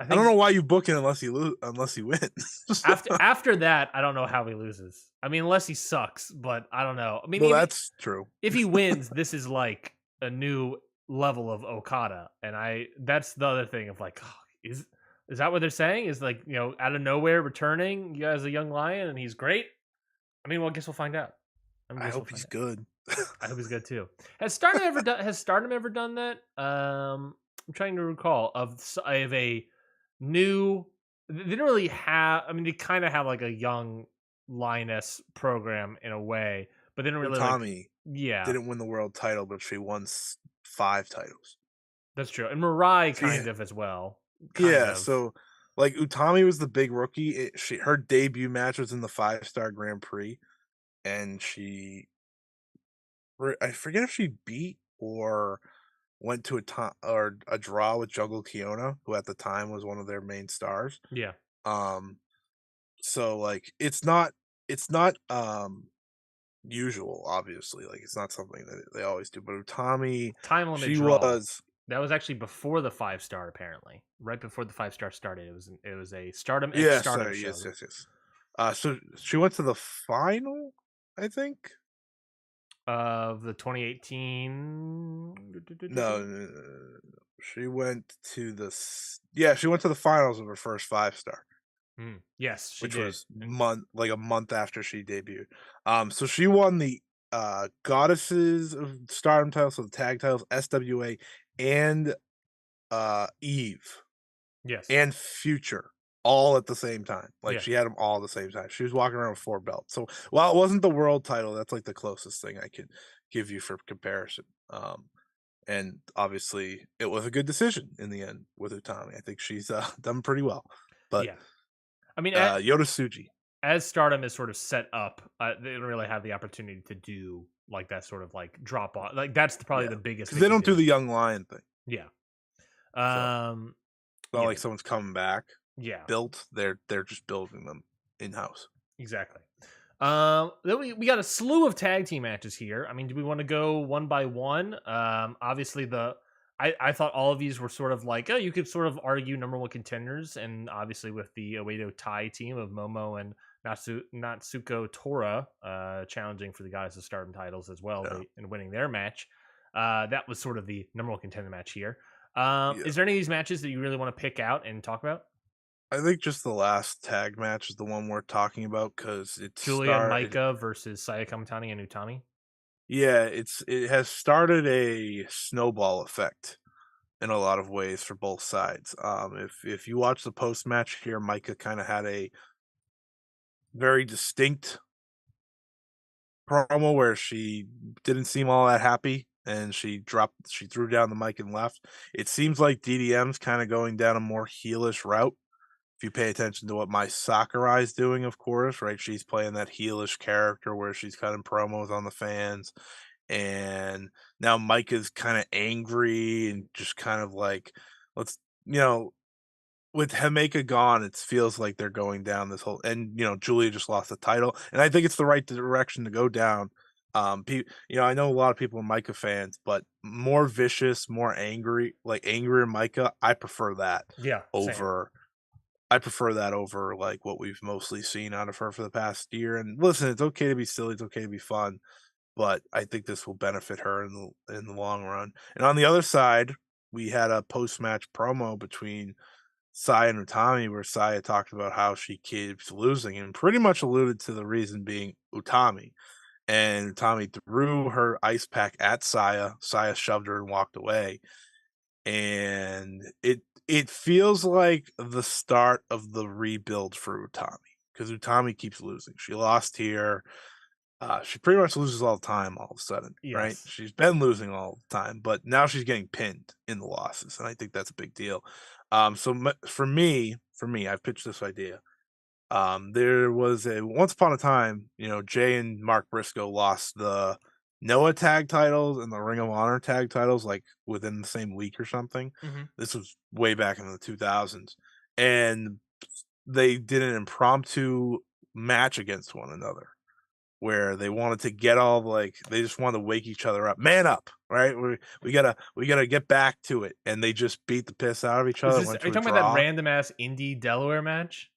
don't know why you book it unless he wins. after that, I don't know how he loses. I mean, unless he sucks, but I don't know. I mean, that's true. If he wins, this is like a new level of Okada, and that's the other thing of like, is that what they're saying? Is like, out of nowhere returning, you guys a young lion, and he's great. I mean, well, I guess we'll find out. I hope he's good. I hope he's good too. Has Stardom ever done that? I'm trying to recall of a new. They didn't really have. I mean, they kind of have like a young lioness program in a way, but they didn't really. Tommy, didn't win the world title, but she won 5 titles. That's true, and Mirai kind of as well. So like Utami was the big rookie. Her debut match was in the 5-star Grand Prix, and I forget if she beat or went to a draw with Jungle Kiona, who at the time was one of their main stars. Yeah. So like it's not usual, obviously. Like it's not something that they always do. But Utami, time limit draw. That was actually before the 5-star, apparently. Right before the 5-star started. It was a Stardom X Stardom show. Yes. So she went to the final, I think. Of the 2018. No. She went to the finals of her first 5-star. Yes, which was a month after she debuted. So she won the Goddesses of Stardom titles, so the tag titles, SWA, and Eve. Yes. And Future, all at the same time. Like she had them all at the same time. She was walking around with 4 belts. So while it wasn't the world title, that's like the closest thing I could give you for comparison. And obviously it was a good decision in the end with Utami. I think she's done pretty well. But I mean, Yota Tsuji. As Stardom is sort of set up, they don't really have the opportunity to do like that sort of like drop off. Like that's probably the biggest. Because they don't do the young lion thing. Yeah. It's not like someone's coming back. Yeah. Built. They're just building them in house. Exactly. Then we got a slew of tag team matches here. I mean, do we want to go one by one? Obviously the I thought all of these were sort of like, oh, you could sort of argue number one contenders, and obviously with the Oedo Tai team of Momo and Natsuko Tora challenging for the guys to stardom titles as well, Yeah. and winning their match. That was sort of the number one contender match here. Yeah. Is there any of these matches that you really want to pick out and talk about? I think just the last tag match is the one worth talking about because Julia and Micah versus Saya Kamitani and Utami. yeah, it has started a snowball effect in a lot of ways for both sides. If you watch the post match here, Micah kind of had a very distinct promo where she didn't seem all that happy and she threw down the mic and left. It seems like DDM's kind of going down a more heelish route. If you pay attention to what my Sakurai's doing, of course, right? She's playing that heelish character where she's cutting promos on the fans. And now Mike is kind of angry and just kind of like, let's, you know, with Himeka gone, it feels like they're going down this whole, and Julia just lost the title, and I think it's the right direction to go down. I know a lot of people are Micah fans, but more vicious, more angry, like angrier Micah. Yeah, same. Over. I prefer that over like what we've mostly seen out of her for the past year. And listen, it's okay to be silly, it's okay to be fun, but I think this will benefit her in the long run. And on the other side, we had a post match promo between Saya and Utami, where Saya talked about how she keeps losing and pretty much alluded to the reason being Utami. And Utami threw her ice pack at Saya. Saya shoved her and walked away. And it feels like the start of the rebuild for Utami because Utami keeps losing. She lost here. She pretty much loses all the time all of a sudden, right? Yes. She's been losing all the time, but now she's getting pinned in the losses, and I think that's a big deal. For me, I've pitched this idea. There was a once upon a time, Jay and Mark Briscoe lost the Noah tag titles and the Ring of Honor tag titles like within the same week or something. Hmm. This was way back in the 2000s, and they did an impromptu match against one another where they wanted to get all like they just wanted to wake each other up. Man up, right? We gotta get back to it. And they just beat the piss out of each Is other, this? went Are you to a talking about that draw. random ass indie Delaware match?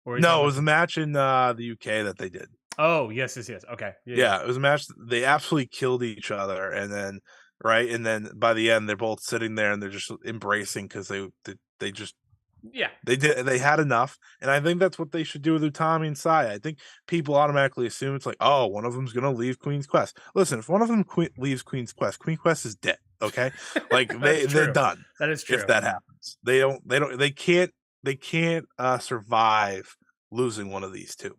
Or are you No, talking it about was a some? match in the UK that they did. Oh, yes, yes, yes. Okay, yeah, yeah, Yeah, it was a match they absolutely killed each other, and then right, and then by the end they're both sitting there and they're just embracing because they just yeah. they had enough, and I think that's what they should do with Utami and Saya. I think people automatically assume it's like, oh, one of them's gonna leave Queen's Quest. Listen, if one of them leaves Queen's Quest, Queen Quest is dead. Okay, like That's they're true. done That is if true. that happens. They can't survive losing one of these two.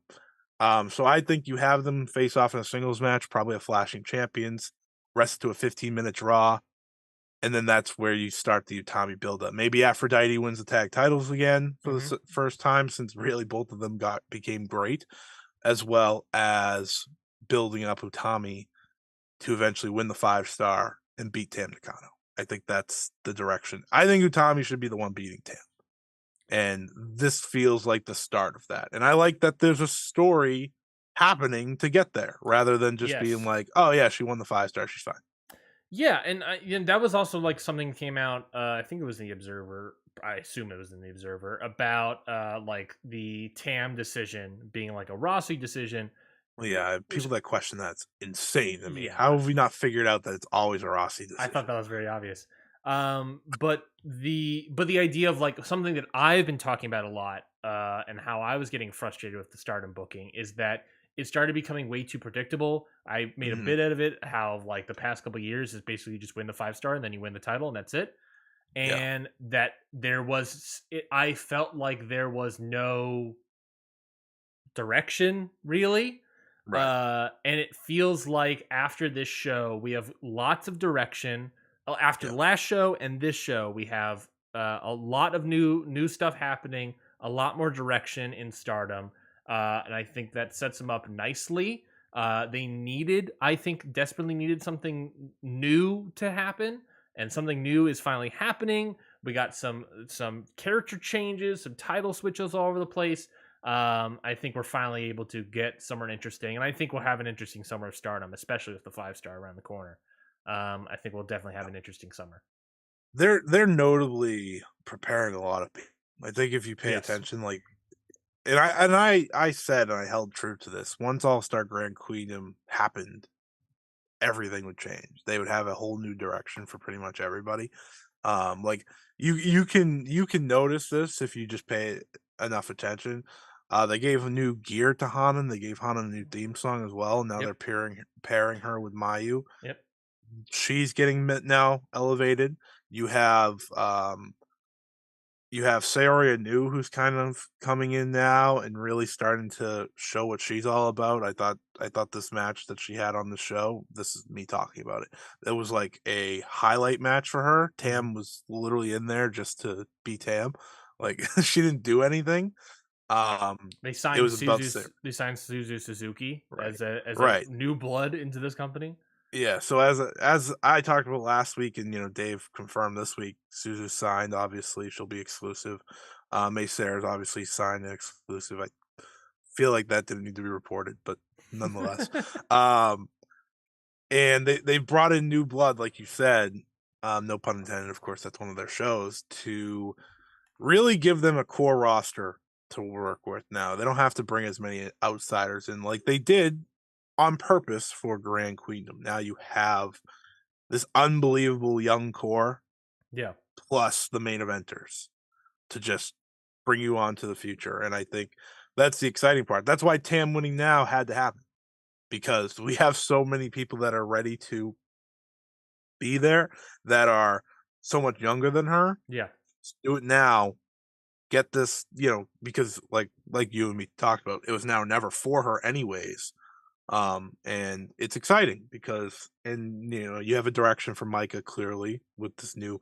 So I think you have them face off in a singles match, probably a Flashing Champions, rest to a 15-minute draw, and then that's where you start the Utami buildup. Maybe Aphrodite wins the tag titles again for the Hmm. first time since really both of them became great, as well as building up Utami to eventually win the 5-star and beat Tam Nakano. I think that's the direction. I think Utami should be the one beating Tam. And this feels like the start of that. And I like that there's a story happening to get there rather than just being Yes. like, oh, yeah, she won the 5-star. She's fine. Yeah, and that was also like something came out. I think it was in the Observer. I assume it was in the Observer about like the Tam decision being like a Rossi decision. Well, yeah, Which, people that question that's insane to me. yeah, How have we not figured out that it's always a Rossi I thought decision? that was very obvious. But the idea of like something that I've been talking about a lot, and how I was getting frustrated with the Stardom booking is that it started becoming way too predictable. I made a Hmm. bit out of it how like the past couple years is basically you just win the 5-star and then you win the title and that's it. Yeah, And that I felt like there was no direction really. right. And it feels like after this show we have lots of direction. After Yeah, the last show and this show we have a lot of new stuff happening, a lot more direction in Stardom, and I think that sets them up nicely. They needed, I think, desperately needed something new to happen, and something new is finally happening. We got some character changes, some title switches all over the place. I think we're finally able to get somewhere interesting, and I think we'll have an interesting summer of Stardom, especially with the 5-star around the corner. I think we'll definitely have yeah. an interesting summer. they're notably preparing a lot of people. I think if you pay Yes. attention, like, and I said, and I held true to this. Once All Star Grand Queendom happened, everything would change. They would have a whole new direction for pretty much everybody. Like you can notice this if you just pay enough attention. They gave a new gear to Hanan. They gave Hanan a new theme song as well. Now Yep. they're pairing her with Mayu. Yep. She's getting now elevated. You have um you have Saori Anu, who's kind of coming in now and really starting to show what she's all about. I thought this match that she had on the show, this is me talking about it. It was like a highlight match for her. Mhm. Tam was literally in there just to be Tam. Like she didn't do anything. They It signed was about to say Suzu Suzuki right. as a Right. new blood into this company. Yeah, so as I talked about last week, and Dave confirmed this week, Suzu signed. Obviously, she'll be exclusive. May Sarah's obviously signed and exclusive. I feel like that didn't need to be reported, but nonetheless, um, and they brought in new blood, like you said. No pun intended. Of course, that's one of their shows to really give them a core roster to work with. Now they don't have to bring as many outsiders in like they did on purpose for Grand Queendom. Now you have this unbelievable young core Yeah. plus the main eventers to just bring you on to the future. And I think that's the exciting part. That's why Tam winning now had to happen because we have so many people that are ready to be there that are so much younger than her. Yeah. Do it now. Get this, because like you and me talked about, it was now never for her anyways. And it's exciting because and you have a direction for Micah clearly with this new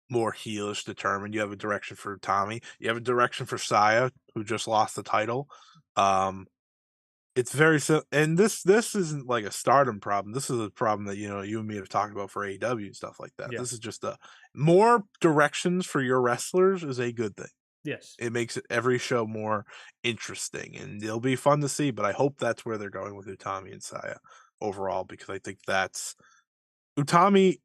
more heelish determined. You have a direction for Tommy. You have a direction for Saya, who just lost the title. Um, it's very and this isn't like a stardom problem. This is a problem that you and me have talked about for AEW and stuff like that. Yeah. This is just a more directions for your wrestlers is a good thing. Yes. It makes every show more interesting, and it'll be fun to see. But I hope that's where they're going with Utami and Saya overall, because I think that's Utami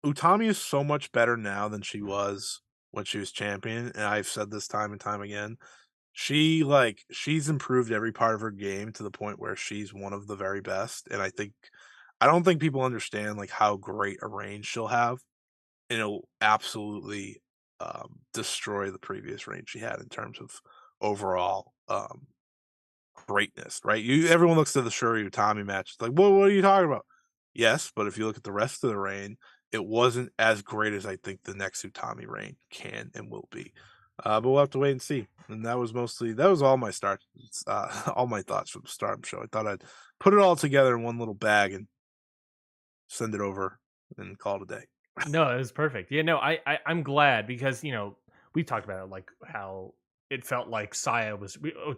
Utami is so much better now than she was when she was champion, and I've said this time and time again. She's improved every part of her game to the point where she's one of the very best, and I don't think people understand, like, how great a range she'll have, and it'll absolutely, destroy the previous range she had in terms of overall, greatness, right? Everyone looks at the Shuri Utami match. It's like, well, what are you talking about? Yes, but if you look at the rest of the reign, it wasn't as great as I think the next Utami reign can and will be. But we'll have to wait and see. And that was all my all my thoughts from the Stardom show. I thought I'd put it all together in one little bag and send it over and call it a day. No, it was perfect. Yeah, no, I'm glad because we've talked about it, like how it felt like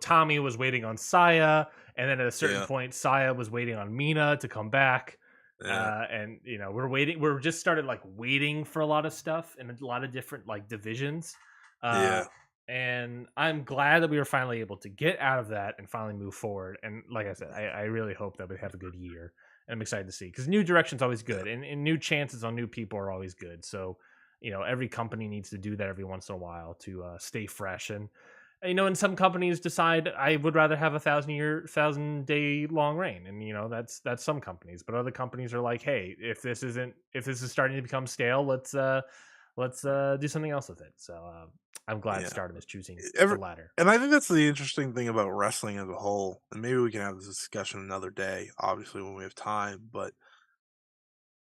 Tommy was waiting on Saya, and then at a certain Yeah, point, Saya was waiting on Mina to come back. yeah, And we're waiting. We're just started like waiting for a lot of stuff in a lot of different like divisions. Uh, yeah, and I'm glad that we were finally able to get out of that and finally move forward. And like I said, I really hope that we have a good year. And I'm excited to see because new direction's always yeah, good, and new chances on new people are always good. So, every company needs to do that every once in a while to stay fresh. And and some companies decide I would rather have 1,000 day long reign, and that's some companies. But other companies are like, hey, if this is starting to become stale, let's do something else with it. So I'm glad yeah. Stardom is choosing the Every latter. and I think that's the interesting thing about wrestling as a whole, and maybe we can have this discussion another day, obviously when we have time, but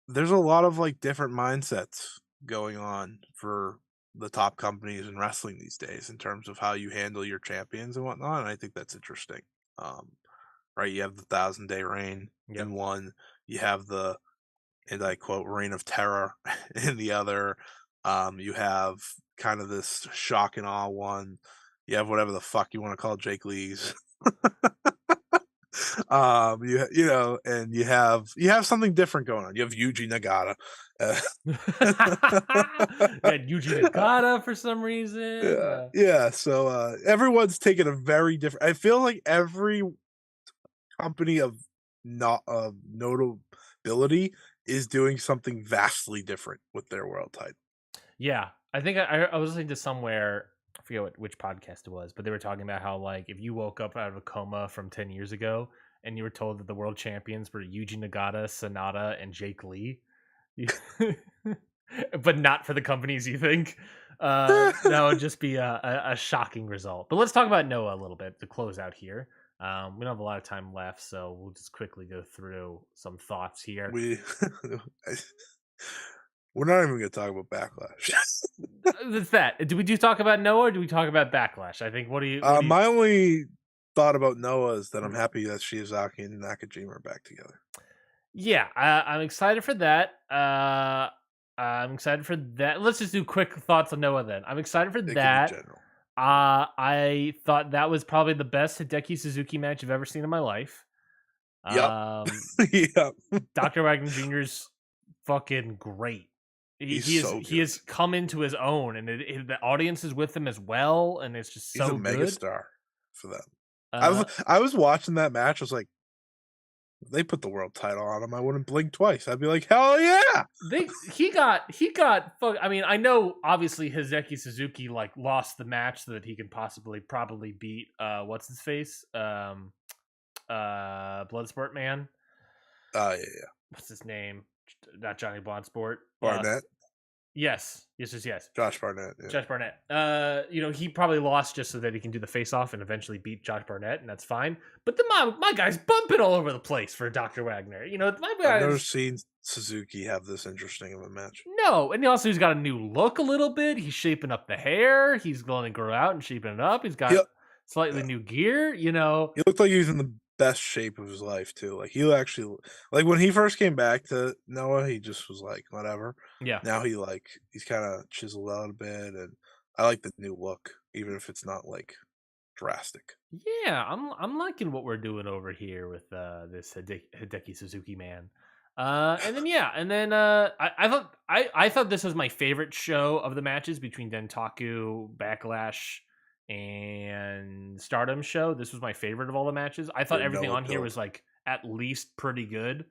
there's a lot of like different mindsets going on for the top companies in wrestling these days in terms of how you handle your champions and whatnot. And I think that's interesting. Um, right, you have the 1,000 day reign Yep. in one, you have the and I quote reign of terror in the other. You have kind of this shock and awe one. You have whatever the fuck you want to call Jake Lee's. And you have something different going on. You have Yuji Nagata. Uh, We had Yuji Nagata for some reason. yeah, yeah. So everyone's taking a very different. I feel like every company of not notability is doing something vastly different with their world title. Yeah, I think I was listening to somewhere. I forget which podcast it was, but they were talking about how like if you woke up out of a coma from 10 years ago and you were told that the world champions were Yuji Nagata, Sonata, and Jake Lee, you- but not for the companies you think, that would just be a shocking result. But let's talk about Noah a little bit to close out here. We don't have a lot of time left, so we'll just quickly go through some thoughts here. We we're not even going to talk about Backlash. That's that. Do we talk about Noah or do we talk about Backlash? I think. What do you? My only thought about Noah is that I'm happy that Shiozaki and Nakajima are back together. Yeah, I'm excited for that. I'm excited for that. Let's just do quick thoughts on Noah then. I'm excited for It can be that. general. I thought that was probably the best Hideki Suzuki match I've ever seen in my life. Yep. Yep. Dr. Wagner Jr.'s fucking great. He's so he has good. come into his own, and the audience is with him as well, and it's just He's a so good. megastar for them. I was watching that match. I was like, if they put the world title on him, I wouldn't blink twice. I'd be like, hell yeah! He got fuck. I mean, I know obviously Hideki Suzuki like lost the match so that he can probably beat what's his face Bloodsport man. Yeah. What's his name? Not Johnny Blondsport. Barnett. Yes. Josh Barnett. Yeah. Josh Barnett. He probably lost just so that he can do the face off and eventually beat Josh Barnett, and that's fine. But my guy's bumping all over the place for Dr. Wagner. My guy's, I've never seen Suzuki have this interesting of a match. No, and he's got a new look a little bit. He's shaping up the hair. He's going to grow out and shaping it up. He's got slightly new gear. He looked like he was in the best shape of his life too. Like he actually, like when he first came back to Noah, he just was like whatever. Yeah. Now he's kind of chiseled out a bit, and I like the new look, even if it's not like drastic. Yeah, I'm liking what we're doing over here with this Hideki Suzuki man. And then I thought this was my favorite show of the matches between Dentaku, Backlash, and Stardom show. This was my favorite of all the matches. I thought everything on here was like at least pretty good.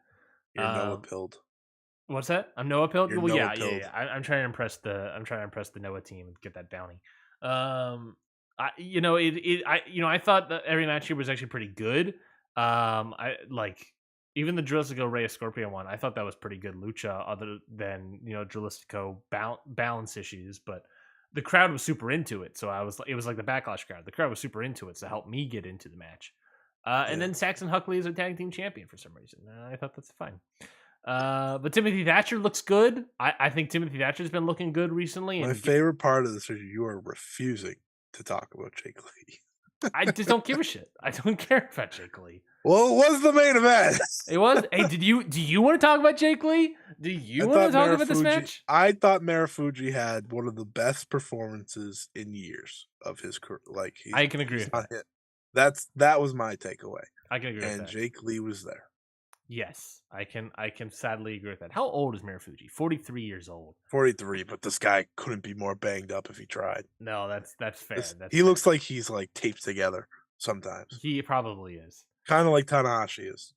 You're Noah pilled. What's that? I'm Noah pilled. You're Well, Noah yeah. I'm trying to impress the Noah team and get that bounty. I thought that every match here was actually pretty good. I like even the Drilistico Rey Scorpion one. I thought that was pretty good lucha, other than Drilistico balance issues, but the crowd was super into it. So it was like the Backlash crowd. The crowd was super into it, so it helped me get into the match. And then Saxon Huckley is a tag team champion for some reason. I thought that's fine. But Timothy Thatcher looks good. I think Timothy Thatcher's been looking good recently. My favorite part of this is you are refusing to talk about Jake Lee. I just don't give a shit. I don't care about Jake Lee. Well, it was the main event. It was. Hey, do you want to talk about Jake Lee? Do you want to talk about this match? I thought Marufuji had one of the best performances in years of his career. Like I can agree with that. That was my takeaway. I can agree with that. And Jake Lee was there. Yes, I can sadly agree with that. How old is Marufuji? 43 years old. 43, but this guy couldn't be more banged up if he tried. No, that's fair. He looks like he's like taped together sometimes. He probably is. Kind of like Tanahashi is.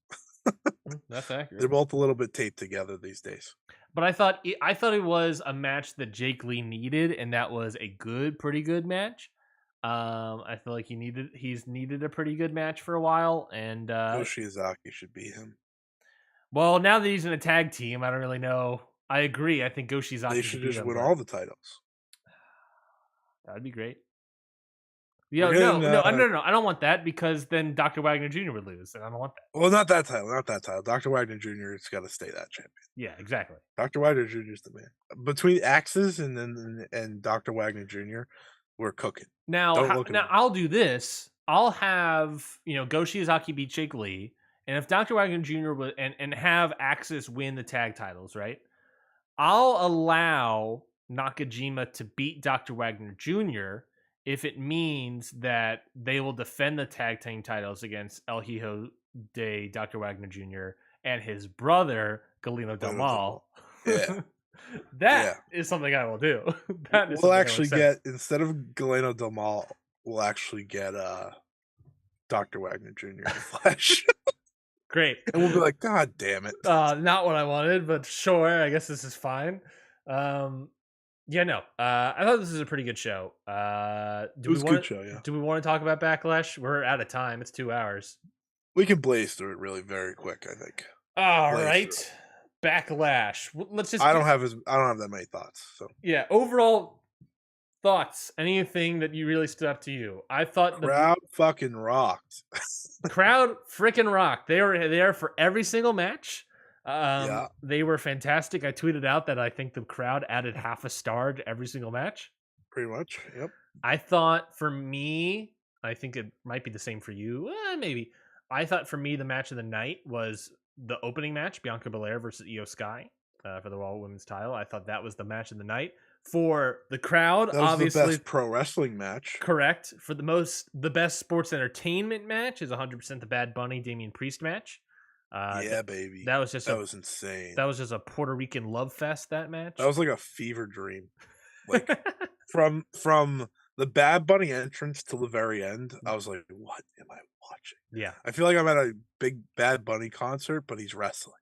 That's accurate. They're both a little bit taped together these days. But I thought it was a match that Jake Lee needed, and that was a pretty good match. I feel like he's needed a pretty good match for a while, and Shiozaki should beat him. Well, now that he's in a tag team, I don't really know. I agree. I think Go Shiozaki. They should just win all the titles. That would be great. No. I don't want that because then Dr. Wagner Jr. would lose, and I don't want that. Well, not that title. Dr. Wagner Jr. has got to stay that champion. Yeah, exactly. Dr. Wagner Jr. is the man. Between Axis and Dr. Wagner Jr., we're cooking. Now I'll do this. I'll have Go Shiozaki beat Jake Lee. And if Dr. Wagner Jr. would and have Axis win the tag titles, right? I'll allow Nakajima to beat Dr. Wagner Jr. if it means that they will defend the tag team titles against El Hijo de Dr. Wagner Jr. and his brother Galeno Del Mal. Yeah. That is something I will do. We'll actually get, instead of Galeno Del Mal, we'll actually get Dr. Wagner Jr. in the flesh. Great. And we'll be like, God damn it. Not what I wanted, but sure, I guess this is fine. Yeah, no. I thought this was a pretty good show. It was a good show, yeah. Do we want to talk about Backlash? We're out of time. It's 2 hours. We can blaze through it really very quick, I think. All Blaze through right. Backlash. Let's just I don't have that many thoughts. So yeah, overall thoughts. Anything that you really stood up to you? I thought the crowd fucking rocked. crowd freaking rocked. They were there for every single match. Yeah, They were fantastic. I tweeted out that I think the crowd added half a star to every single match. pretty much. Yep. I thought for me, I think it might be the same for you. Maybe. I thought for me, the match of the night was the opening match, Bianca Belair versus Io Sky for the Raw Women's title. I thought that was the match of the night. For the crowd, That was obviously, the best pro wrestling match. correct. For the best sports entertainment match is 100% the Bad Bunny Damian Priest match. Yeah, baby. That was just that was insane. that was just a Puerto Rican love fest. That match. That was like a fever dream. Like from the Bad Bunny entrance till the very end, I was like, "What am I watching?" Yeah, I feel like I'm at a big Bad Bunny concert, but he's wrestling.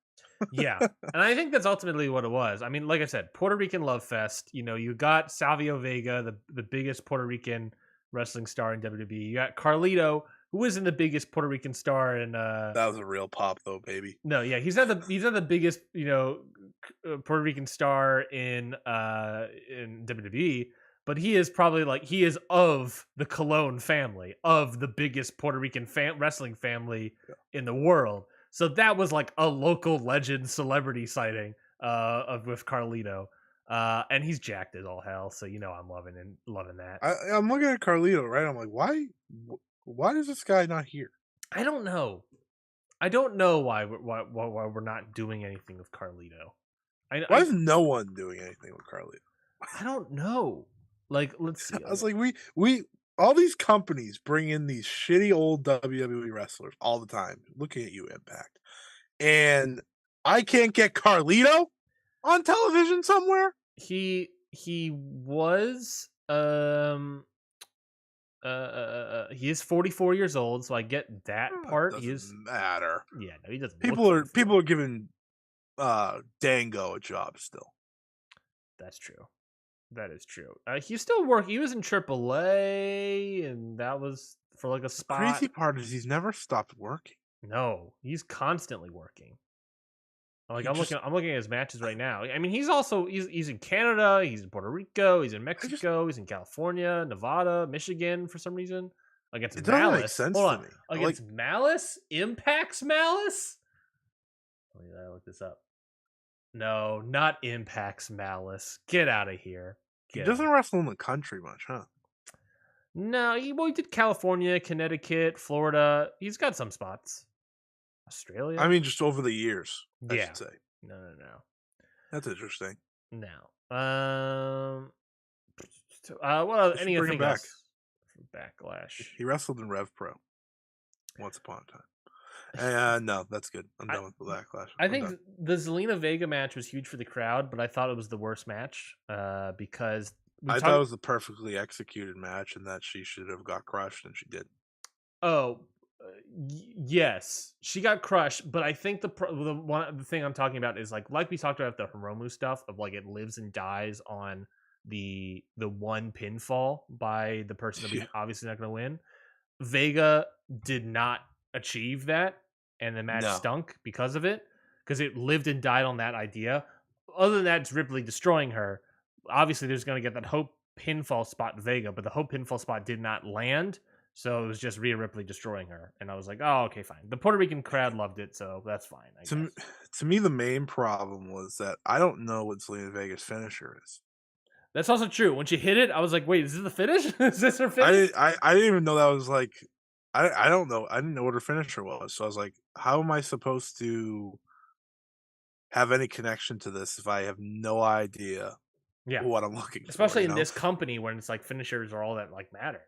yeah, and I think that's ultimately what it was. I mean, like I said, Puerto Rican love fest. You know, you got Savio Vega, the biggest Puerto Rican wrestling star in WWE. You got Carlito, who isn't the biggest Puerto Rican star in That was a real pop, though, baby. no, yeah, he's not the biggest, Puerto Rican star in WWE, but he is probably he is of the Colon family, of the biggest Puerto Rican wrestling family in the world. So that was like a local legend celebrity sighting of with Carlito. And he's jacked as all hell, so I'm loving that. I'm looking at Carlito, right? I'm like, why is this guy not here? I don't know. I don't know why we're not doing anything with Carlito. Why is no one doing anything with Carlito? I don't know. Like, let's see. I was like, we all these companies bring in these shitty old WWE wrestlers all the time. Looking at you, Impact, and I can't get Carlito on television somewhere. He was he is 44 years old, so I get that part. Doesn't He is matter. yeah, no, he doesn't. People are giving Dango a job still. That's true. That is true. He's still working. He was in AAA, and that was for like a spot. The crazy part is he's never stopped working. No, he's constantly working. I'm looking at his matches right now. I mean, he's in Canada, he's in Puerto Rico, he's in Mexico, he's in California, Nevada, Michigan for some reason against It doesn't Malice. make sense Hold to on, me. against Malice, Impact's Malice. Let me look this up. No, not Impact's Malice. Get out of here. He doesn't wrestle in the country much, huh? No, he did California, Connecticut, Florida. He's got some spots. Australia. I mean, just over the years. I yeah. should say. No. That's interesting. No. Well, anything back. else? Backlash. He wrestled in Rev Pro once upon a time. And no, that's good. I'm done with the Backlash. I think the Zelina Vega match was huge for the crowd, but I thought it was the worst match because I thought it was the perfectly executed match, and that she should have got crushed, and she did. Oh, yes, she got crushed, but I think the thing I'm talking about is like we talked about the Hiromu stuff of like it lives and dies on the one pinfall by the person that obviously not going to win. Vega did not achieve that, and the match stunk because of it, because it lived and died on that idea. Other than that, it's Ripley destroying her. Obviously, there's going to get that Hope pinfall spot Vega, but the Hope pinfall spot did not land. So it was just Rhea Ripley destroying her. And I was like, oh, okay, fine. The Puerto Rican crowd loved it, so that's fine. To me, the main problem was that I don't know what Zelina Vega's finisher is. That's also true. When she hit it, I was like, wait, is this the finish? Is this her finish? I didn't even know that was like... I don't know. I didn't know what her finisher was. So I was like, how am I supposed to have any connection to this if I have no idea what I'm looking for? Especially in this company when it's like finishers are all that like matter.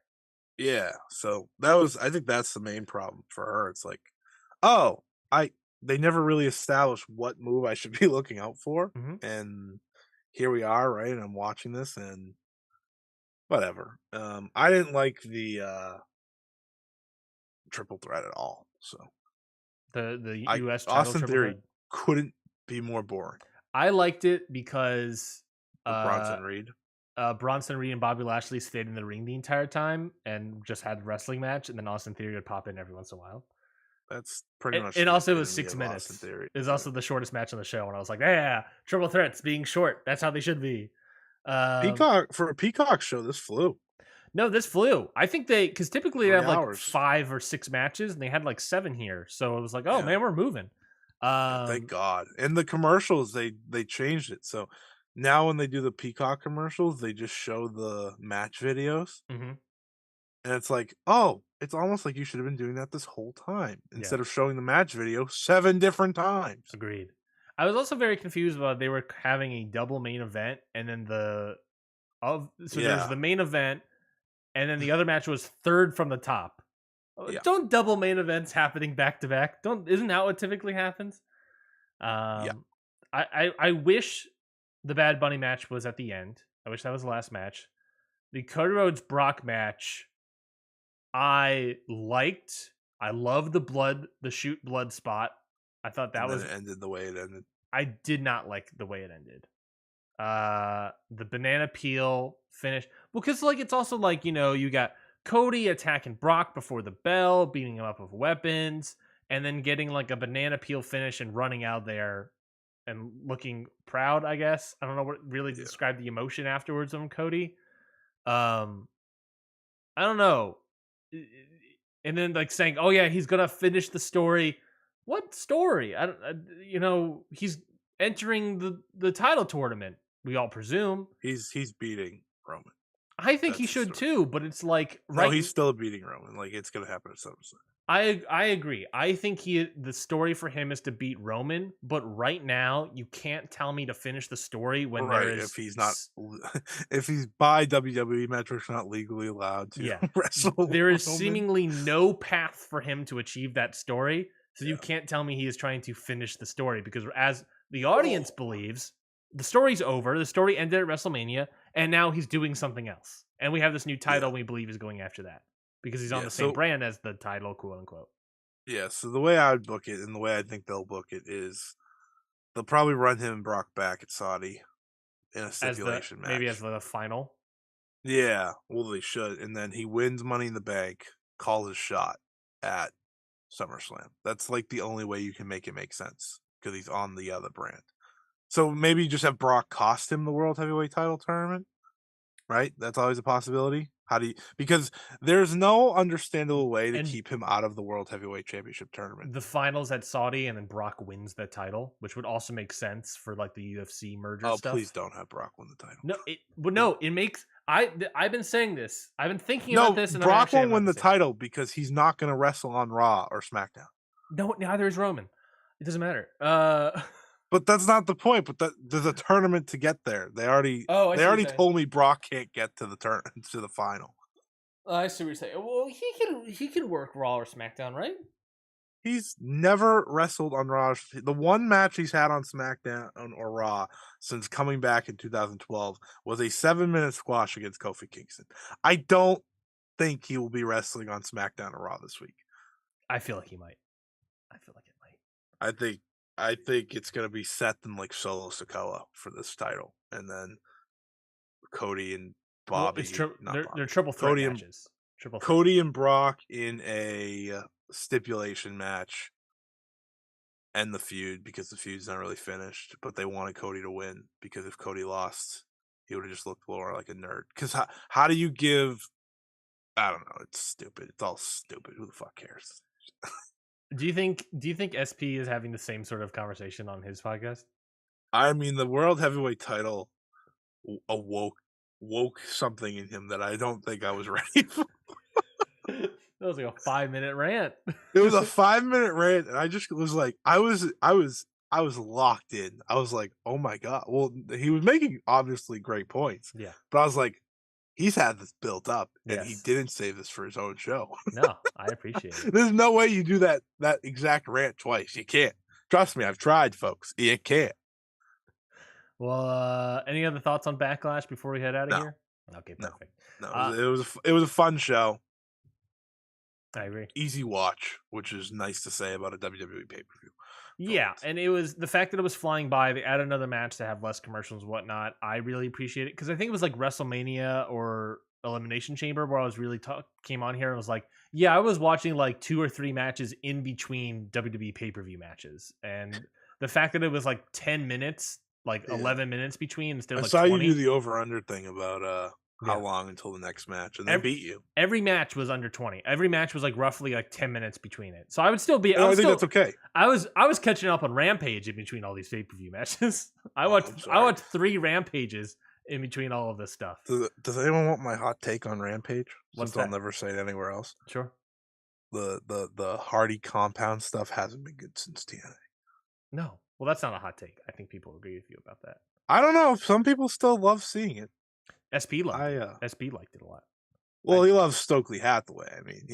Yeah, so I think that's the main problem for her. It's like, they never really established what move I should be looking out for, and here we are, right? And I'm watching this, and whatever. I didn't like the triple threat at all. So the U.S. Austin Theory couldn't be more boring. I liked it because Bronson Reed. Bronson Reed and Bobby Lashley stayed in the ring the entire time and just had a wrestling match, and then Austin Theory would pop in every once in a while. That's pretty much And the also, it was epitome 6 of Austin minutes. Theory. It was also the shortest match on the show, and I was like, yeah, triple threats being short. That's how they should be. Peacock for a Peacock show. This flew No, this flew. I think because typically they 3 have like hours. 5 or 6 matches, and they had like 7 here. So it was like, oh Yeah. man, we're moving. Yeah, thank God. And the commercials, they changed it. So now when they do the Peacock commercials, they just show the match videos. Mhm. And it's like, oh, it's almost like you should have been doing that this whole time instead of showing the match video 7 different times. Agreed. I was also very confused about they were having a double main event, and then there's the main event, and then the other match was third from the top. Yeah. Don't double main events happening back to back. Isn't that what typically happens? I wish the Bad Bunny match was at the end. I wish that was the last match. The Cody Rhodes Brock match, I liked. I love the shoot blood spot. I thought that was it ended the way it ended. I did not like the way it ended. The banana peel finish. Well, because like it's also like, you got Cody attacking Brock before the bell, beating him up with weapons, and then getting like a banana peel finish and running out there and looking proud, I guess. I don't know what really to describe the emotion afterwards on Cody. I don't know. And then like saying, "Oh yeah, he's gonna finish the story." What story? He's entering the title tournament. We all presume He's beating Roman. I think he should too, but it's like No, he's still beating Roman. Like it's gonna happen at some point. I agree. I think the story for him is to beat Roman, but right now you can't tell me to finish the story when there is if he's not if he's by WWE metrics not legally allowed to wrestle. There is seemingly no path for him to achieve that story. So you can't tell me he is trying to finish the story because as the audience believes, the story's over. The story ended at WrestleMania, and now he's doing something else. And we have this new title we believe is going after that. Because he's on the same brand as the title, quote unquote. Yeah, so the way I would book it and the way I think they'll book it is they'll probably run him and Brock back at Saudi in a stipulation match. Maybe as the final. Yeah, well they should. And then he wins Money in the Bank, calls his shot at SummerSlam. That's like the only way you can make it make sense because he's on the other brand. So maybe just have Brock cost him the World Heavyweight title tournament, right? That's always a possibility. Because there's no understandable way to keep him out of the World Heavyweight Championship tournament. The finals at Saudi, and then Brock wins the title, which would also make sense for like the UFC merger stuff. Oh, please don't have Brock win the title. No, it makes. I've been saying this. I've been thinking about this. And Brock won't win the title because he's not going to wrestle on Raw or SmackDown. No, neither is Roman. It doesn't matter. But that's not the point. But there's a tournament to get there. They already told me Brock can't get to the final. I see what you're saying. Well, he can work Raw or SmackDown, right? He's never wrestled on Raw. The one match he's had on SmackDown or Raw since coming back in 2012 was a 7-minute squash against Kofi Kingston. I don't think he will be wrestling on SmackDown or Raw this week. I feel like he might. I feel like it might. I think it's going to be Seth and like Solo Sikoa for this title, and then Cody and Bobby. They're triple threat matches. Cody and Brock in a stipulation match, end the feud because the feud's not really finished. But they wanted Cody to win because if Cody lost, he would have just looked more like a nerd. Because how do you give? I don't know. It's stupid. It's all stupid. Who the fuck cares? Do you think SP is having the same sort of conversation on his podcast? I mean, the World Heavyweight title woke something in him that I don't think I was ready for. That was like a 5-minute rant. It was a 5-minute rant, and I just was like, I was locked in. I was like, oh my God. Well, he was making obviously great points. Yeah. But I was like, he's had this built up, and he didn't save this for his own show. No, I appreciate it. There's no way you do that exact rant twice. You can't. Trust me, I've tried, folks. You can't. Well, any other thoughts on Backlash before we head out of here? Okay, perfect. No, it was a fun show. I agree. Easy watch, which is nice to say about a WWE pay-per-view. Yeah, and it was the fact that it was flying by. They added another match to have less commercials and whatnot. I really appreciate it because I think it was like WrestleMania or Elimination Chamber where I was really came on here and was like, yeah, I was watching like 2 or 3 matches in between WWE pay-per-view matches, and the fact that it was like 10 minutes, like 11 minutes between instead of I like saw 20. you do the over/under thing about how Yeah. long until the next match, and they beat you. Every match was under 20. Every match was like roughly like 10 minutes between it. So I would still be. I think that's okay. I was catching up on Rampage in between all these pay-per-view matches. I watched 3 Rampages in between all of this stuff. Does anyone want my hot take on Rampage? What's Since I'll that? never say it anywhere else. Sure. The Hardy compound stuff hasn't been good since TNA. No. Well, that's not a hot take. I think people agree with you about that. I don't know. Some people still love seeing it. SP liked it. SP liked it a lot. Well, he loves Stokely Hathaway. I mean,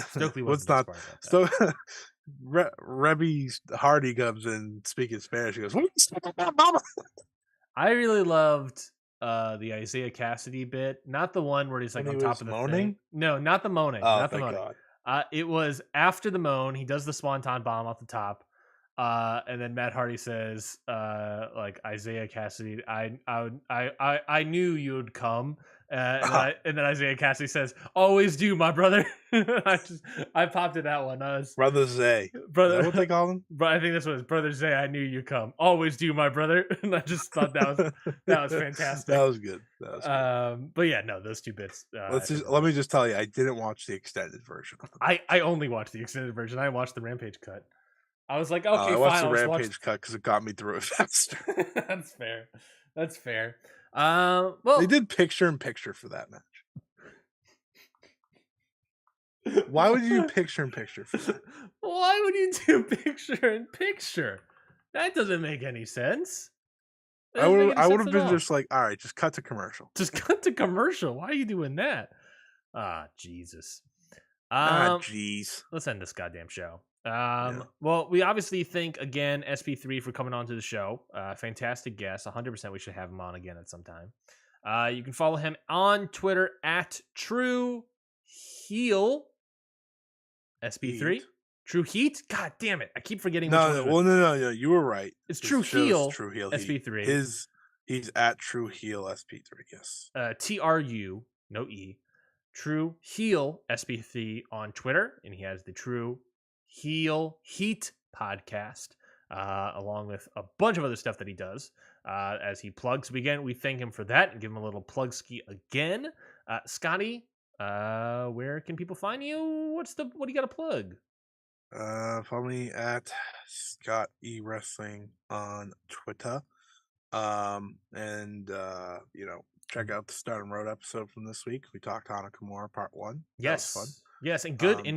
Stokely was the best part about that. Rebby Hardy comes in speaking Spanish. He goes, "What are you talking about, mama?" I really loved the Isaiah Cassidy bit, not the one where he's like on top of the moaning. thing. No, not the moaning. Oh, not the thank moaning. God. It was after the moan. He does the swanton bomb off the top, and then Matt Hardy says, "Like Isaiah Cassidy, I knew you'd come." And then Isaiah Cassidy says, "Always do, my brother." I popped at that one. Brother Zay. Brother, is that what they call him? But I think this was Brother Zay. I knew you'd come. Always do, my brother. And I just thought that was fantastic. That was good. But yeah, no, those 2 bits. Let me just tell you, I didn't watch the extended version. I only watched the extended version. I watched the Rampage cut. I was like, okay, I watched fine. the Rampage cut because it got me through it faster. That's fair. Well, they did picture-in-picture for that match. Why would you do picture-in-picture for that? Why would you do picture-in-picture? That doesn't make any sense. I would have been just like, all right, just cut to commercial. Just cut to commercial. Why are you doing that? Jesus. Jeez. Let's end this goddamn show. Well, we obviously thank again SP3 for coming on to the show. Fantastic guest. 100% we should have him on again at some time. You can follow him on Twitter at True Heel SP3. Heat. True Heat? God damn it. I keep forgetting. No. You were right. It's True Heel. True Heel SP3. He's at True Heel SP3, yes. TRU, no E. True Heel SP3 on Twitter. And he has the True Heel Heat podcast, along with a bunch of other stuff that he does as he plugs. We thank him for that and give him a little plug ski again. Scotty, where can people find you? What do you got to plug? Follow me at Scott E Wrestling on Twitter. Check out the Stardom Road episode from this week. We talked Hana Kimura Part 1. Yes. That was fun. Yes, and good lot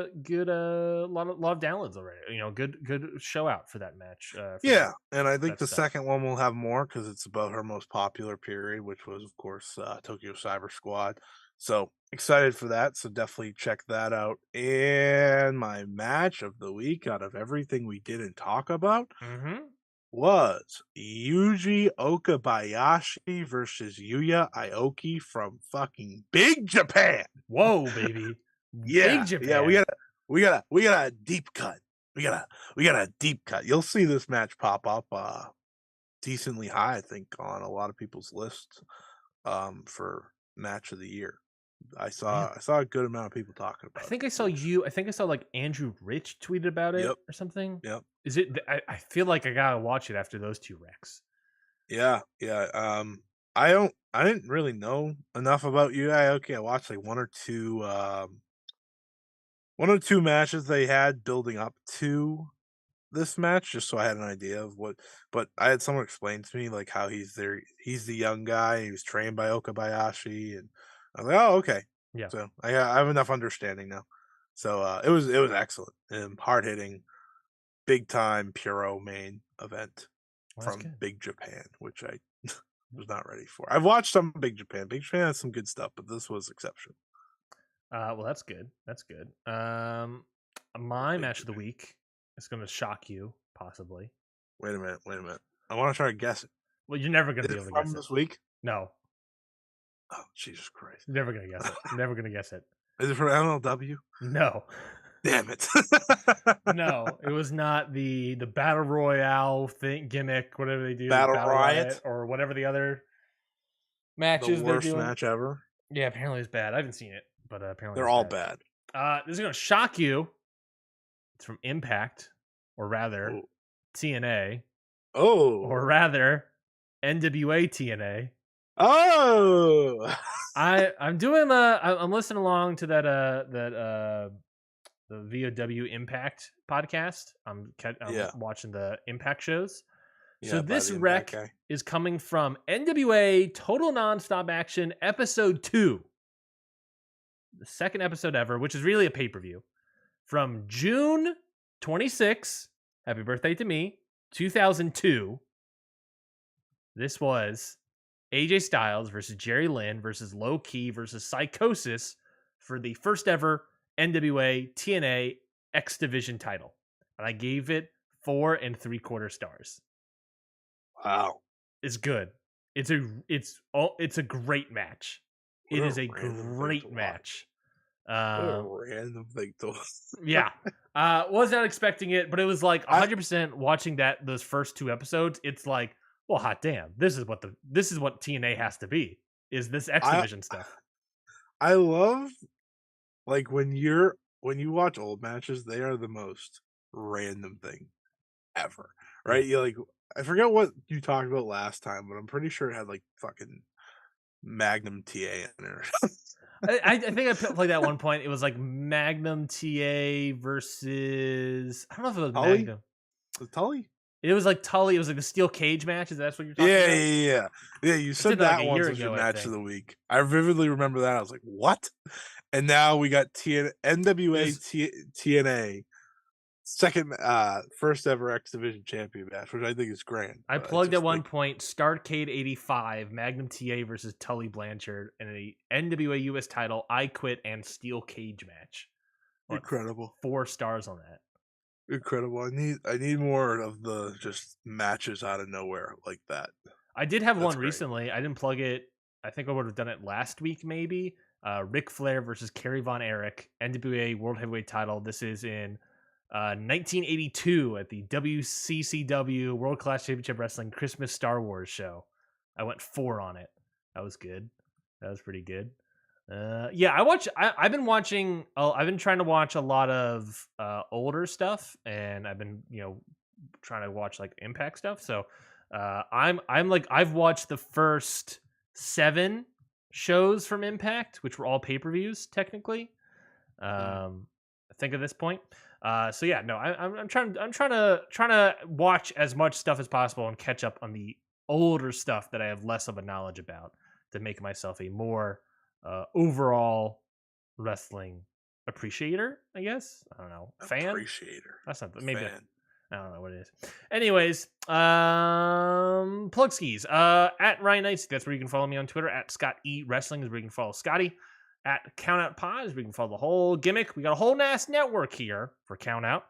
of downloads already. Good show out for that match. And I think the second one will have more because it's about her most popular period, which was, of course, Tokyo Cyber Squad. So excited for that. So definitely check that out. And my match of the week, out of everything we didn't talk about, was Yuji Okabayashi versus Yuya Aoki from fucking Big Japan. Whoa, baby. Big Japan. Yeah, we got a deep cut. We got a deep cut. You'll see this match pop up decently high, I think, on a lot of people's lists for match of the year. I saw a good amount of people talking about it. I think I saw like Andrew Rich tweeted about it or something. Yep. Is it? I feel like I gotta watch it after those 2 wrecks. Yeah. I didn't really know enough about you. I watched like one or two matches they had building up to this match, just so I had an idea of what. But I had someone explain to me like how he's the young guy. He was trained by Okabayashi, and I was like, oh, okay. Yeah. So I have enough understanding now. So it was excellent and hard hitting, big time Puro main event from Big Japan, which I was not ready for. I've watched some Big Japan. Big Japan has some good stuff, but this was exceptional. Well, that's good. My match of the week is going to shock you, possibly. Wait a minute. I want to try to guess it. Well, you're never going to be able to guess it. This week? No. Oh, Jesus Christ. Never going to guess it. Never going to guess it. Is it from MLW? No. Damn it. No, it was not the battle royale thing gimmick, whatever they do, Battle battle Riot? riot, or whatever the other The matches they're worst doing. match ever. Yeah, apparently it's bad. I haven't seen it, but apparently They're it's all bad. bad. This is gonna shock you. It's from Impact, or rather Oh. TNA, Oh. or rather NWA TNA. Oh. I'm doing I'm listening along to the VOW Impact podcast. I'm Yeah. watching the Impact shows. So Yeah, by this the rec Impact guy. is coming from NWA Total Nonstop Action Episode 2. The second episode ever, which is really a pay-per-view. From June 26, happy birthday to me, 2002. This was AJ Styles versus Jerry Lynn versus Low Key versus Psychosis for the first ever NWA TNA X Division title. And I gave it 4 3/4 stars. Wow. It's good. It's a great match. It is a great match. What a random thing to Yeah. Was not expecting it, but it was like 100% watching those first 2 episodes. It's like, well, hot damn. This is what TNA has to be. Is this X Division stuff. I love like when you watch old matches, they are the most random thing ever. Right? Yeah. You like I forget what you talked about last time, but I'm pretty sure it had like fucking Magnum TA in it. I think I played that at one point. It was like Magnum TA versus I don't know if it was Tully? Magnum. Was Tully? It was like Tully. It was like the steel cage match. Is that what you're talking Yeah, about? yeah. You said did that, like, that a once year was your ago, I match of think. the week. I vividly remember that. I was like, what? And now we got NWA TNA second first ever X Division champion match, which I think is grand. I but plugged at just one think- point Starrcade 85, Magnum TA versus Tully Blanchard, and a NWA US title I Quit and steel cage match. Went Incredible. 4 stars on that. Incredible. I need more of the just matches out of nowhere like that. I did have That's one great. recently. I didn't plug it. I think I would have done it last week, maybe. Ric Flair versus Kerry Von Erich, NWA World Heavyweight title. This is in 1982 at the WCCW World Class Championship Wrestling Christmas Star Wars show. I went 4 on it. That was good. That was pretty good. Yeah, I've been watching. I've been trying to watch a lot of older stuff, and I've been trying to watch like Impact stuff. So I'm like I've watched the first 7 shows from Impact, which were all pay-per-views technically. I think at this point. So yeah, no, I'm trying to watch as much stuff as possible and catch up on the older stuff that I have less of a knowledge about to make myself a more overall wrestling appreciator, I guess. I don't know. Fan? Appreciator. That's not maybe Fan. I don't know what it is. Anyways, plug skis. At Ryan Knights, that's where you can follow me on Twitter. At Scott E Wrestling is where you can follow Scotty. At Count Out Pod is where you can follow the whole gimmick. We got a whole NAS network here for Count Out.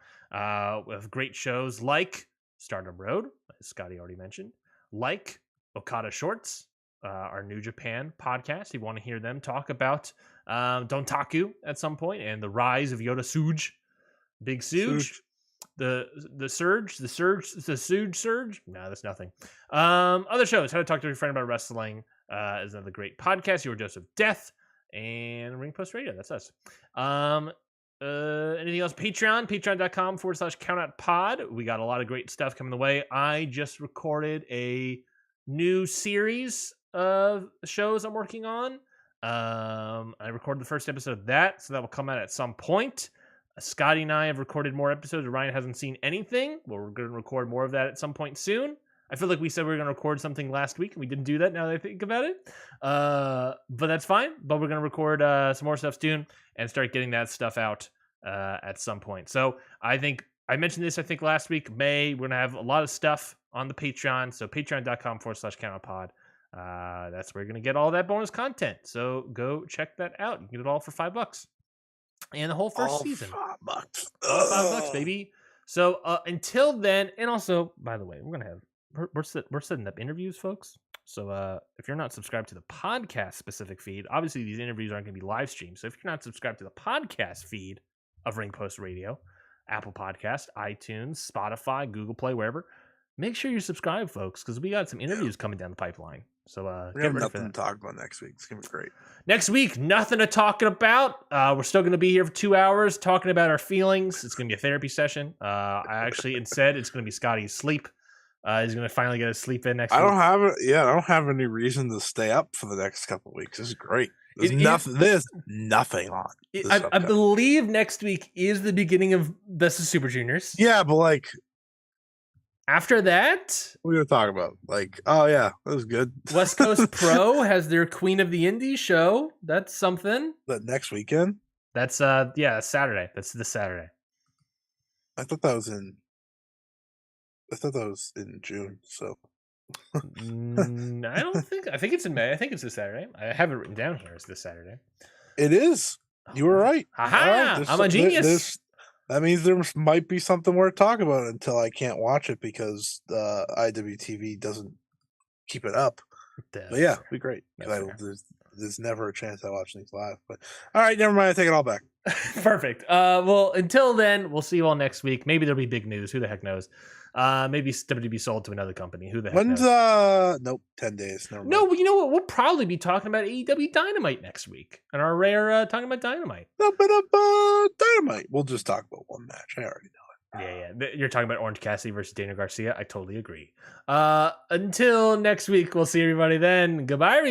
With great shows like Stardom Road, as Scotty already mentioned, like Okada Shorts, our New Japan podcast. If you want to hear them talk about Dontaku at some point and the rise of Yoda Suge, Big Suge. The Surge. No, that's nothing. Other shows. How to Talk to Your Friend About Wrestling is another great podcast. Your Dose of Death and Ring Post Radio. That's us. Anything else? Patreon.com/countoutpod. We got a lot of great stuff coming the way. I just recorded a new series of shows I'm working on. I recorded the first episode of that, so that will come out at some point. Scotty and I have recorded more episodes. Ryan hasn't seen anything. Well, we're going to record more of that at some point soon. I feel like we said we were going to record something last week, and we didn't do that now that I think about it. But that's fine. But we're going to record some more stuff soon and start getting that stuff out at some point. So I think I mentioned this, last week. We're going to have a lot of stuff on the Patreon. So patreon.com/countoutpod. That's where you're going to get all that bonus content. So go check that out. You can get it all for $5. And the whole first season. $5. $5, baby. So until then, and also, by the way, we're setting up interviews, folks. So if you're not subscribed to the podcast specific feed, obviously these interviews aren't going to be live streamed. So if you're not subscribed to the podcast feed, of Ring Post Radio, Apple Podcast, iTunes, Spotify, Google Play, wherever. Make sure you subscribe, folks, because we got some interviews coming down the pipeline. So we get have ready for nothing that. to talk about next week. It's gonna be great. Next week, nothing to talk about. We're still going to be here for 2 hours talking about our feelings. It's going to be a therapy session. I actually instead it's going to be Scotty's sleep. He's going to finally get his sleep in next week. I don't have any reason to stay up for the next couple of weeks. This is great. There's nothing on. I believe next week is the beginning of Best of Super Juniors. Yeah, but like after that, what are we gonna talk about? Like, oh yeah, that was good. West Coast Pro has their Queen of the Indies show. That's something. That next weekend? That's Saturday. That's this Saturday. I thought that was in June. So I think it's in May. I think it's this Saturday. I have it written down here. It's this Saturday. It is. You were right. Aha! Right. I'm a genius. That means there might be something worth talking about until I can't watch it because IWTV doesn't keep it up. But yeah, it'd be great. There's never a chance I watch things live. But all right, never mind. I take it all back. Perfect. Well, until then, we'll see you all next week. Maybe there'll be big news. Who the heck knows? Maybe WWE sold to another company. Who the heck knows? Nope, 10 days. Never mind. No, you know what? We'll probably be talking about AEW Dynamite next week. And our rare talking about Dynamite. Dynamite. We'll just talk about one match. I already know it. Yeah. You're talking about Orange Cassidy versus Daniel Garcia. I totally agree. Until next week, we'll see everybody then. Goodbye, everybody.